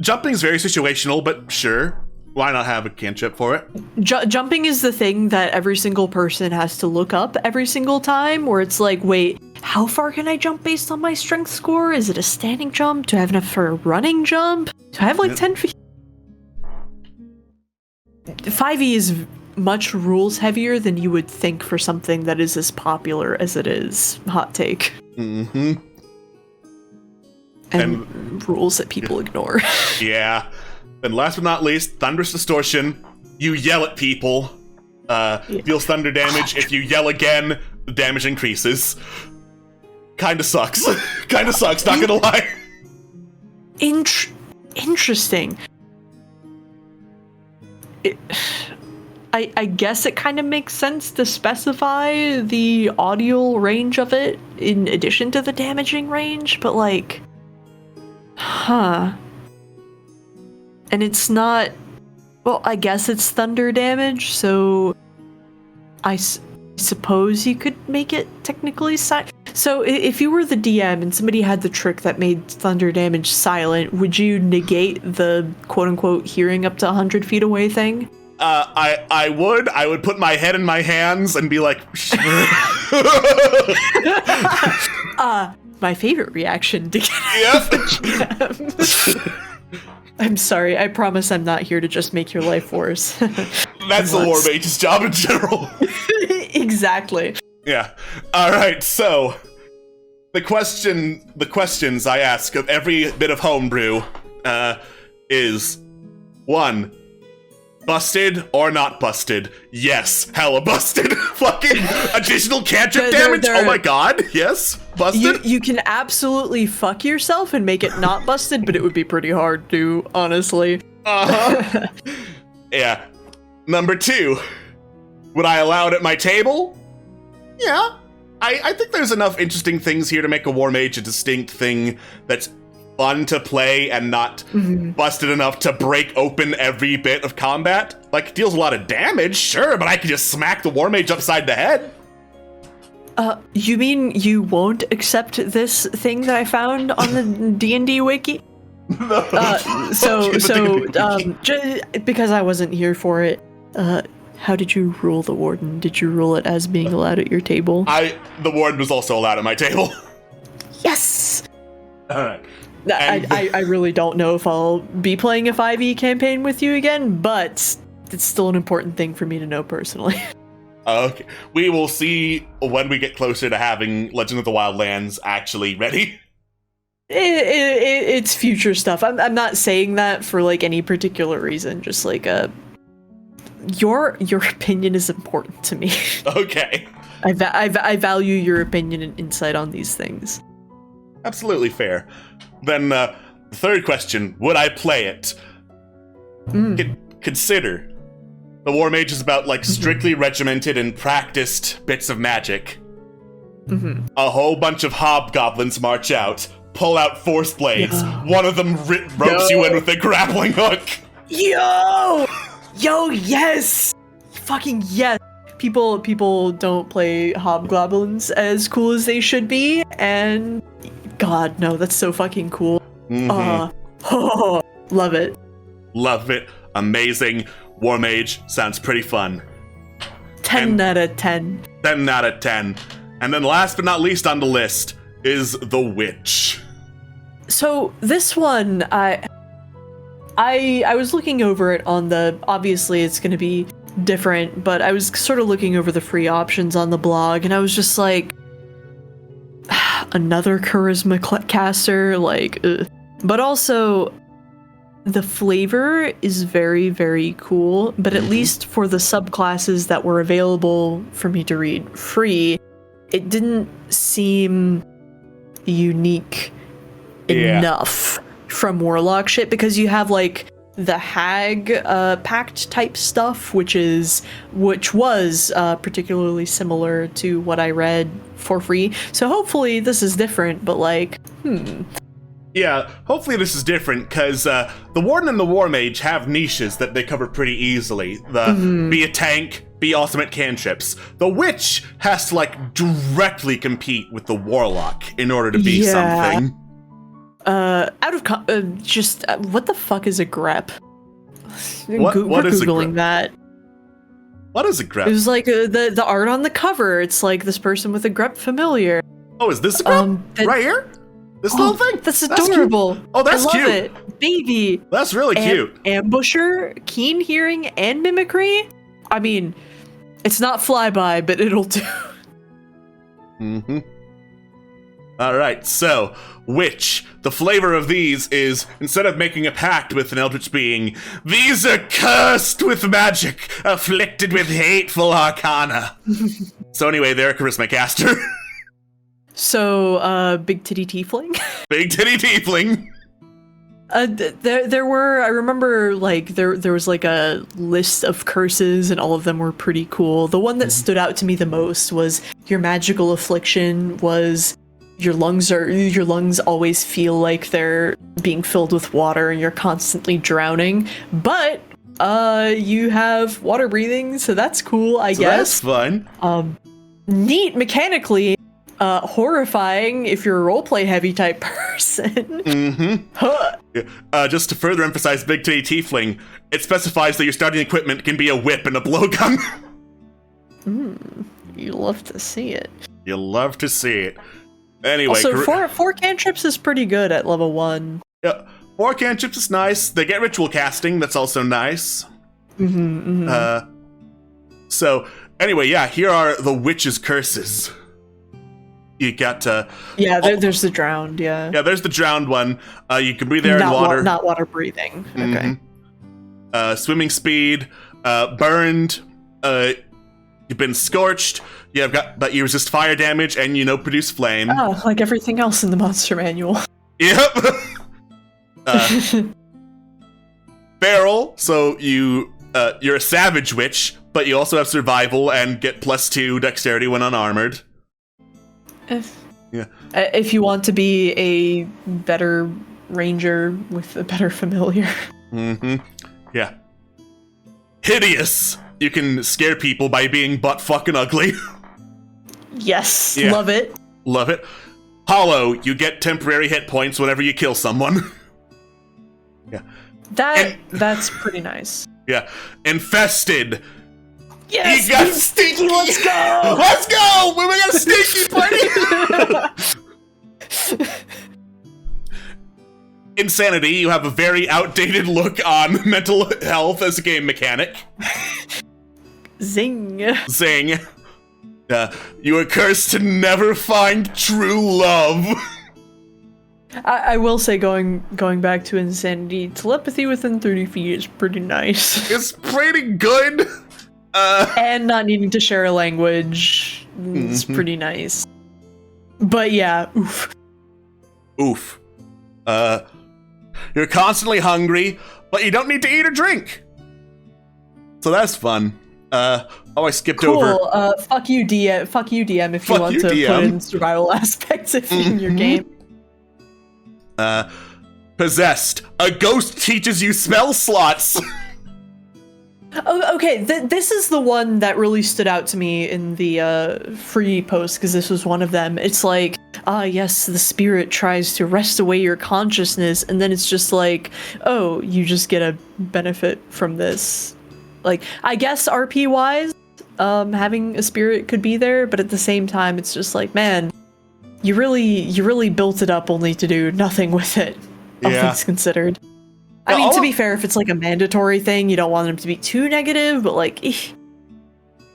Jumping is very situational, but sure. Why not have a cantrip for it? Jumping is the thing that every single person has to look up every single time, where it's like, wait, how far can I jump based on my strength score? Is it a standing jump? Do I have enough for a running jump? Do I have like 10 feet? 5e is much rules heavier than you would think for something that is as popular as it is. Hot take. Mm-hmm. And rules that people ignore. Yeah. And last but not least, Thunderous Distortion. You yell at people. Deals thunder damage. If you yell again, the damage increases. Kinda sucks. Kinda sucks, not gonna lie. Interesting. I guess it kind of makes sense to specify the audio range of it in addition to the damaging range, but like, huh. And it's not, well, I guess it's thunder damage, so I suppose you could make it technically silent. So if you were the DM and somebody had the trick that made thunder damage silent, would you negate the quote-unquote hearing up to 100 feet away thing? I would put my head in my hands and be like, my favorite reaction to yep. I'm sorry, I promise I'm not here to just make your life worse. That's the Warmage's job in general. Exactly. Yeah. Alright, so the questions I ask of every bit of homebrew is 1. Busted or not busted? Yes, hella busted. Fucking additional cantrip damage? Oh my god, yes, busted? You can absolutely fuck yourself and make it not busted, but it would be pretty hard to, honestly. Uh-huh. Yeah. Number 2, would I allow it at my table? Yeah. I think there's enough interesting things here to make a Warmage a distinct thing that's fun to play and not busted enough to break open every bit of combat. Like, deals a lot of damage, sure, but I can just smack the Warmage upside the head. You mean you won't accept this thing that I found on the D&D wiki? No. Because I wasn't here for it, how did you rule the Warden? Did you rule it as being allowed at your table? The Warden was also allowed at my table. Yes! Alright. I really don't know if I'll be playing a 5e campaign with you again, but it's still an important thing for me to know personally. Okay. We will see when we get closer to having Legend of the Wildlands actually ready. It's future stuff. I'm not saying that for like any particular reason, just like your opinion is important to me. Okay. I value your opinion and insight on these things. Absolutely fair. Then, the third question, would I play it? Consider, the Warmage is about, like, strictly regimented and practiced bits of magic. A whole bunch of hobgoblins march out, pull out force blades, one of them ropes you in with a grappling hook. Yo, yes! Fucking yes! People don't play hobgoblins as cool as they should be, and God, no, that's so fucking cool. Love it. Love it. Amazing. Warmage sounds pretty fun. 10 out of 10. 10 out of 10. And then last but not least on the list is the Witch. So this one, I was looking over it on the, obviously it's going to be different, but I was sort of looking over the free options on the blog, and I was just like, another charisma caster, like, ugh. But also, the flavor is very, very cool, but at least for the subclasses that were available for me to read free, it didn't seem unique enough from Warlock shit, because you have, like, the hag pact type stuff, which was particularly similar to what I read for free. So hopefully this is different, but like, Yeah, hopefully this is different, because the Warden and the Warmage have niches that they cover pretty easily. Be a tank, be awesome at cantrips. The Witch has to, like, directly compete with the Warlock in order to be something. What the fuck is a grep? What We're is a Googling grep? that. What is a grep? It was like the art on the cover. It's like this person with a grep familiar. Oh, is this a grep? Right here? This little thing? That's adorable. Cute. Oh, that's I love cute. It. Baby. That's really cute. Ambusher, keen hearing, and mimicry. I mean, it's not flyby, but it'll do. Alright, so, Witch. The flavor of these is, instead of making a pact with an eldritch being, these are cursed with magic, afflicted with hateful arcana. So anyway, they're a charisma caster. So, big titty tiefling? Big titty tiefling. There were, I remember, like, there was, like, a list of curses, and all of them were pretty cool. The one that stood out to me the most was your magical affliction was your lungs always feel like they're being filled with water, and you're constantly drowning, but, you have water breathing, so that's cool, I guess. That's fun. Neat mechanically. Horrifying if you're a roleplay heavy type person. Just to further emphasize Big Titty Tiefling, it specifies that your starting equipment can be a whip and a blowgun. You love to see it. You love to see it. Anyway, also, four cantrips is pretty good at level 1. Yeah, 4 cantrips is nice. They get ritual casting, that's also nice. So, anyway, yeah, here are the Witch's curses. You got there's the drowned, yeah. Yeah, there's the drowned one. You can breathe air and water. Not water breathing. Okay. Swimming speed, burned, you've been scorched, but you resist fire damage, and produce flame. Oh, like everything else in the monster manual. Yep. Feral, so you're a savage witch, but you also have survival and get +2 dexterity when unarmored. If you want to be a better ranger with a better familiar. Yeah. Hideous! You can scare people by being butt fucking ugly. Yes, Yeah. love it. Love it. Hollow, you get temporary hit points whenever you kill someone. Yeah. That's pretty nice. Yeah. Infested. Yes, you got stinky. Let's go. Let's go. We got a stinky party. Insanity. You have a very outdated look on mental health as a game mechanic. Zing. Zing. You are cursed to never find true love. I will say, going back to Insanity, telepathy within 30 feet is pretty nice. It's pretty good. And not needing to share a language is pretty nice. But yeah, oof. Oof. You're constantly hungry, but you don't need to eat or drink. So that's fun. I skipped over. Fuck you, DM. Fuck you, DM, if you want to put in survival aspects in your game. Possessed. A ghost teaches you spell slots. Oh, okay, this is the one that really stood out to me in the free post, because this was one of them. It's like, yes, the spirit tries to wrest away your consciousness, and then it's just like, oh, you just get a benefit from this. Like, I guess RP-wise, having a spirit could be there, but at the same time, it's just like, man, you really built it up only to do nothing with it, all things considered. I mean, to be fair, if it's like a mandatory thing, you don't want them to be too negative, but like,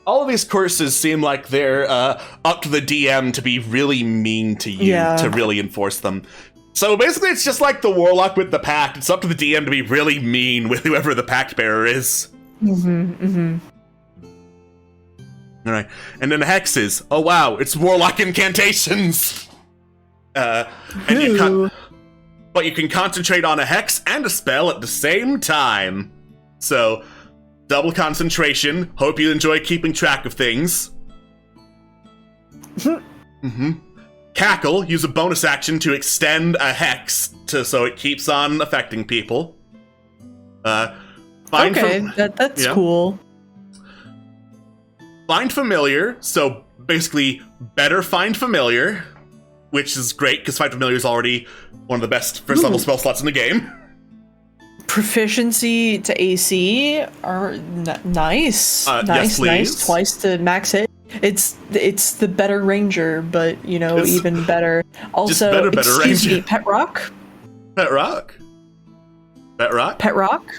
all of these curses seem like they're up to the DM to be really mean to you, to really enforce them. So basically, it's just like the Warlock with the Pact. It's up to the DM to be really mean with whoever the Pact Bearer is. Alright, and then the Hexes. Oh wow, it's Warlock incantations! but you can concentrate on a hex and a spell at the same time. So, double concentration. Hope you enjoy keeping track of things. Cackle, use a bonus action to extend a hex so it keeps on affecting people. That's cool. Find Familiar, so basically better Find Familiar, which is great because Find Familiar is already one of the best first level spell slots in the game. Proficiency to AC are nice. Yes, please. Nice. Twice to max hit. It's the better ranger, but even better. Also, better excuse ranger. me, Pet Rock. Pet Rock? Pet Rock? Pet Rock.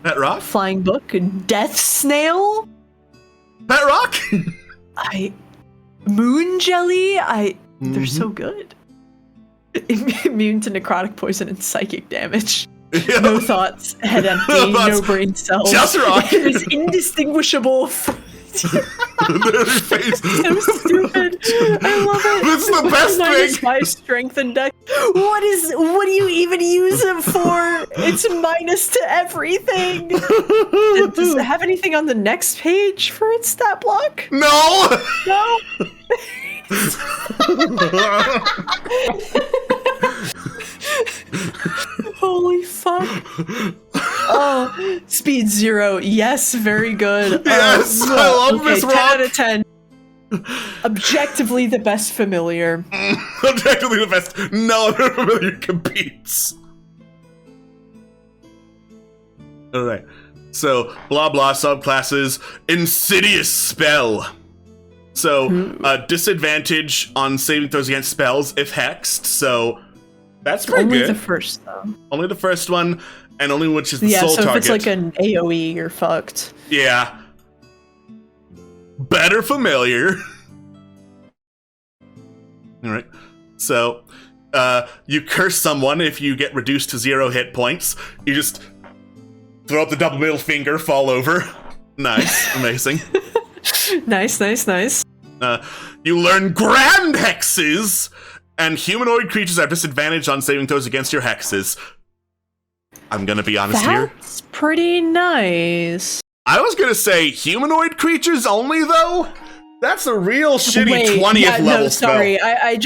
Pet Rock? Flying Book. Death Snail. Pet Rock? Moon Jelly. They're so good. Immune to necrotic poison and psychic damage. Yeah. No thoughts, head empty, no brain cells. Just rock. It is indistinguishable from Their face. so stupid. I love it. That's the best Minus thing. my strength and dex. What do you even use it for? It's minus to everything. Does it have anything on the next page for its stat block? No! No. Holy fuck. Oh, speed 0. Yes, very good. Yes, I love this 10 rock. out of 10. Objectively the best familiar. Objectively the best. No other familiar competes. Alright. So, blah blah subclasses. Insidious Spell. So, disadvantage on saving throws against spells if hexed, so that's pretty Only good. the first, though. Only the first one, and only which is the Yeah, sole so target. if it's like an AoE, you're fucked. Yeah. Better familiar. Alright. So, you curse someone if you get reduced to 0 hit points. You just throw up the double middle finger, fall over. Nice. Amazing. Nice. You learn grand hexes, and humanoid creatures have disadvantage on saving throws against your hexes. I'm gonna be honest here. That's pretty nice. I was gonna say humanoid creatures only, though. That's a real shitty 20th level spell. Sorry, I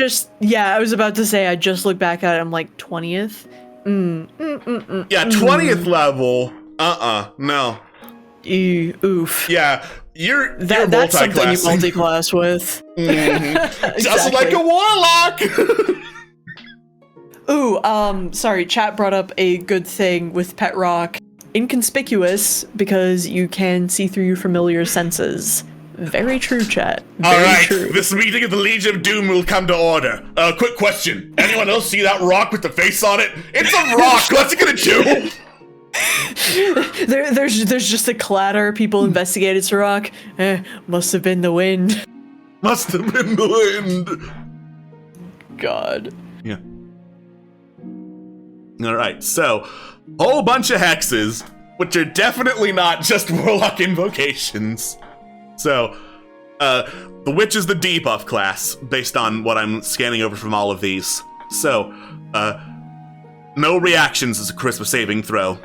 was about to say, I just looked back at it, I'm like, 20th? Yeah, 20th level. No. Oof. Yeah, you're That's something you multi-classing. multi-class with. Just like a warlock! Ooh, sorry, chat brought up a good thing with Pet Rock. Inconspicuous, because you can see through your familiar senses. Very true, chat. Very true. This meeting of the Legion of Doom will come to order. Quick question. Anyone else see that rock with the face on it? It's a rock! What's it gonna do? There's just a clatter. People investigate its rock. Must have been the wind. Must have been the wind. God. Yeah. Alright, so, whole bunch of hexes, which are definitely not just warlock invocations. So, the witch is the debuff class, based on what I'm scanning over from all of these. So, no reactions as a charisma saving throw.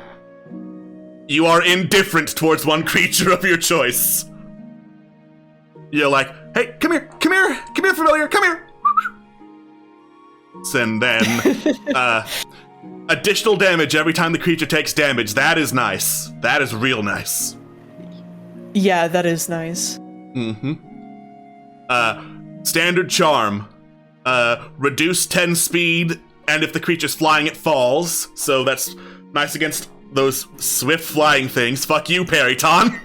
You are indifferent towards one creature of your choice. You're like, hey, come here, familiar, come here. And then, additional damage every time the creature takes damage. That is nice. That is real nice. Yeah, that is nice. Standard charm. Reduce 10 speed, and if the creature's flying, it falls. So that's nice against those swift flying things. Fuck you, Periton.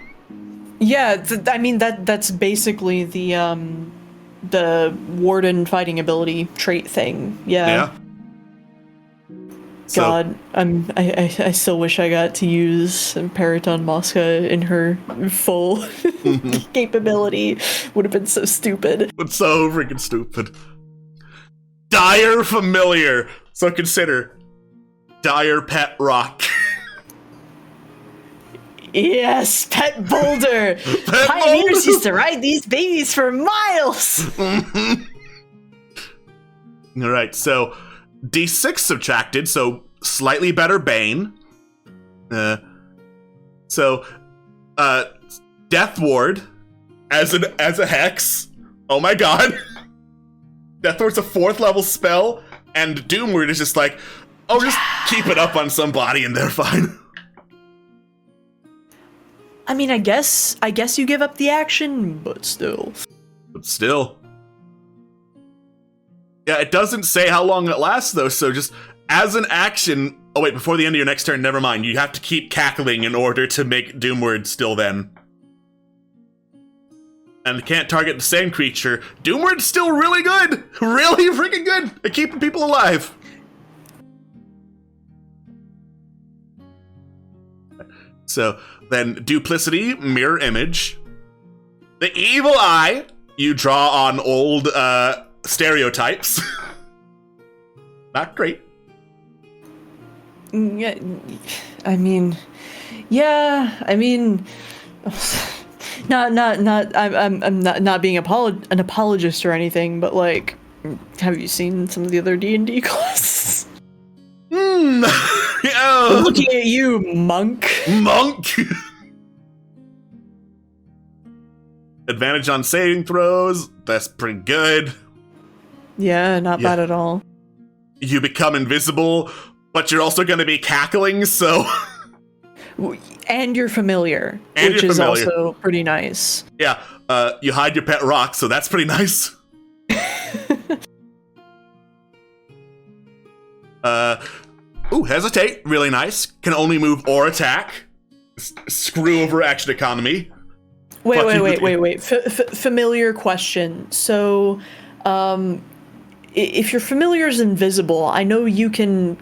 Yeah, I mean that's basically the Warden fighting ability trait thing. Yeah. God, I still wish I got to use Periton Mosca in her full capability. Would have been so stupid. It's so freaking stupid. Dire familiar. So consider Dire Pet Rock. Yes, Pet Boulder. Pioneers used to ride these babies for miles. All right, so D6 subtracted, so slightly better Bane. Death Ward as a hex. Oh my god. Death Ward's a 4th level spell, and Doom Ward is just like, oh, just keep it up on somebody and they're fine. I mean, I guess you give up the action, but still. Yeah, it doesn't say how long it lasts, though, so just as an action... Oh, wait, before the end of your next turn, never mind. You have to keep cackling in order to make Doomward still then. And can't target the same creature. Doomward's still really good! Really freaking good at keeping people alive! So, then Duplicity, Mirror Image. The Evil Eye, you draw on old, stereotypes. Not great. Yeah, I mean, I'm not being an apologist or anything, but like, have you seen some of the other D&D classes? Yeah. Looking at you, monk. Advantage on saving throws. That's pretty good. Yeah, not bad at all. You become invisible, but you're also going to be cackling, so... And you're familiar, which is also pretty nice. Yeah, you hide your pet rock, so that's pretty nice. Hesitate, really nice. Can only move or attack. Screw over action economy. Wait. Familiar question. So, if your familiar is invisible, I know you can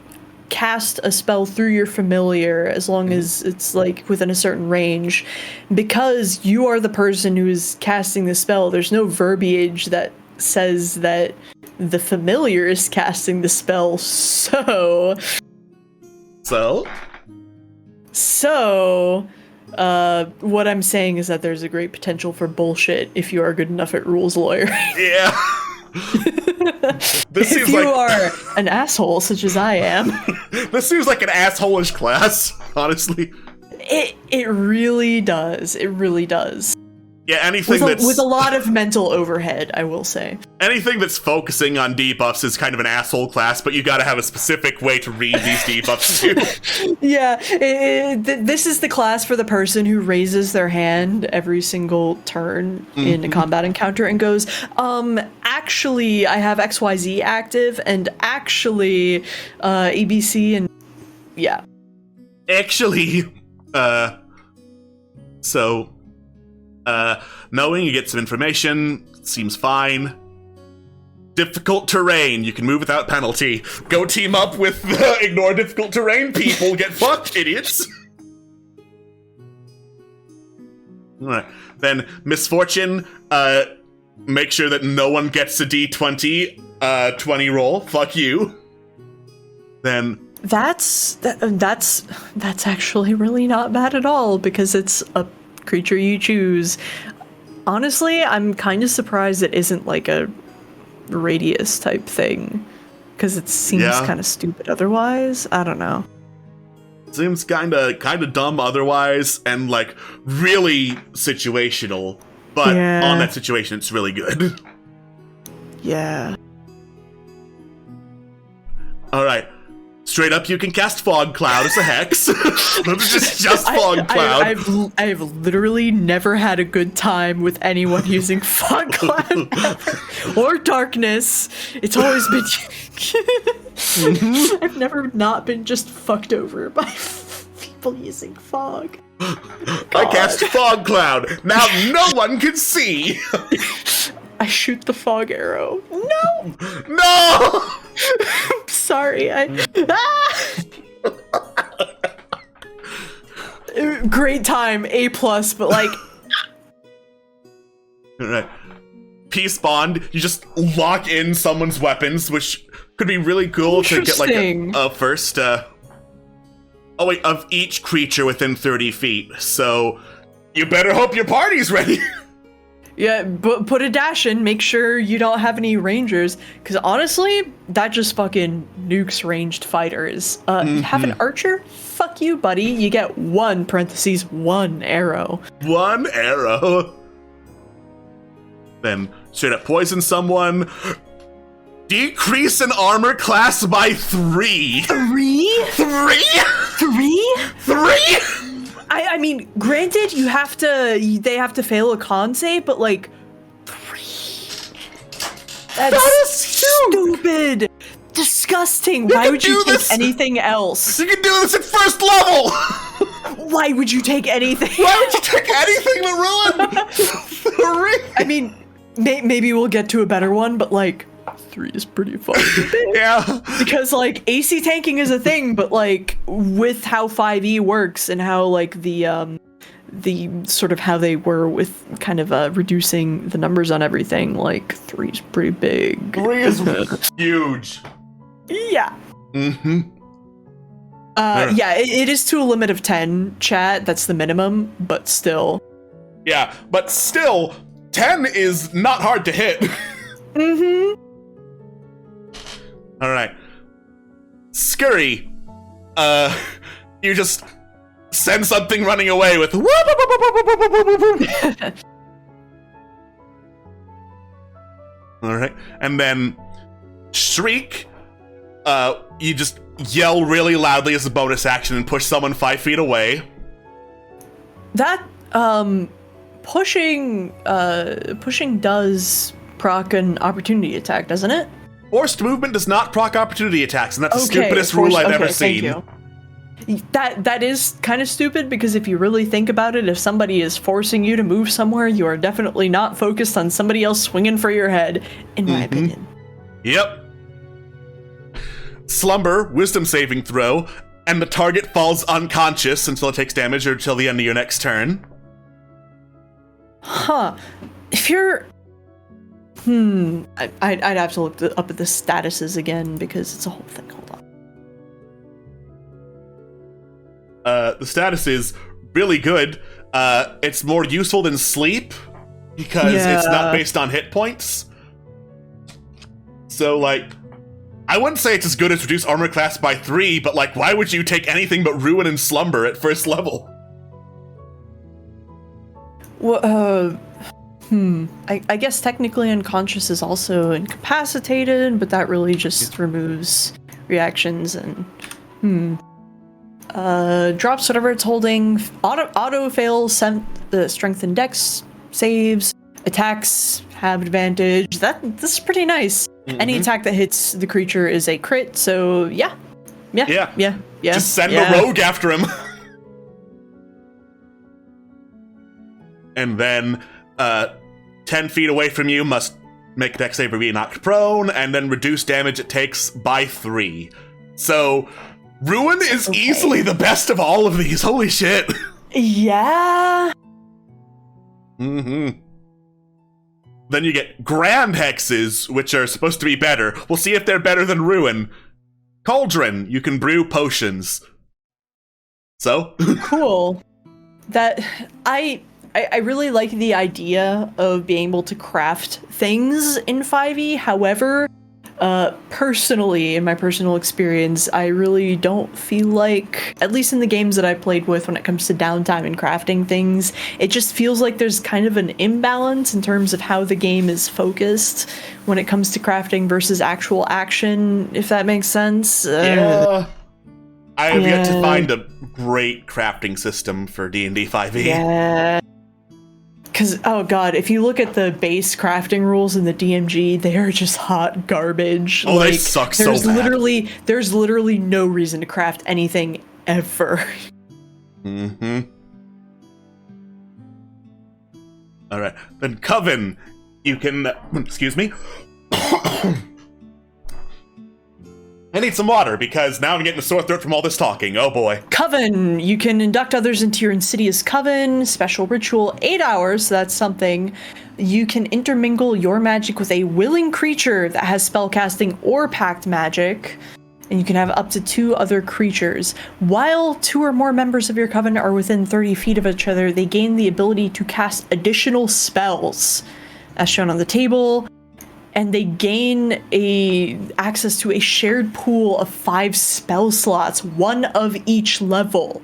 cast a spell through your familiar as long as it's like within a certain range. Because you are the person who is casting the spell, there's no verbiage that says that the familiar is casting the spell, so what I'm saying is that there's a great potential for bullshit if you are good enough at rules lawyer. Yeah. If you are an asshole such as I am. This seems like an asshole-ish class, honestly. It really does. It really does. Yeah, anything with a lot of mental overhead, I will say. Anything that's focusing on debuffs is kind of an asshole class, but you gotta have a specific way to read these debuffs too. Yeah, this is the class for the person who raises their hand every single turn in a combat encounter and goes, actually, I have XYZ active, and actually, ABC, and yeah. Actually, knowing you get some information seems fine. Difficult terrain, you can move without penalty. Go team up with ignore difficult terrain people. Get fucked, idiots. Alright, then misfortune, make sure that no one gets a D20 20 roll. Fuck you. Then that's actually really not bad at all, because it's a creature you choose. Honestly, I'm kind of surprised it isn't like a radius type thing, because it seems kind of stupid otherwise. I don't know. Seems kind of dumb otherwise, and like really situational. But on that situation, it's really good. Yeah. All right. Straight up, you can cast Fog Cloud as a hex. just Fog Cloud. I've literally never had a good time with anyone using Fog Cloud or Darkness. It's always been... I've never not been just fucked over by people using Fog. I cast Fog Cloud. Now no one can see. I shoot the fog arrow. No! No! I'm sorry. Great time, A+, but like... Alright. Peace Bond, you just lock in someone's weapons, which could be really cool to get like a first, of each creature within 30 feet, so you better hope your party's ready. Yeah, but put a dash in, make sure you don't have any rangers, because honestly, that just fucking nukes ranged fighters. You have an archer? Fuck you, buddy. You get one arrow. One arrow. Then straight up poison someone. Decrease in armor class by 3. 3? 3? 3? 3? I mean, granted, they have to fail a con save, but like, 3. That is stupid. Disgusting. Why would you take anything else? You can do this at first level. Why would you take anything? Why would you take anything to ruin? 3? I mean, maybe we'll get to a better one, but like, 3 is pretty fucking big. Yeah. Because like AC tanking is a thing, but like with how 5e works and how like the sort of how they were with kind of reducing the numbers on everything, like 3 is pretty big. 3 is huge. Yeah. Yeah, it is to a limit of 10, chat. That's the minimum, but still. Yeah, but still, 10 is not hard to hit. All right. Scurry, you just send something running away with whoop, whoop, whoop, whoop, whoop, whoop, whoop, whoop. All right, and then Shriek, you just yell really loudly as a bonus action and push someone 5 feet away. That pushing does proc an opportunity attack, doesn't it? Forced movement does not proc opportunity attacks, and that's the stupidest rule I've ever seen. You. That is kind of stupid, because if you really think about it, if somebody is forcing you to move somewhere, you are definitely not focused on somebody else swinging for your head, in my opinion. Yep. Slumber, wisdom saving throw, and the target falls unconscious until it takes damage or until the end of your next turn. Huh. If you're... I'd have to look up at the statuses again, because it's a whole thing. Hold on. The status is really good. It's more useful than sleep, because it's not based on hit points. So, like, I wouldn't say it's as good as reduce armor class by 3, but, like, why would you take anything but ruin and slumber at first level? Well, I guess technically unconscious is also incapacitated, but that really just removes reactions and drops whatever it's holding. Auto fails the strength and dex saves. Attacks have advantage. This is pretty nice. Any attack that hits the creature is a crit. So yeah. Just send a rogue after him. And then 10 feet away from you must make a dex save or be knocked prone, and then reduce damage it takes by 3. So, Ruin is easily the best of all of these. Holy shit. Yeah. Then you get Grand Hexes, which are supposed to be better. We'll see if they're better than Ruin. Cauldron, you can brew potions. So? Cool. I really like the idea of being able to craft things in 5e. However, personally, in my personal experience, I really don't feel like, at least in the games that I played with when it comes to downtime and crafting things, it just feels like there's kind of an imbalance in terms of how the game is focused when it comes to crafting versus actual action, if that makes sense. Yeah. I have yet to find a great crafting system for D&D 5e. Yeah. Because, oh god, if you look at the base crafting rules in the DMG, they are just hot garbage. Oh, they suck so bad. There's literally no reason to craft anything ever. Alright, then Coven, you can... excuse me? I need some water, because now I'm getting a sore throat from all this talking. Oh boy. Coven. You can induct others into your Insidious Coven. Special ritual, 8 hours, so that's something. You can intermingle your magic with a willing creature that has spellcasting or pact magic. and you can have up to 2 other creatures. While 2 or more members of your coven are within 30 feet of each other, they gain the ability to cast additional spells, as shown on the table, and they gain access to a shared pool of 5 spell slots, 1 of each level.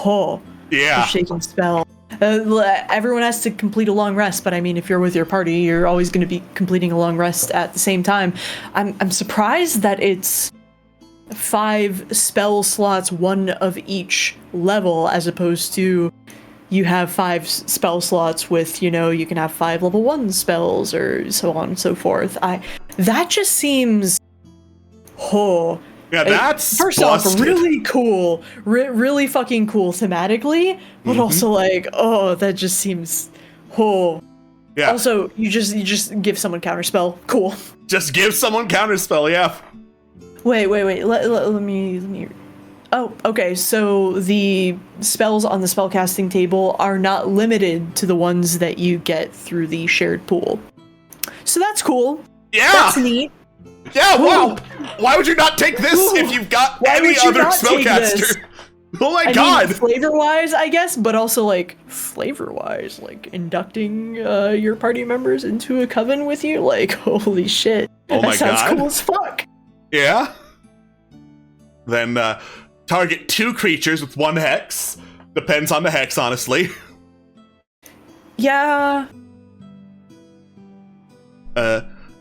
Oh, yeah. shaking spell. Everyone has to complete a long rest, but I mean, if you're with your party, you're always going to be completing a long rest at the same time. I'm surprised that it's 5 spell slots, 1 of each level, as opposed to you have 5 spell slots with, you can have 5 level 1 spells or so on and so forth. That just seems, yeah, that's first busted. off really cool, really fucking cool thematically, but also like, that just seems, Yeah. Also, you just give someone counterspell. Cool. Just give someone counterspell, yeah. Wait. Let me. Oh, okay. So the spells on the spellcasting table are not limited to the ones that you get through the shared pool. So that's cool. Yeah. That's neat. Yeah, wow. Why would you not take this if you've got any other spellcaster? Oh my god! Mean, flavor-wise, I guess, but also, like, flavor-wise, like, inducting your party members into a coven with you? Like, holy shit. Oh my god. That sounds cool as fuck. Yeah? Then, target 2 creatures with 1 hex. Depends on the hex, honestly. Yeah.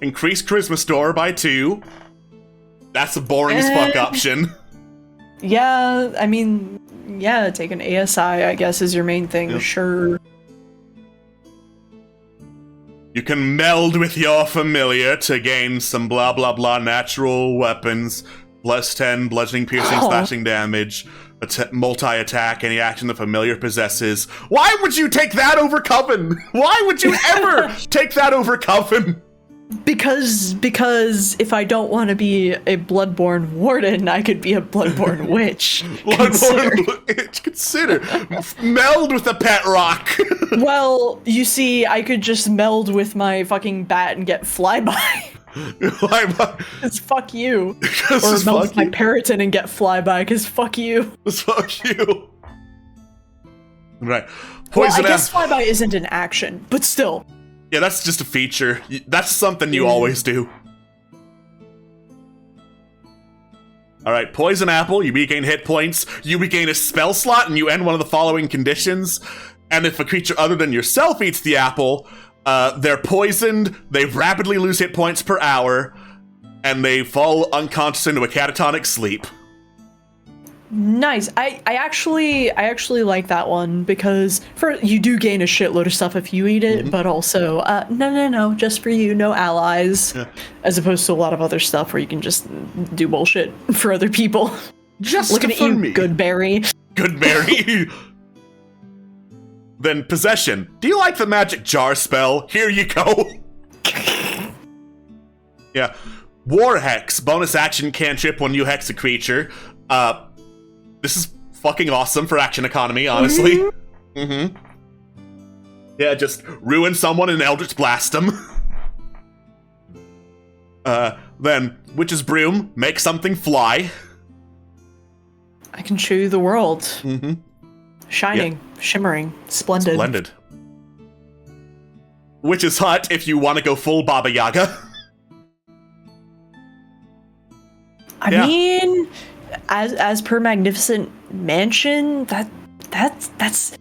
Increase Charisma Store by 2. That's a boring as fuck option. Yeah, I mean, yeah, take an ASI, I guess, is your main thing, Yep. sure. You can meld with your familiar to gain some blah blah blah natural weapons. Plus 10 bludgeoning, piercing, slashing damage. Multi-attack, any action the familiar possesses. Why would you take that over Coven? Why would you ever take that over Coven? Because if I don't want to be a Bloodborne Warden, I could be a Bloodborne Witch. Bloodborne Witch, consider. Meld with a pet rock. Well, you see, I could just meld with my fucking bat and get flyby. Because fuck you. Or meld with my Periton and get flyby, because fuck you. Fuck you. Right. Well, I guess flyby isn't an action, but still. Yeah, that's just a feature. That's something you always do. Alright, Poison Apple, you regain hit points, you regain a spell slot, and you end one of the following conditions. And if a creature other than yourself eats the apple, they're poisoned, they rapidly lose hit points per hour, and they fall unconscious into a catatonic sleep. Nice. I actually like that one, because you do gain a shitload of stuff if you eat it, but also no, just for you, no allies. Yeah. As opposed to a lot of other stuff where you can just do bullshit for other people. Just looking at you, me. Goodberry. Goodberry. Then Possession. Do you like the magic jar spell? Here you go. Yeah. War Hex. Bonus action cantrip when you hex a creature. This is fucking awesome for action economy, honestly. Yeah, just ruin someone and Eldritch Blast them. Then, Witch's Broom, make something fly. I can show you the world. Shining, shimmering, splendid. Splendid. Witch's Hut, if you want to go full Baba Yaga. I mean, as per Magnificent Mansion, that's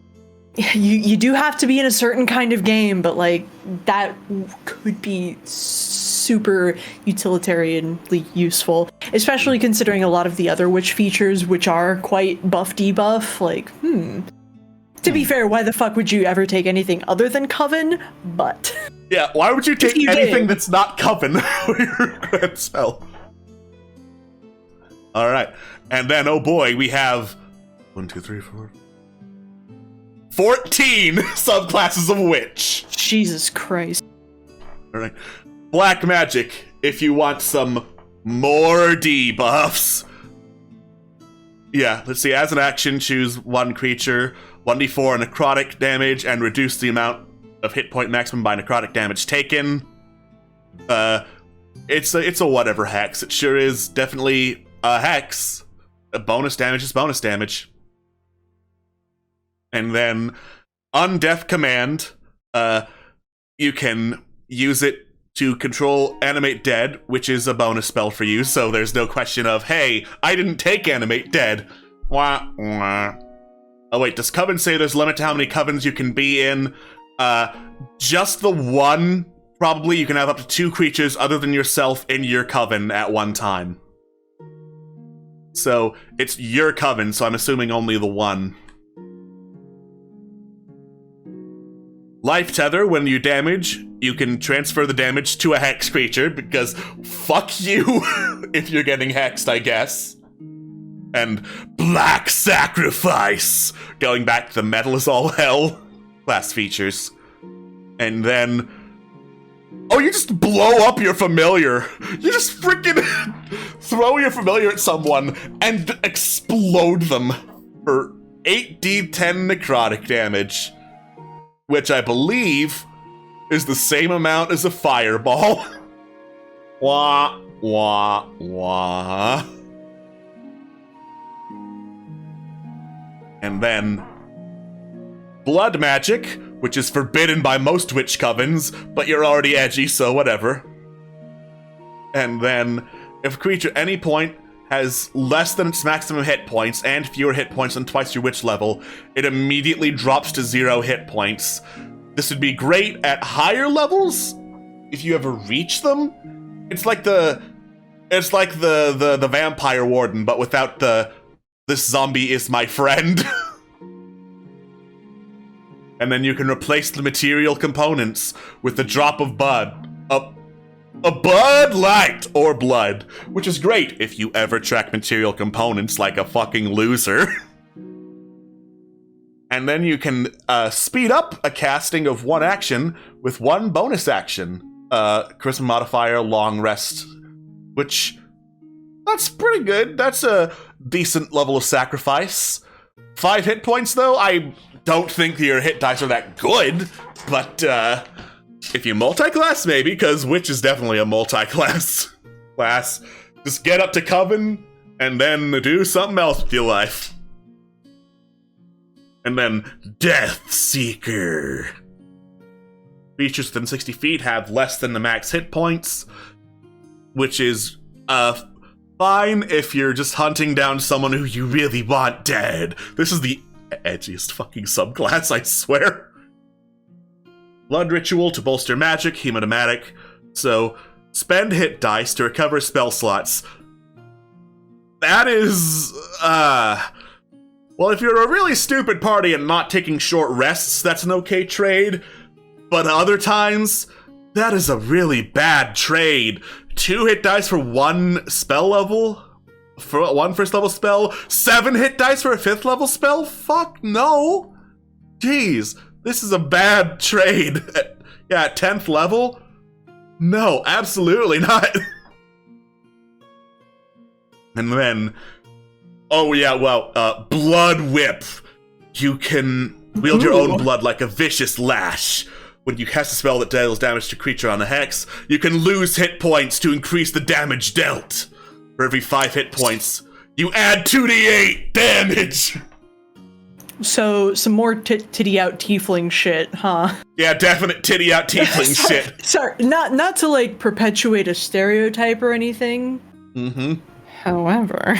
you do have to be in a certain kind of game, but like that could be super utilitarianly useful, especially considering a lot of the other witch features, which are quite buff debuff. Like, to be fair, why the fuck would you ever take anything other than Coven? But yeah, why would you take anything that's not Coven for your grand spell? All right, and then oh boy, we have 1, 2, 3, 4, 14 subclasses of witch. Jesus Christ. All right, Black Magic. If you want some more debuffs, yeah. Let's see. As an action, choose 1 creature, 1d4 necrotic damage, and reduce the amount of hit point maximum by necrotic damage taken. it's a whatever hex. It sure is definitely a hex. A bonus damage is bonus damage. And then Undeath Command, you can use it to control Animate Dead, which is a bonus spell for you, so there's no question of, hey, I didn't take Animate Dead. Wah, wah. Oh wait, does Coven say there's a limit to how many covens you can be in? Just the one. Probably you can have up to 2 creatures other than yourself in your coven at one time. So it's your coven, so I'm assuming only the one. Life Tether, when you damage, you can transfer the damage to a hex creature, because fuck you if you're getting hexed, I guess. And Black Sacrifice, going back to the Metal is All Hell class features. And then, oh, you just blow up your familiar. You just freaking throw your familiar at someone and explode them for 8d10 necrotic damage, which I believe is the same amount as a fireball. Wah, wah, wah. And then Blood Magic, which is forbidden by most witch covens, but you're already edgy, so whatever. And then, if a creature at any point has less than its maximum hit points and fewer hit points than twice your witch level, it immediately drops to 0 hit points. This would be great at higher levels if you ever reach them. It's like the vampire warden, but without the "this zombie is my friend." And then you can replace the material components with the drop of blood. A Bud Light or blood, which is great if you ever track material components like a fucking loser. And then you can speed up a casting of one action with one bonus action. Charisma modifier, long rest, which, that's pretty good. That's a decent level of sacrifice. 5 hit points, though? I don't think your hit dice are that good, but if you multi-class, maybe, because Witch is definitely a multi-class class. Just get up to Coven, and then do something else with your life. And then Death Seeker. Creatures within 60 feet have less than the max hit points, which is fine if you're just hunting down someone who you really want dead. This is the edgiest fucking subclass, I swear. Blood Ritual to bolster magic, Hemotomatic. So, spend hit dice to recover spell slots. That is, well, if you're a really stupid party and not taking short rests, that's an okay trade. But other times, that is a really bad trade. 2 hit dice for 1 spell level? For 1 first level spell? 7 hit dice for a 5th level spell? Fuck no! Jeez, this is a bad trade. At 10th level? No, absolutely not. And then, oh yeah, well, Blood Whip. You can wield your own blood like a vicious lash. When you cast a spell that deals damage to a creature on a hex, you can lose hit points to increase the damage dealt. For every 5 hit points, you add 2d8 damage! So, some more titty out tiefling shit, huh? Yeah, definite titty out tiefling shit. Sorry, not to, like, perpetuate a stereotype or anything. Mm-hmm. However.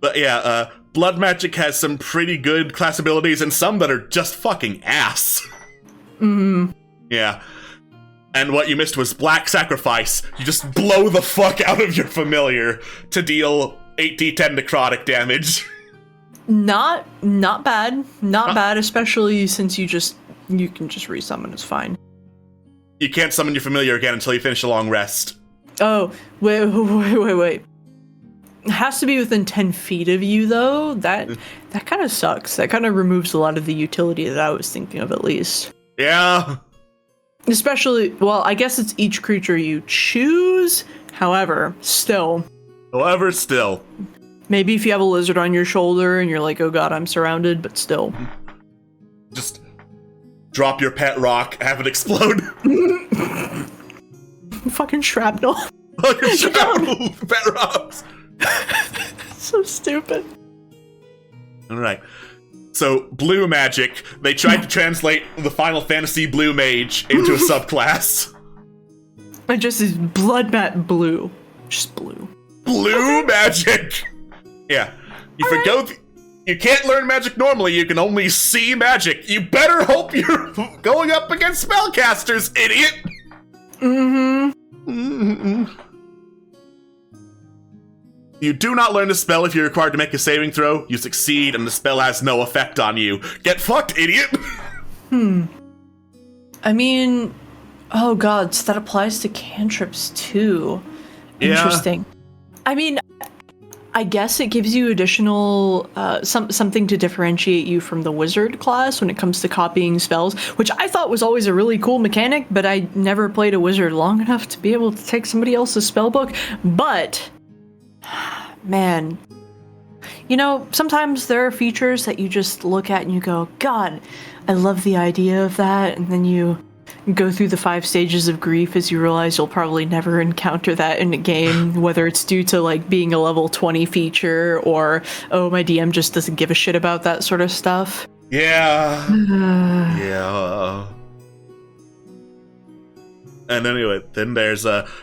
But yeah, Blood Magic has some pretty good class abilities and some that are just fucking ass. Yeah. And what you missed was Black Sacrifice. You just blow the fuck out of your familiar to deal 8d10 necrotic damage. Not bad. Not bad, especially since you can just resummon, it's fine. You can't summon your familiar again until you finish a long rest. Oh, wait. It has to be within 10 feet of you, though. That kind of sucks. That kind of removes a lot of the utility that I was thinking of, at least. Yeah. Especially, well, I guess it's each creature you choose. However, still. Maybe if you have a lizard on your shoulder and you're like, oh god, I'm surrounded, but still. Just drop your pet rock, have it explode. Fucking shrapnel. Fucking shrapnel pet rocks. So stupid. Alright. So, blue magic. They tried to translate the Final Fantasy blue mage into a subclass. It just is blood mat blue. Just blue. Blue magic! Yeah. You can't learn magic normally, you can only see magic. You better hope you're going up against spellcasters, idiot! You do not learn the spell if you're required to make a saving throw. You succeed, and the spell has no effect on you. Get fucked, idiot! I mean, oh god, so that applies to cantrips too. Interesting. I mean, I guess it gives you additional, something to differentiate you from the wizard class when it comes to copying spells, which I thought was always a really cool mechanic, but I never played a wizard long enough to be able to take somebody else's spellbook. But, man, you know, sometimes there are features that you just look at and you go, God, I love the idea of that, and then you go through the 5 stages of grief as you realize you'll probably never encounter that in a game, whether it's due to like being a level 20 feature or, oh, my DM just doesn't give a shit about that sort of stuff. Yeah. Yeah. And anyway, then there's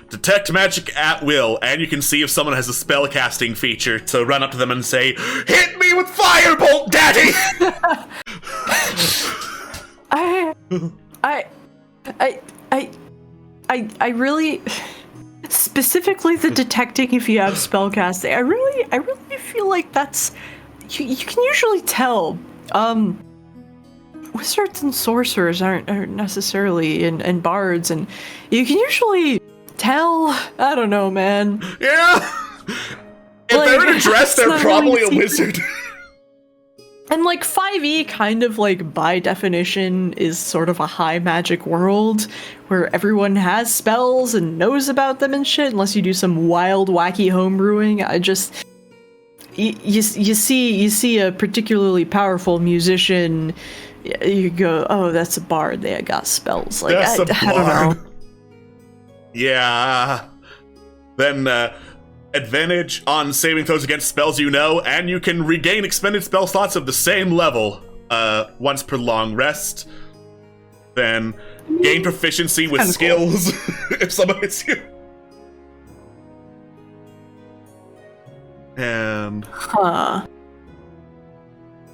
detect magic at will, and you can see if someone has a spell casting feature, so run up to them and say, "Hit me with firebolt, daddy!" I really, specifically the detecting if you have spellcasting, I really feel like that's, you can usually tell, wizards and sorcerers aren't necessarily, and bards, and you can usually tell, I don't know, man. Yeah! If Like, they're in a dress, they're not probably really a wizard. And like 5e kind of like by definition is sort of a high magic world where everyone has spells and knows about them and shit, unless you do some wild wacky homebrewing. I just you see a particularly powerful musician, you go, oh, that's a bard, they got spells. Like That's a I don't know. Yeah. Then advantage on saving throws against spells you know, and you can regain expended spell slots of the same level once per long rest. Then gain proficiency with skills if someone hits you. And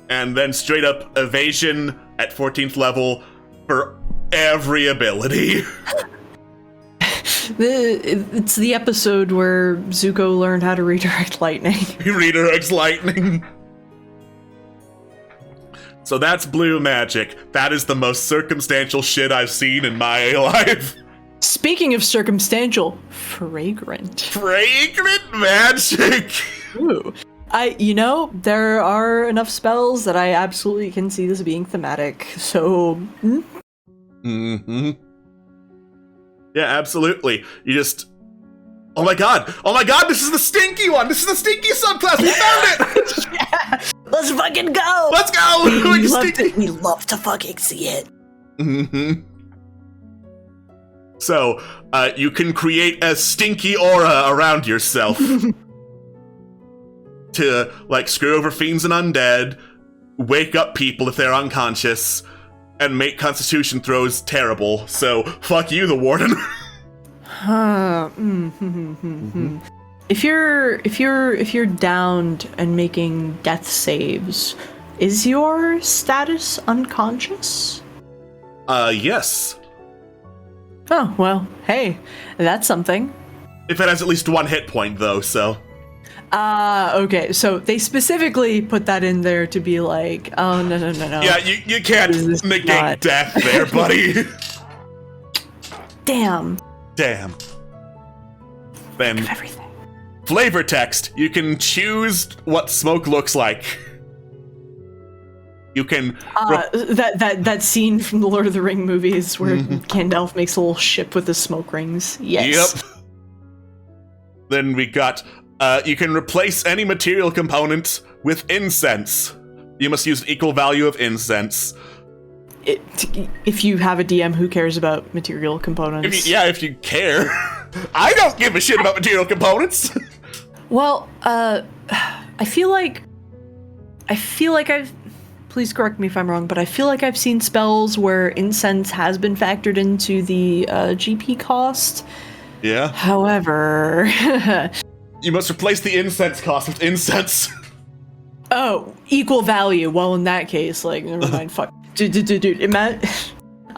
then straight up evasion at 14th level for every ability. It's the episode where Zuko learned how to redirect lightning. He redirects lightning. So that's blue magic. That is the most circumstantial shit I've seen in my life. Speaking of circumstantial, fragrant. Fragrant magic! Ooh. There are enough spells that I absolutely can see this being thematic, so... Mm-hmm. Yeah, absolutely. You just... Oh my god, this is the stinky one! This is the stinky subclass! We found it! Yeah! Let's fucking go! Let's go! We love to fucking see it. Mm-hmm. So, you can create a stinky aura around yourself. To, like, screw over fiends and undead, wake up people if they're unconscious, and make constitution throws terrible. So, fuck you, the Warden. If you're downed and making death saves, is your status unconscious? Yes. Oh, well, hey, that's something. If it has at least 1 hit point, though, so... Okay, so they specifically put that in there to be like, oh, no. Yeah, you can't negate death there, buddy. Damn. Then, Everything. flavor text. You can choose what smoke looks like. You can... That scene from the Lord of the Ring movies where Gandalf makes a little ship with the smoke rings. Yes. Yep. Then we got... you can replace any material component with incense. You must use an equal value of incense. if you have a DM who cares about material components. If you care. I don't give a shit about material components. Well, I feel like I've, please correct me if I'm wrong, but I feel like I've seen spells where incense has been factored into the GP cost. Yeah. However, you must replace the incense cost with incense. Oh, equal value. Well, in that case, like, never mind. Fuck, dude.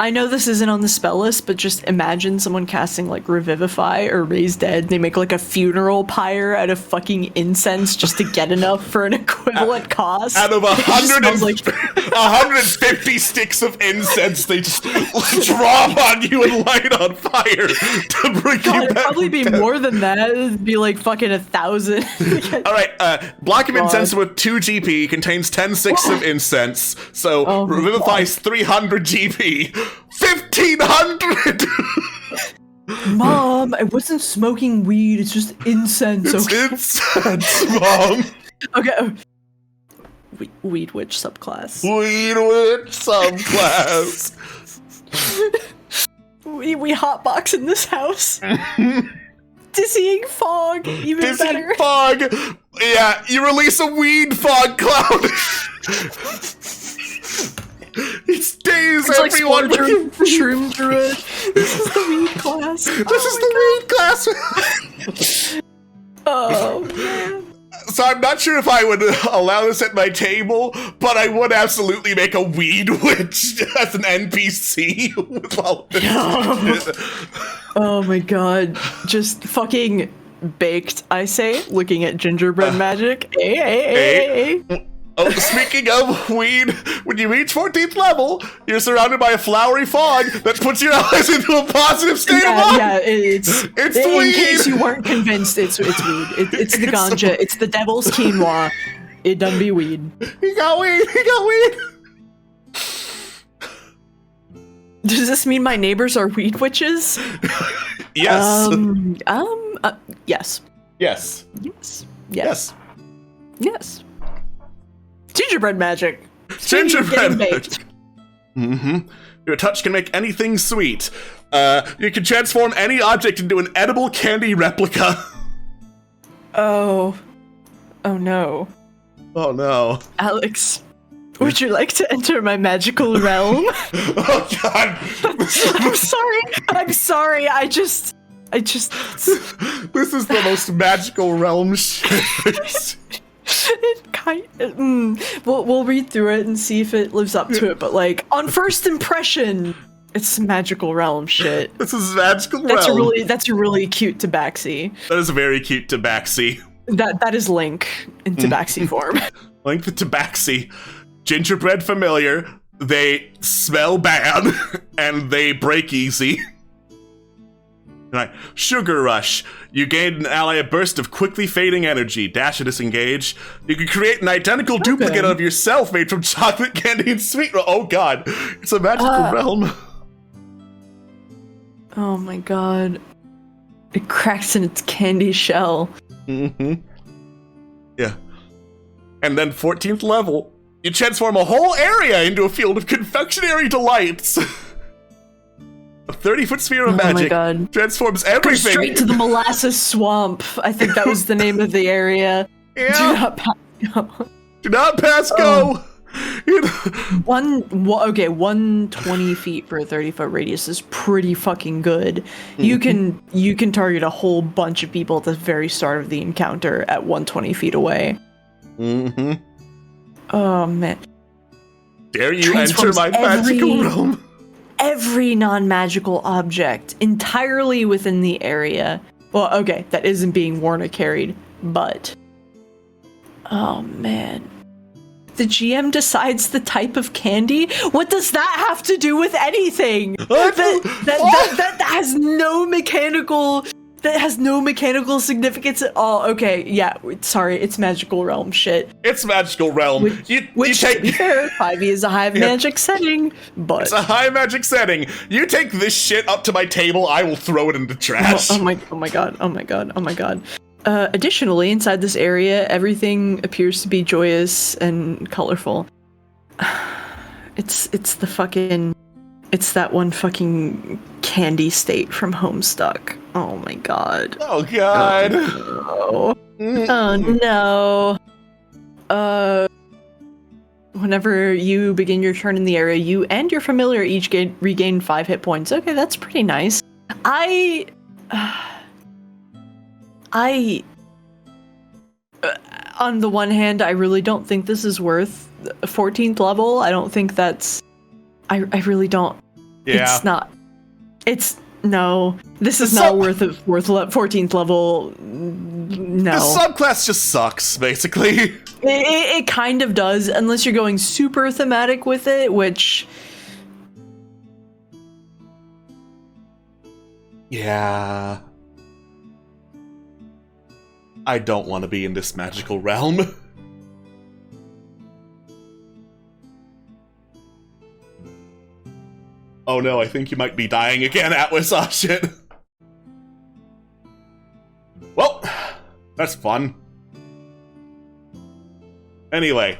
I know this isn't on the spell list, but just imagine someone casting like Revivify or Raise Dead. They make like a funeral pyre out of fucking incense just to get enough for an equivalent cost. Out of 150 sticks of incense, they just drop on you and light on fire to bring you back. It'd probably be more than that. It'd be like fucking 1,000. All right, block of incense with 2 GP contains 10 sticks of incense, so Revivify's 300 GP. 1,500. Mom, I wasn't smoking weed. It's just incense. It's okay? incense, Mom. Okay. Weed witch subclass. Weed witch subclass. we hotbox in this house. Dizzying fog, even Dizzying better. fog. Yeah, you release a weed fog cloud. It stays everyone. Like shroom through it. This is the weed class. This is the weed class. Oh man. So I'm not sure if I would allow this at my table, but I would absolutely make a weed witch as an NPC with all this. Oh my god. Just fucking baked, I say, looking at gingerbread magic. Hey. Oh, speaking of weed, when you reach 14th level, you're surrounded by a flowery fog that puts your eyes into a positive state of mind. Yeah, it's weed. In case you weren't convinced, it's weed. It's the ganja. It's the devil's quinoa. It done be weed. He got weed. Does this mean my neighbors are weed witches? Yes. Yes. Yes. Yes. Gingerbread magic. Gingerbread magic. Your touch can make anything sweet. You can transform any object into an edible candy replica. Oh no. Oh no. Alex, would you like to enter my magical realm? Oh god. I'm sorry. I just. This is the most magical realm shit. We'll read through it and see if it lives up to it, but like on first impression, it's magical realm shit. This is magical realm. That's a really cute tabaxi. That is a very cute tabaxi. That is Link in tabaxi form. Link the tabaxi. Gingerbread familiar. They smell bad and they break easy. Right. Sugar Rush. You gain an ally a burst of quickly fading energy. Dash to disengage. You can create an identical duplicate of yourself made from chocolate candy and sweet. Oh god. It's a magical realm. Oh my god. It cracks in its candy shell. Yeah. And then 14th level. You transform a whole area into a field of confectionery delights. A 30-foot sphere of magic transforms everything. Go straight to the molasses swamp. I think that was the name of the area. Yeah. Do not pass go. Do not pass go. 120 feet for a 30-foot radius is pretty fucking good. You can target a whole bunch of people at the very start of the encounter at 120 feet away. Oh man. Dare you enter my magical realm? Every non-magical object entirely within the area. Well, okay, that isn't being worn or carried, but... Oh, man. The GM decides the type of candy? What does that have to do with anything? That has no mechanical... That has no mechanical significance at all. Okay, yeah, sorry, it's magical realm shit. It's magical realm. Which to be fair, 5e is a high magic setting, but... It's a high magic setting. You take this shit up to my table, I will throw it in the trash. Oh my god. Additionally, inside this area, everything appears to be joyous and colorful. It's the fucking... It's that one fucking candy state from Homestuck. Oh my god. Oh god. Oh no. Whenever you begin your turn in the area, you and your familiar each regain 5 hit points. Okay, that's pretty nice. On the one hand, I really don't think this is worth 14th level. I don't think that's... I really don't. Yeah. It's not. No. This is not worth 14th level. No. The subclass just sucks, basically. It kind of does, unless you're going super thematic with it, which... Yeah. I don't want to be in this magical realm. Oh no, I think you might be dying again, Atwas. Oh shit. Well, that's fun. Anyway,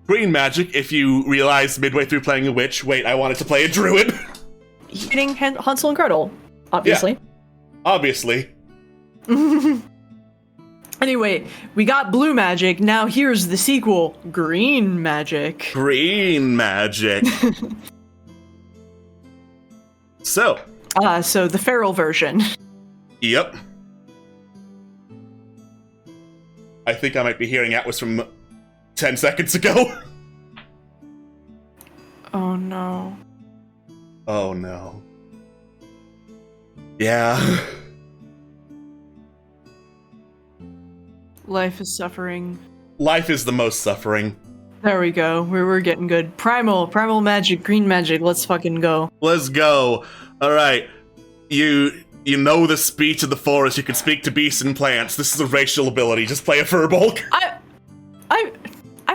green magic, if you realize midway through playing a witch, wait, I wanted to play a druid. Hitting Hansel and Gretel, obviously. Yeah, obviously. Anyway, we got blue magic, now here's the sequel, green magic. Green magic. So the feral version. Yep. I think I might be hearing Atwas from 10 seconds ago. Oh no. Oh no. Yeah. Life is suffering. Life is the most suffering. There we go. We're getting good. Primal magic, green magic. Let's fucking go. Let's go. All right. You know the speech of the forest. You can speak to beasts and plants. This is a racial ability. Just play a furbolg. I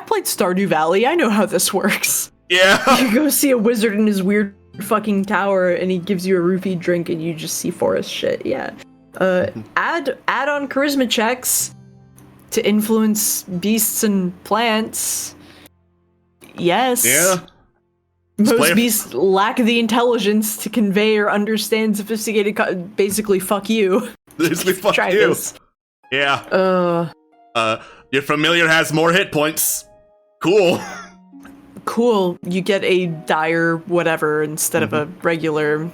played Stardew Valley. I know how this works. Yeah. You go see a wizard in his weird fucking tower, and he gives you a roofie drink, and you just see forest shit. Yeah. Add on charisma checks to influence beasts and plants. Yes. Yeah. Most beasts lack the intelligence to convey or understand sophisticated basically, fuck you. Basically, fuck Try you. this. Yeah. Your familiar has more hit points. Cool. Cool. You get a dire whatever instead of a regular...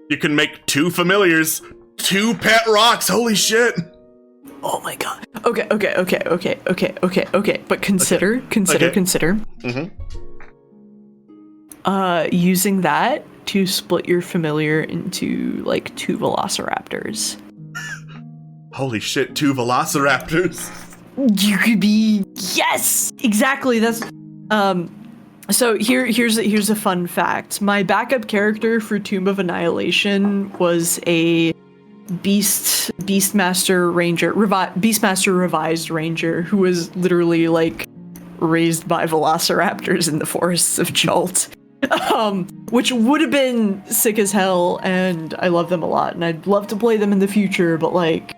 You can make 2 familiars. 2 pet rocks. Holy shit. Oh my god. Okay. But consider. Using that to split your familiar into, like, 2 velociraptors. Holy shit, 2 velociraptors. You could be... Yes! Exactly, that's... So here's a fun fact. My backup character for Tomb of Annihilation was a Beastmaster revised ranger who was literally, like, raised by velociraptors in the forests of Chult. Which would have been sick as hell, and I love them a lot, and I'd love to play them in the future, but, like,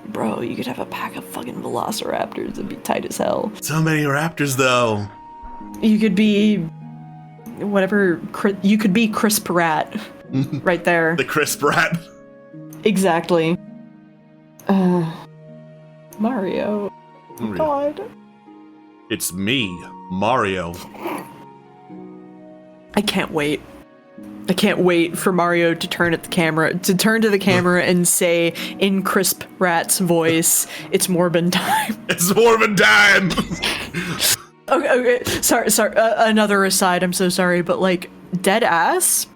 bro, you could have a pack of fucking velociraptors, it'd be tight as hell. So many raptors, though. You could be... whatever... you could be Crisp Rat. Right there. The Crisp Rat. Exactly. Mario. God. It's me, Mario. I can't wait. I can't wait for Mario to turn to the camera and say in Crisp Rat's voice, "It's Morbin time." It's Morbin time. Okay. Sorry. Another aside. I'm so sorry, but like dead ass.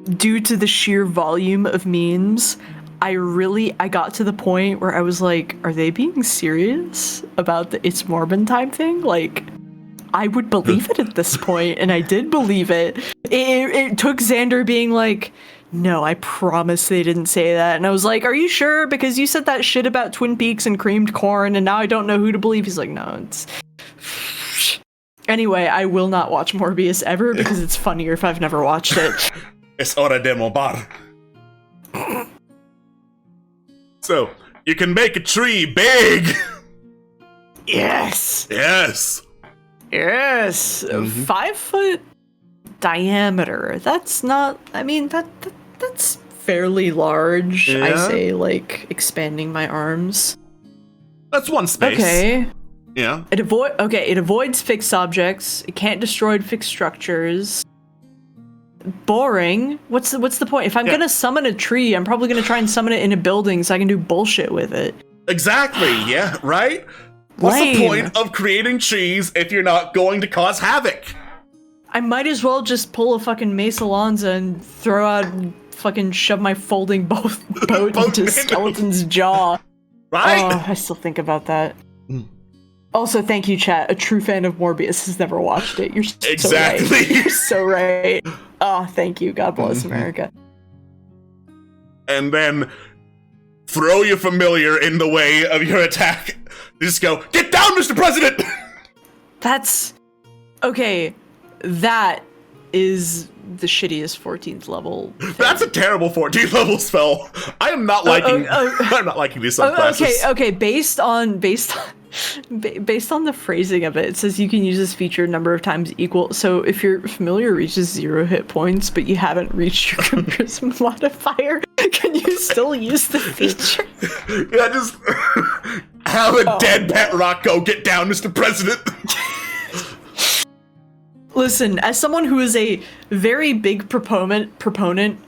Due to the sheer volume of memes, I got to the point where I was like, are they being serious about the "It's Morbin time" thing? Like, I would believe it at this point, and I did believe it. It took Xander being like, no, I promise they didn't say that. And I was like, are you sure? Because you said that shit about Twin Peaks and creamed corn, and now I don't know who to believe. He's like, no, it's... Anyway, I will not watch Morbius ever, because it's funnier if I've never watched it. Es hora de mobar. So, you can make a tree big! Yes! Yes! Yes! 5 foot diameter. That's not, I mean, that's fairly large. I Yeah. say, like, expanding my arms. That's one space. Okay. Yeah. It avoids fixed objects. It can't destroy fixed structures. Boring. What's the point? If I'm gonna summon a tree, I'm probably gonna try and summon it in a building so I can do bullshit with it. Exactly. Yeah. Right. What's the Lame. point of creating trees if you're not going to cause havoc? I might as well just pull a fucking Mace Alonza and throw out and fucking shove my folding boat into Skeleton's jaw. Right. Oh, I still think about that. Also, thank you, chat. A true fan of Morbius has never watched it. You're so Exactly. right. You're so right. Oh, thank you. God bless America. And then throw your familiar in the way of your attack. Just go, get down, Mr. President! That's... Okay, that is the shittiest 14th level thing. That's a terrible 14th level spell. I am not liking I'm not liking these subclasses. Okay, based on the phrasing of it, it says you can use this feature a number of times equal. So if your familiar reaches 0 hit points, but you haven't reached your charisma modifier, can you still use the feature? Yeah, just have a dead pet rock go, get down, Mr. President. Listen, as someone who is a very big proponent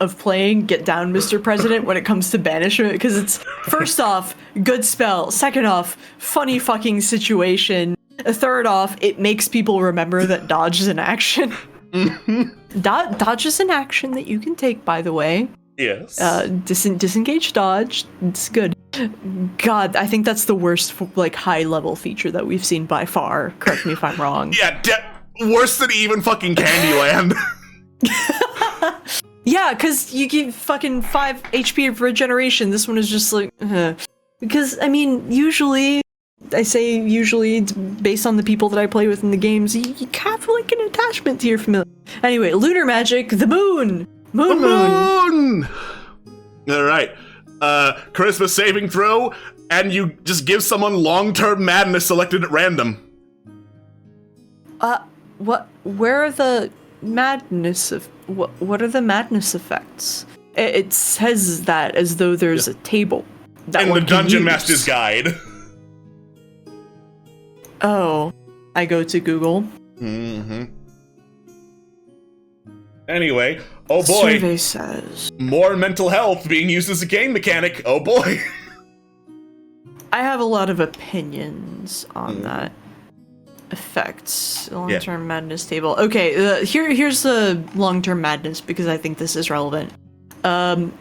of playing Get Down, Mr. President, when it comes to banishment, because it's, first off, good spell. Second off, funny fucking situation. Third off, it makes people remember that dodge is an action. Dodge is an action that you can take, by the way. Yes. Disengage dodge. It's good. God, I think that's the worst, like, high-level feature that we've seen by far. Correct me if I'm wrong. Yeah, worse than even fucking Candyland. Yeah, because you give fucking 5 HP of regeneration. This one is just like, Because, I mean, usually, it's based on the people that I play with in the games, you have, like, an attachment to your familiar. Anyway, lunar magic, the moon! Moon! Alright. Charisma saving throw, and you just give someone long-term madness selected at random. What? Where are the madness of... What are the madness effects? It says that as though there's a table. That In the Dungeon Master's Guide. Oh. I go to Google. Mm-hmm. Anyway, oh boy. Survey says... More mental health being used as a game mechanic. Oh boy. I have a lot of opinions on that. Effects. Long-term madness table. Okay, here's the long-term madness because I think this is relevant. One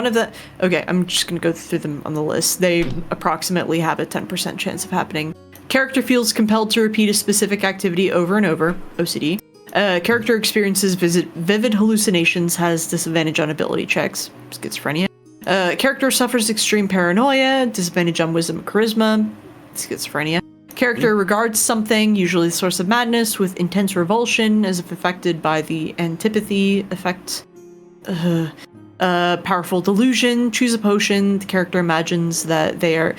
of the... Okay, I'm just gonna go through them on the list. They approximately have a 10% chance of happening. Character feels compelled to repeat a specific activity over and over. OCD. Character experiences vivid hallucinations, has disadvantage on ability checks. Schizophrenia. Character suffers extreme paranoia, disadvantage on wisdom and charisma. Schizophrenia. Character regards something, usually the source of madness, with intense revulsion, as if affected by the antipathy effect. Powerful delusion. Choose a potion. The character imagines that they are...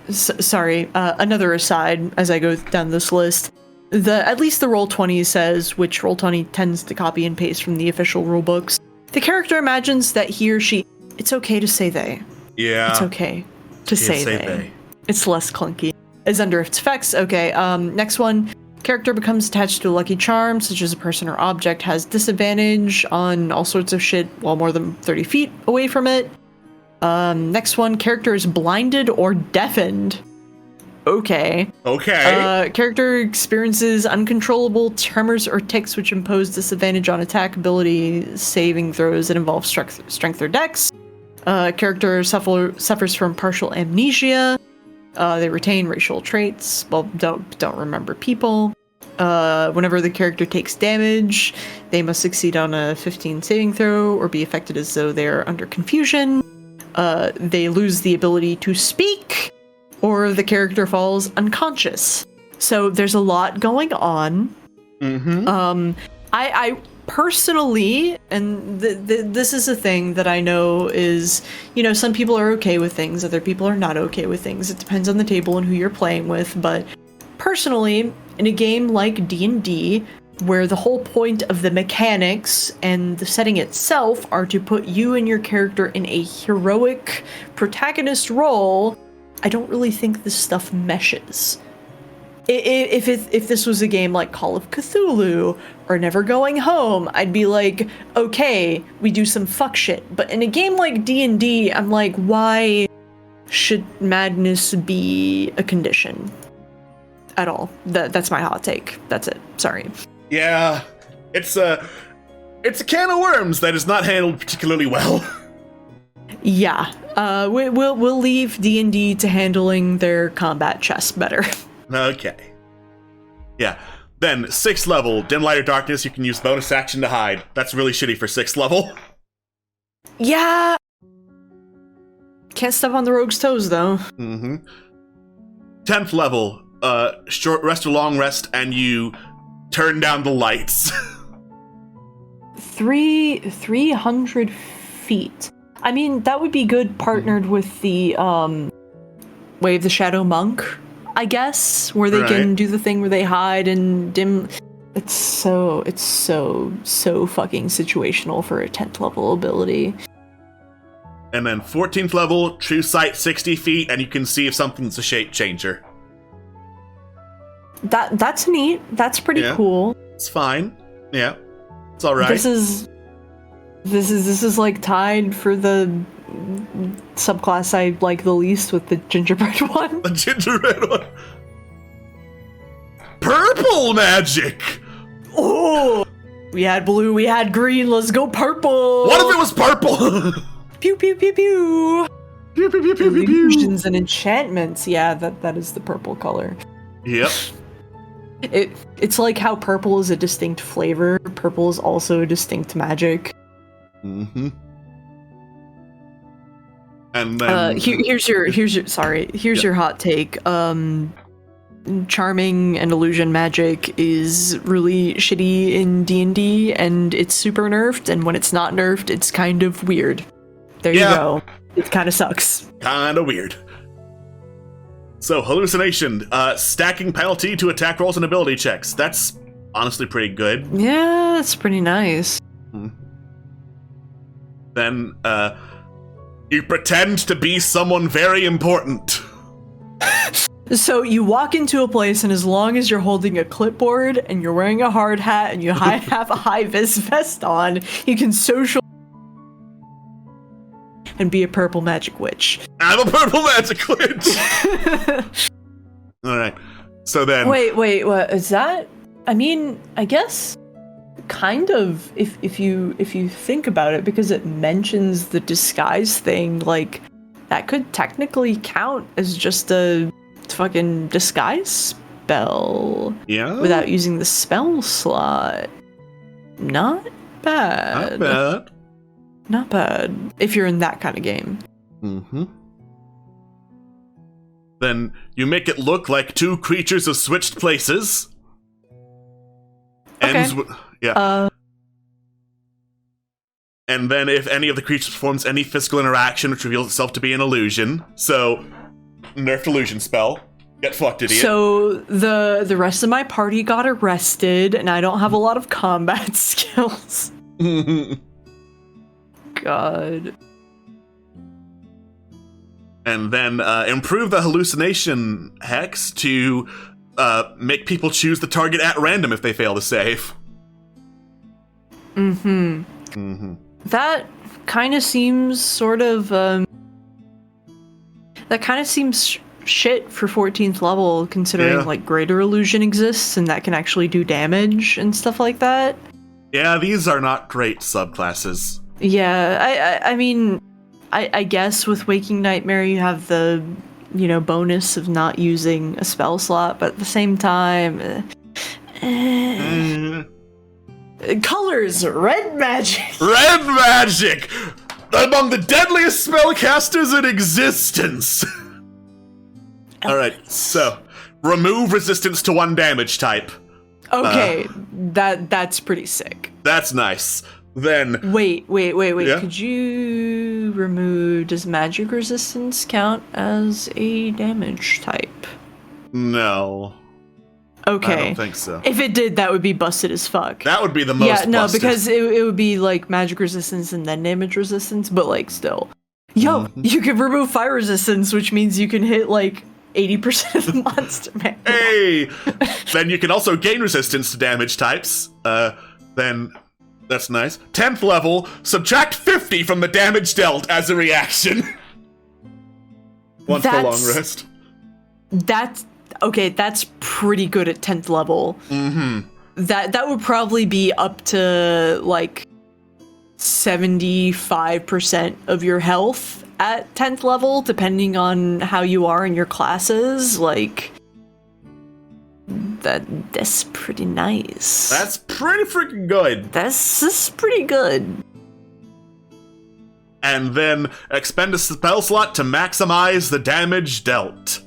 sorry, another aside as I go down this list. At least the Roll20 says, which Roll20 tends to copy and paste from the official rulebooks. The character imagines that he or she... It's okay to say they. Yeah. It's okay to say they. It's less clunky. Is under its effects. Okay, next one. Character becomes attached to a lucky charm, such as a person or object, has disadvantage on all sorts of shit while more than 30 feet away from it. Next one. Character is blinded or deafened. Okay. Character experiences uncontrollable tremors or tics which impose disadvantage on attack, ability, saving throws that involve strength or dex. Character suffers from partial amnesia. They retain racial traits. Well, don't remember people. Whenever the character takes damage, they must succeed on a 15 saving throw or be affected as though they're under confusion. They lose the ability to speak, or the character falls unconscious. So there's a lot going on. Mm-hmm. I personally, and this is a thing that I know is, some people are okay with things, other people are not okay with things. It depends on the table and who you're playing with, but personally, in a game like D&D, where the whole point of the mechanics and the setting itself are to put you and your character in a heroic protagonist role, I don't really think this stuff meshes. If this was a game like Call of Cthulhu or Never Going Home, I'd be like, okay, we do some fuck shit. But in a game like D&D, I'm like, why should madness be a condition at all? That's my hot take. That's it. Sorry. Yeah, it's a can of worms that is not handled particularly well. Yeah, we'll leave D&D to handling their combat chess better. Okay. Yeah. Then, 6th level, Dim Light or Darkness, you can use bonus action to hide. That's really shitty for 6th level. Yeah. Can't step on the rogue's toes, though. 10th level, short rest or long rest, and you turn down the lights. 300 feet. I mean, that would be good partnered with the, Wave the Shadow Monk, I guess, where they can do the thing where they hide and dim. It's so fucking situational for a 10th level ability. And then 14th level, True Sight 60 feet, and you can see if something's a shape changer. That's neat. That's pretty cool. It's fine. Yeah. It's alright. This is like tied for the subclass I like the least with the gingerbread one. The gingerbread one. Purple magic! Oh! We had blue, we had green, let's go purple! What if it was purple? Pew pew pew pew! Pew, pew, pew, pew, pew, pew. Illusions and enchantments, yeah, that is the purple color. Yep. It's like how purple is a distinct flavor, purple is also a distinct magic. And then here's your hot take. Charming and illusion magic is really shitty in D&D, and it's super nerfed, and when it's not nerfed, it's kind of weird. There you go. It kind of sucks. Kind of weird. So, hallucination, stacking penalty to attack rolls and ability checks. That's honestly pretty good. Yeah, that's pretty nice. Then, you pretend to be someone very important. So you walk into a place, and as long as you're holding a clipboard and you're wearing a hard hat and you have a high-vis vest on, you can social and be a purple magic witch. I'm a purple magic witch! Alright, so then... Wait, what is that? I mean, I guess... kind of, if you think about it, because it mentions the disguise thing, like, that could technically count as just a fucking disguise spell. Yeah? Without using the spell slot. Not bad. Not bad. If you're in that kind of game. Then you make it look like two creatures have switched places. Okay. And then if any of the creatures performs any physical interaction, which reveals itself to be an illusion. So, nerfed illusion spell. Get fucked, idiot. So, the rest of my party got arrested, and I don't have a lot of combat skills. God. And then improve the hallucination hex to make people choose the target at random if they fail to save. That kind of seems sort of, that kind of seems shit for 14th level, considering, like, Greater Illusion exists, and that can actually do damage and stuff like that. Yeah, these are not great subclasses. Yeah, I mean, I guess with Waking Nightmare you have the, bonus of not using a spell slot, but at the same time... Colors, red magic! Red magic! Among the deadliest spellcasters in existence! Alright, so, remove resistance to one damage type. Okay, that's pretty sick. That's nice. Then... Wait. Yeah? Could you remove... Does magic resistance count as a damage type? No. Okay. I don't think so. If it did, that would be busted as fuck. That would be the most Yeah, no, busted. because it would be like magic resistance and then damage resistance, but like still. Yo, you can remove fire resistance, which means you can hit like 80% of the monster, man. Hey! Then you can also gain resistance to damage types. Then that's nice. 10th level, subtract 50 from the damage dealt as a reaction. Once the long rest. That's okay, that's pretty good at 10th level. That would probably be up to like 75% of your health at 10th level, depending on how you are in your classes. Like, that's pretty nice. That's pretty freaking good. This pretty good. And then expend a spell slot to maximize the damage dealt.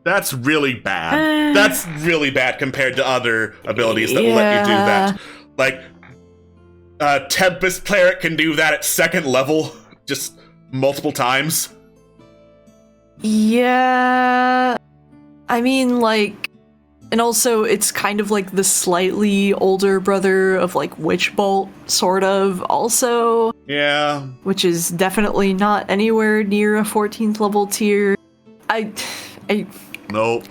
That's really bad. That's really bad compared to other abilities that will let you do that. Like, Tempest Cleric can do that at 2nd level, just multiple times. Yeah. I mean, like, and also it's kind of like the slightly older brother of like Witch Bolt, sort of, also. Yeah. Which is definitely not anywhere near a 14th level tier. Nope.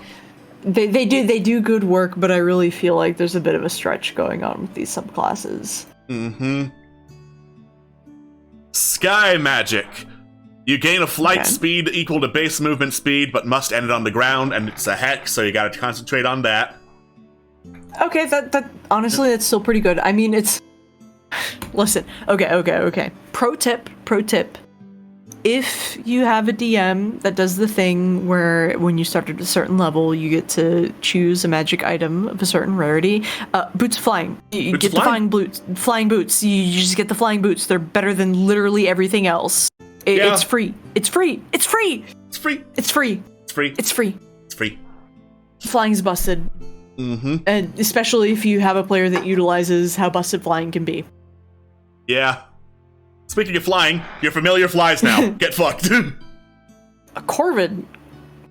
They do good work, but I really feel like there's a bit of a stretch going on with these subclasses. Sky Magic. You gain a flight speed equal to base movement speed, but must end it on the ground, and it's a hex, so you gotta concentrate on that. Okay, that honestly, that's still pretty good. I mean, it's... Listen, okay. Pro tip. If you have a DM that does the thing where when you start at a certain level, you get to choose a magic item of a certain rarity, boots flying. You get the flying boots. You just get the flying boots. They're better than literally everything else. It's free. Flying's busted. And especially if you have a player that utilizes how busted flying can be. Yeah. Speaking of flying, your familiar flies now. Get fucked. A Corvid.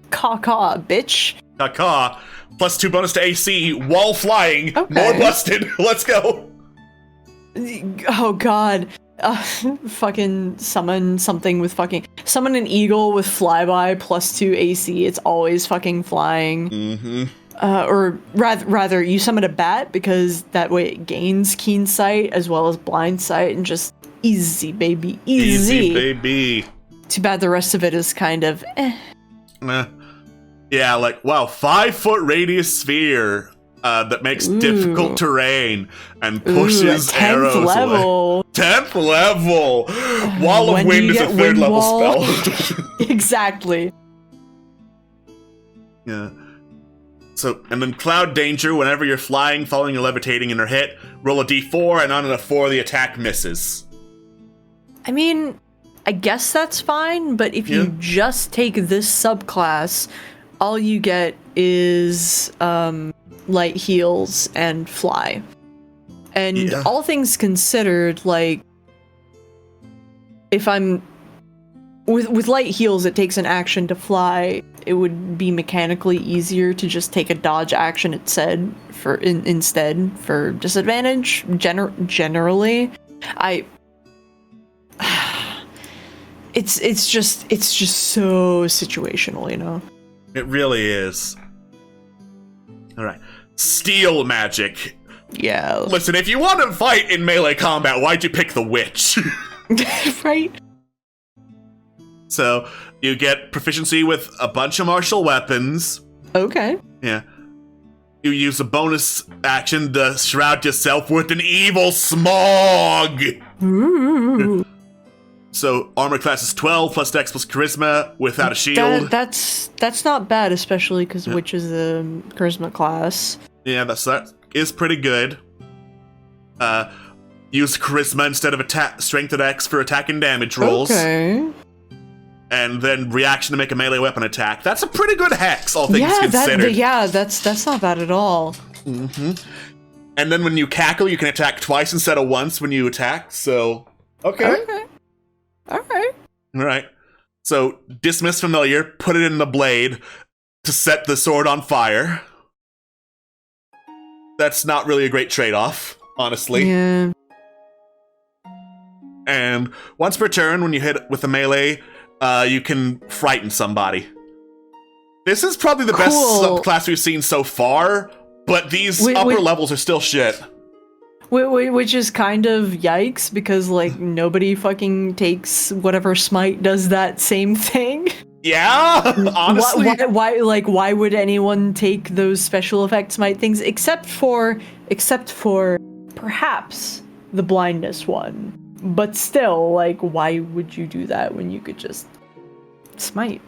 Caw, bitch. Caw. Plus 2 bonus to AC while flying. Okay. More busted. Let's go. Oh god. Fucking summon something with summon an eagle with flyby plus 2 AC. It's always fucking flying. Or rather, you summon a bat because that way it gains keen sight as well as blind sight and just easy, baby. Easy, baby. Too bad the rest of it is kind of Yeah, like, wow, 5-foot radius sphere that makes difficult terrain and pushes arrows 10th level. away. 10th level! Wall of Wind is a 3rd level spell. Exactly. Yeah. So, and then Cloud Danger, whenever you're flying, falling, or levitating and are hit, roll a d4, and on a 4, the attack misses. I mean, I guess that's fine, but if you just take this subclass, all you get is light heals and fly. And all things considered, like, if I'm with light heals, it takes an action to fly. It would be mechanically easier to just take a dodge action instead for disadvantage. Generally, it's just so situational, you know. It really is. All right, Steel Magic. Yeah. Listen, if you want to fight in melee combat, why'd you pick the Witch? Right. So, you get proficiency with a bunch of martial weapons. Okay. Yeah. You use a bonus action to shroud yourself with an evil smog! Ooh. So, armor class is 12, plus dex plus charisma, without a shield. That's not bad, especially because Witch is a charisma class. Yeah, that is pretty good. Use charisma instead of strength at X for attack and damage rolls. Okay. And then reaction to make a melee weapon attack. That's a pretty good hex, all things considered. That's not bad at all. And then when you cackle, you can attack twice instead of once when you attack, so... Okay. Alright. So, dismiss familiar, put it in the blade to set the sword on fire. That's not really a great trade-off, honestly. Yeah. And once per turn, when you hit with a melee, you can frighten somebody. This is probably the best subclass we've seen so far, but these upper levels are still shit. Which is kind of yikes, because, like, nobody fucking takes whatever smite does that same thing. Yeah, honestly. Why would anyone take those special effect smite things, except for perhaps the blindness one? But still, like, why would you do that when you could just smite?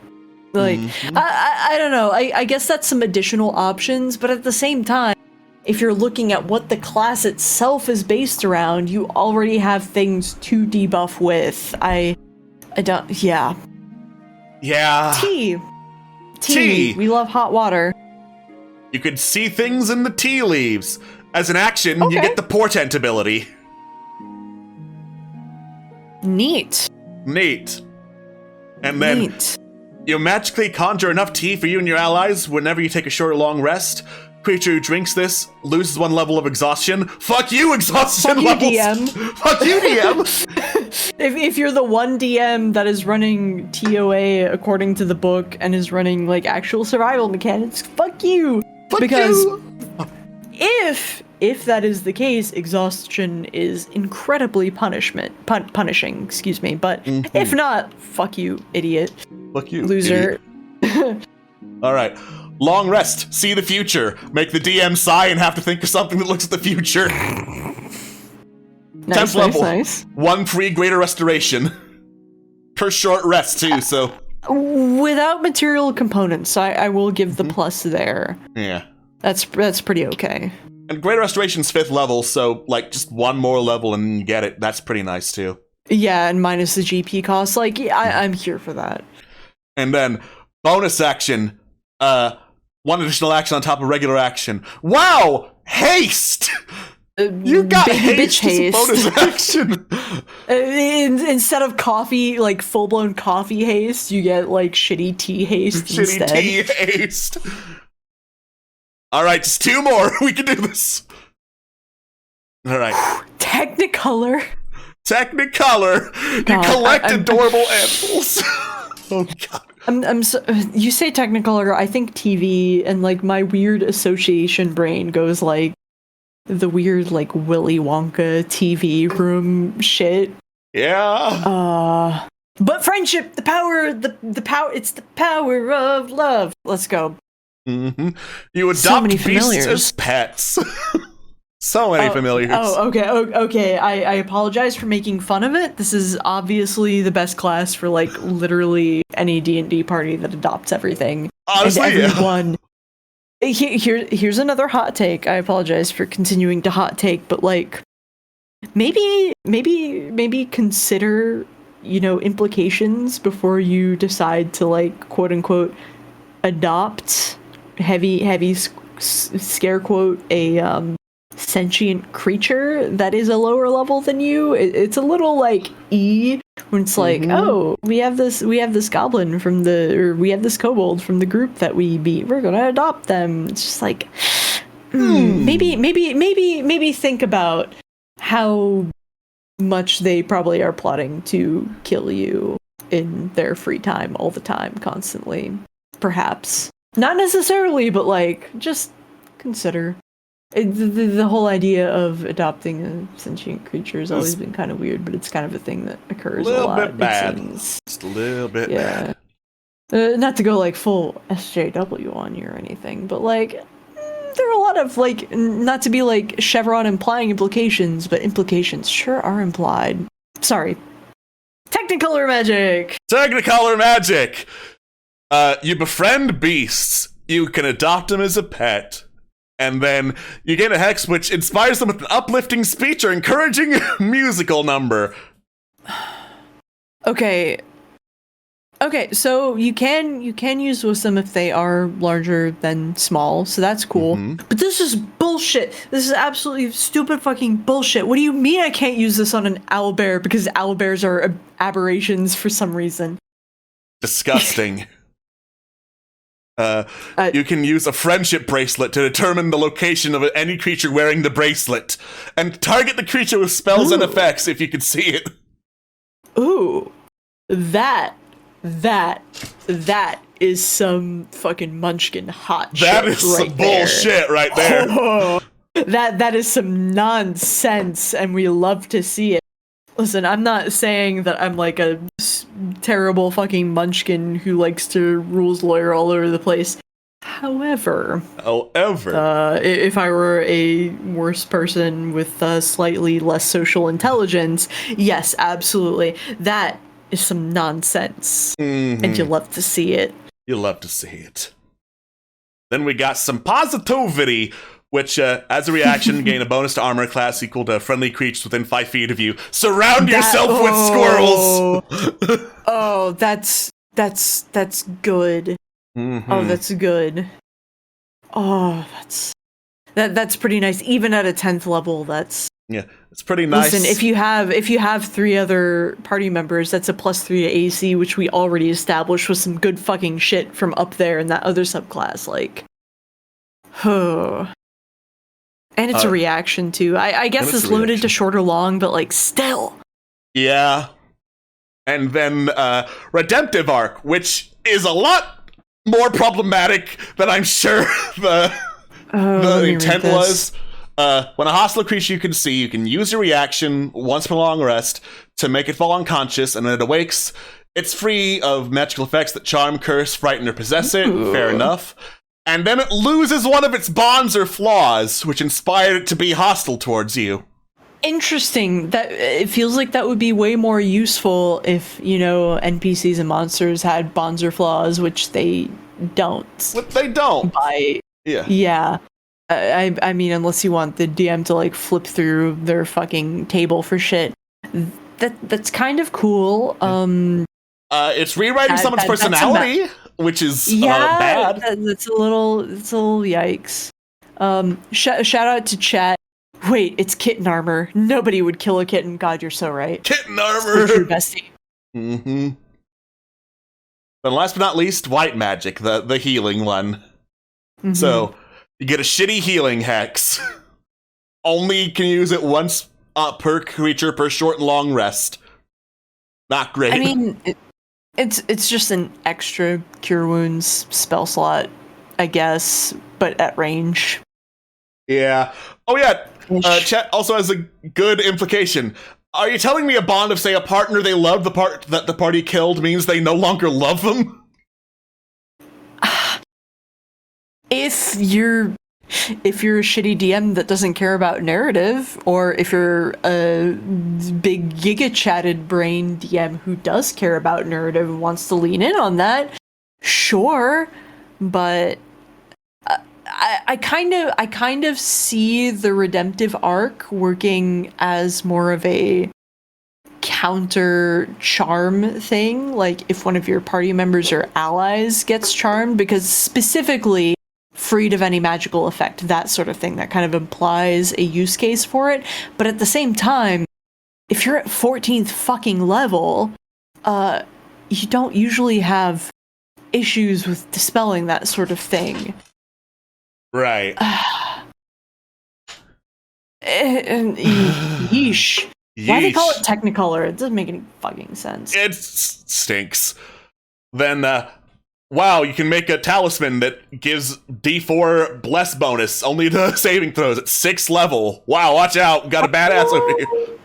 Like, I don't know. I guess that's some additional options, but at the same time, if you're looking at what the class itself is based around, you already have things to debuff with. I don't, yeah. Yeah. Tea. We love hot water. You could see things in the tea leaves. As an action, you get the portent ability. Neat. And then you magically conjure enough tea for you and your allies whenever you take a short or long rest. Creature who drinks this loses 1 level of exhaustion. Fuck you, exhaustion Fuck levels! You, DM. Fuck you, DM! if you're the one DM that is running TOA according to the book and is running, like, actual survival mechanics, fuck you! Because if that is the case, exhaustion is incredibly punishing, excuse me. But if not, fuck you, idiot. Fuck you, loser. Alright. Long rest, see the future. Make the DM sigh and have to think of something that looks at the future. Nice, 10th level. Nice. 1 free greater restoration. Per short rest, too, so. Without material components, I will give the plus there. Yeah. That's pretty okay. And greater restoration's 5th level, so, like, just 1 more level and you get it. That's pretty nice, too. Yeah, and minus the GP cost. Like, I'm here for that. And then, bonus action. 1 additional action on top of regular action. Wow! Haste! You got haste as a bonus action! Instead of coffee, like full-blown coffee haste, you get, like, shitty tea haste instead. Shitty tea haste. Alright, just 2 more. We can do this. Alright. Technicolor. You collect adorable animals. Oh, God. You say Technicolor, I think TV, and, like, my weird association brain goes, like, the weird, like, Willy Wonka TV room shit. Yeah. But friendship, the power, it's the power of love. Let's go. You adopt beasts as pets. So many familiars. Oh, okay. I apologize for making fun of it. This is obviously the best class for, like, literally any D&D party that adopts everything. Honestly, and everyone. Yeah. Here's another hot take. I apologize for continuing to hot take, but, like, maybe consider, you know, implications before you decide to, like, quote unquote adopt heavy scare quote a sentient creature that is a lower level than you. It's a little like when it's like, oh, we have this goblin from we have this kobold from the group that we beat, we're gonna adopt them. It's just like maybe think about how much they probably are plotting to kill you in their free time all the time, constantly. Perhaps not necessarily, but, like, just consider. The whole idea of adopting a sentient creature has always been kind of weird, but it's kind of a thing that occurs a lot. A little bit bad. Just a little bit bad. Not to go, like, full SJW on you or anything, but, like, there are a lot of, like, not to be, like, Chevron implying implications, but implications sure are implied. Sorry. Technicolor magic! You befriend beasts. You can adopt them as a pet. And then you get a hex which inspires them with an uplifting speech or encouraging musical number. Okay, so you can use wisdom if they are larger than small, so that's cool. But this is bullshit. This is absolutely stupid fucking bullshit. What do you mean I can't use this on an owlbear because owlbears are aberrations for some reason? Disgusting. You can use a friendship bracelet to determine the location of any creature wearing the bracelet, and target the creature with spells and effects if you can see it. Ooh, that is some fucking Munchkin hot shit. That is right some there. bullshit right there. Oh, that is some nonsense, and we love to see it. Listen, I'm not saying that I'm like a terrible fucking munchkin who likes to rules lawyer all over the place. However, if I were a worse person with slightly less social intelligence, yes, absolutely, that is some nonsense, and you love to see it. You love to see it. Then we got some positivity, which, as a reaction, gain a bonus to armor class equal to friendly creatures within 5 feet of you. Surround yourself with squirrels! Oh, that's good. Oh, that's good. Oh, that's pretty nice. Even at a 10th level, that's... Yeah, it's pretty nice. Listen, if you have 3 other party members, that's a +3 to AC, which we already established was some good fucking shit from up there in that other subclass, like... And it's a reaction, too. I guess it's limited to short or long, but, like, still. Yeah. And then, Redemptive Arc, which is a lot more problematic than I'm sure the intent was. When a hostile creature you can see, you can use your reaction once per long rest to make it fall unconscious, and when it awakes, it's free of magical effects that charm, curse, frighten, or possess it. Ooh. Fair enough. And then it loses one of its bonds or flaws, which inspired it to be hostile towards you. Interesting. That it feels like that would be way more useful if, NPCs and monsters had bonds or flaws, which they don't. But they don't. Yeah. I mean, unless you want the DM to like flip through their fucking table for shit. That's kind of cool. It's rewriting someone's personality. Which is bad. That's a little yikes. Shout out to chat. Wait, it's kitten armor. Nobody would kill a kitten. God, you're so right. Kitten armor. True bestie. And last but not least, white magic, the healing one. So you get a shitty healing hex. Only can use it once per creature per short and long rest. Not great. I mean. It's just an extra Cure Wounds spell slot, I guess, but at range. Yeah. Oh yeah, chat also has a good implication. Are you telling me a bond of, say, a partner they loved that the party killed means they no longer love them? If you're a shitty DM that doesn't care about narrative, or if you're a big giga-chatted brain DM who does care about narrative and wants to lean in on that, sure, but I kind of see the redemptive arc working as more of a counter charm thing, like if one of your party members or allies gets charmed, because specifically freed of any magical effect, that sort of thing, that kind of implies a use case for it. But at the same time, if you're at 14th fucking level, you don't usually have issues with dispelling that sort of thing. Right. Yeesh. Why do they call it Technicolor? It doesn't make any fucking sense. It stinks. Then, wow, you can make a talisman that gives D4 bless bonus only to saving throws at 6th level. Wow, watch out. Got a badass over here.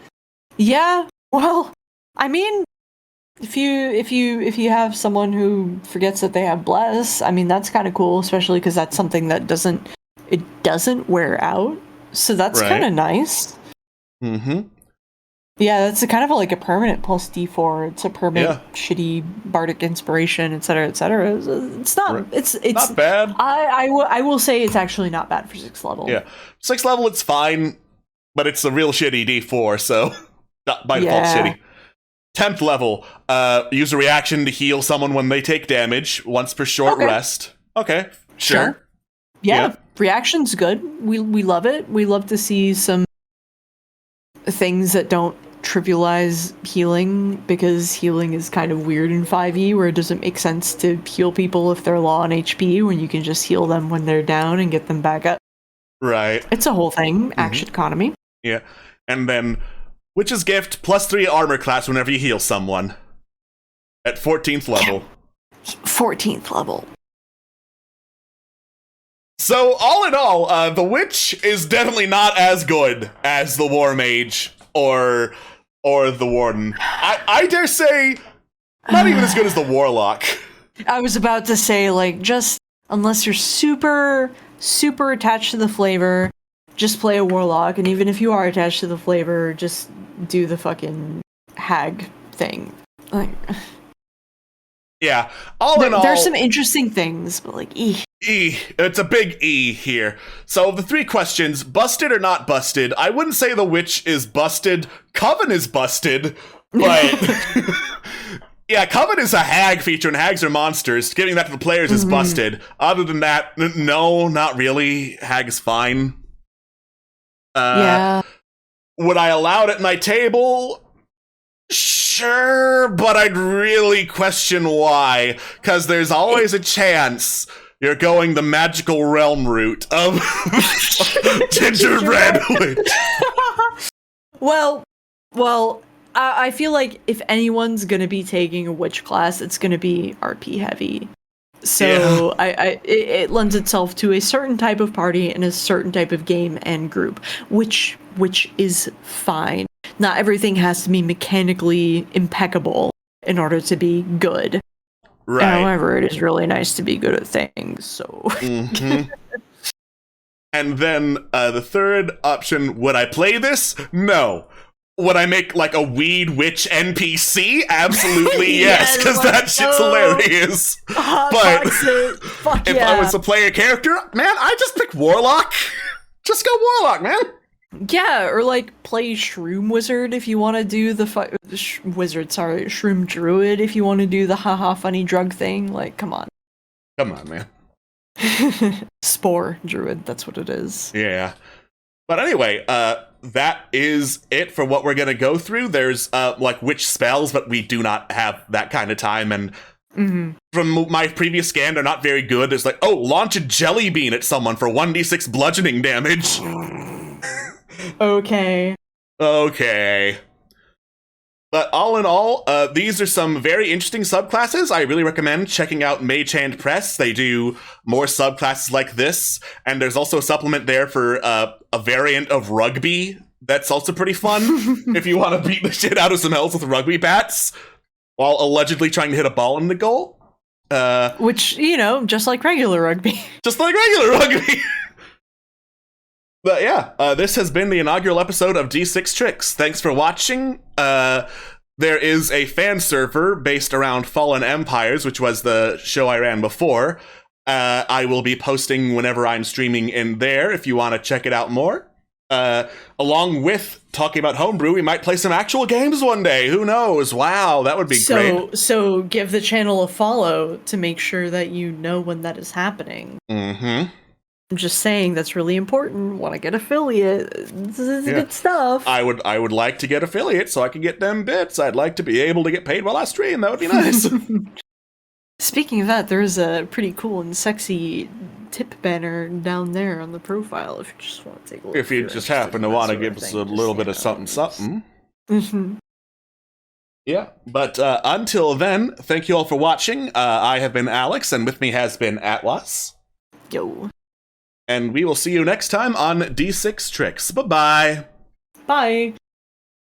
Yeah, well, I mean, if you have someone who forgets that they have bless, I mean, that's kind of cool, especially because that's something that doesn't wear out. So that's kind of nice. Yeah, that's kind of like a permanent plus D4. It's a permanent shitty bardic inspiration, etc., etc. It's not. It's not bad. I will say it's actually not bad for 6th level. Yeah, 6th level it's fine, but it's a real shitty D4, so not by default shitty. 10th level, use a reaction to heal someone when they take damage once per short rest. Okay, sure. Yeah, reaction's good. We love it. We love to see some things that don't trivialize healing, because healing is kind of weird in 5e, where it doesn't make sense to heal people if they're low on HP when you can just heal them when they're down and get them back up. Right. It's a whole thing, action economy. Yeah. And then Witch's Gift, +3 armor class whenever you heal someone. At 14th level. 14th level. So, all in all, the Witch is definitely not as good as the Warmage or the Warden. I dare say, not even as good as the Warlock. I was about to say, like, just unless you're super, super attached to the flavor, just play a Warlock, and even if you are attached to the flavor, just do the fucking hag thing. Like, yeah, all in all, there's some interesting things, but like, it's a big E here. So the 3 questions, busted or not busted? I wouldn't say the Witch is busted. Coven is busted, but yeah, Coven is a hag feature, and hags are monsters. Giving that to the players is busted. Other than that, no, not really. Hag is fine. yeah. Would I allow it at my table? Sure, but I'd really question why, because there's always a chance you're going the magical realm route of gingerbread witch. Well, I feel like if anyone's gonna be taking a witch class, it's gonna be RP heavy. So yeah. It lends itself to a certain type of party and a certain type of game and group, which is fine. Not everything has to be mechanically impeccable in order to be good. Right. However, it is really nice to be good at things, so... And then the third option, would I play this? No. Would I make, like, a weed witch NPC? Absolutely yes, because that shit's hilarious. But Fuck if I was to play a character, man, I just pick Warlock. Just go Warlock, man. Yeah, or like play Shroom Wizard if you want to do the Shroom Druid if you want to do the haha funny drug thing. Like, come on. Come on, man. Spore Druid, that's what it is. Yeah. But anyway, that is it for what we're gonna go through. There's like witch spells, but we do not have that kind of time, and from my previous scan, they're not very good. There's like, oh, launch a jelly bean at someone for 1d6 bludgeoning damage. Okay. But all in all, these are some very interesting subclasses. I really recommend checking out Mage Hand Press. They do more subclasses like this, and there's also a supplement there for a variant of rugby that's also pretty fun if you want to beat the shit out of some elves with rugby bats while allegedly trying to hit a ball in the goal. Which, you know, just like regular rugby. Just like regular rugby! But yeah, this has been the inaugural episode of D6 Tricks. Thanks for watching. There is a fan server based around Fallen Empires, which was the show I ran before. I will be posting whenever I'm streaming in there if you want to check it out more. Along with talking about homebrew, we might play some actual games one day. Who knows? Wow, that would be great. So give the channel a follow to make sure that you know when that is happening. I'm just saying that's really important. Want to get affiliate? This is good stuff. I would like to get affiliate so I can get them bits. I'd like to be able to get paid while I stream. That would be nice. Speaking of that, there's a pretty cool and sexy tip banner down there on the profile if you just want to take a look. If you just happen to want to give us a little bit of something. Yeah, but until then, thank you all for watching. I have been Alex, and with me has been Atwas. Yo. And we will see you next time on D6 Tricks. Bye-bye. Bye.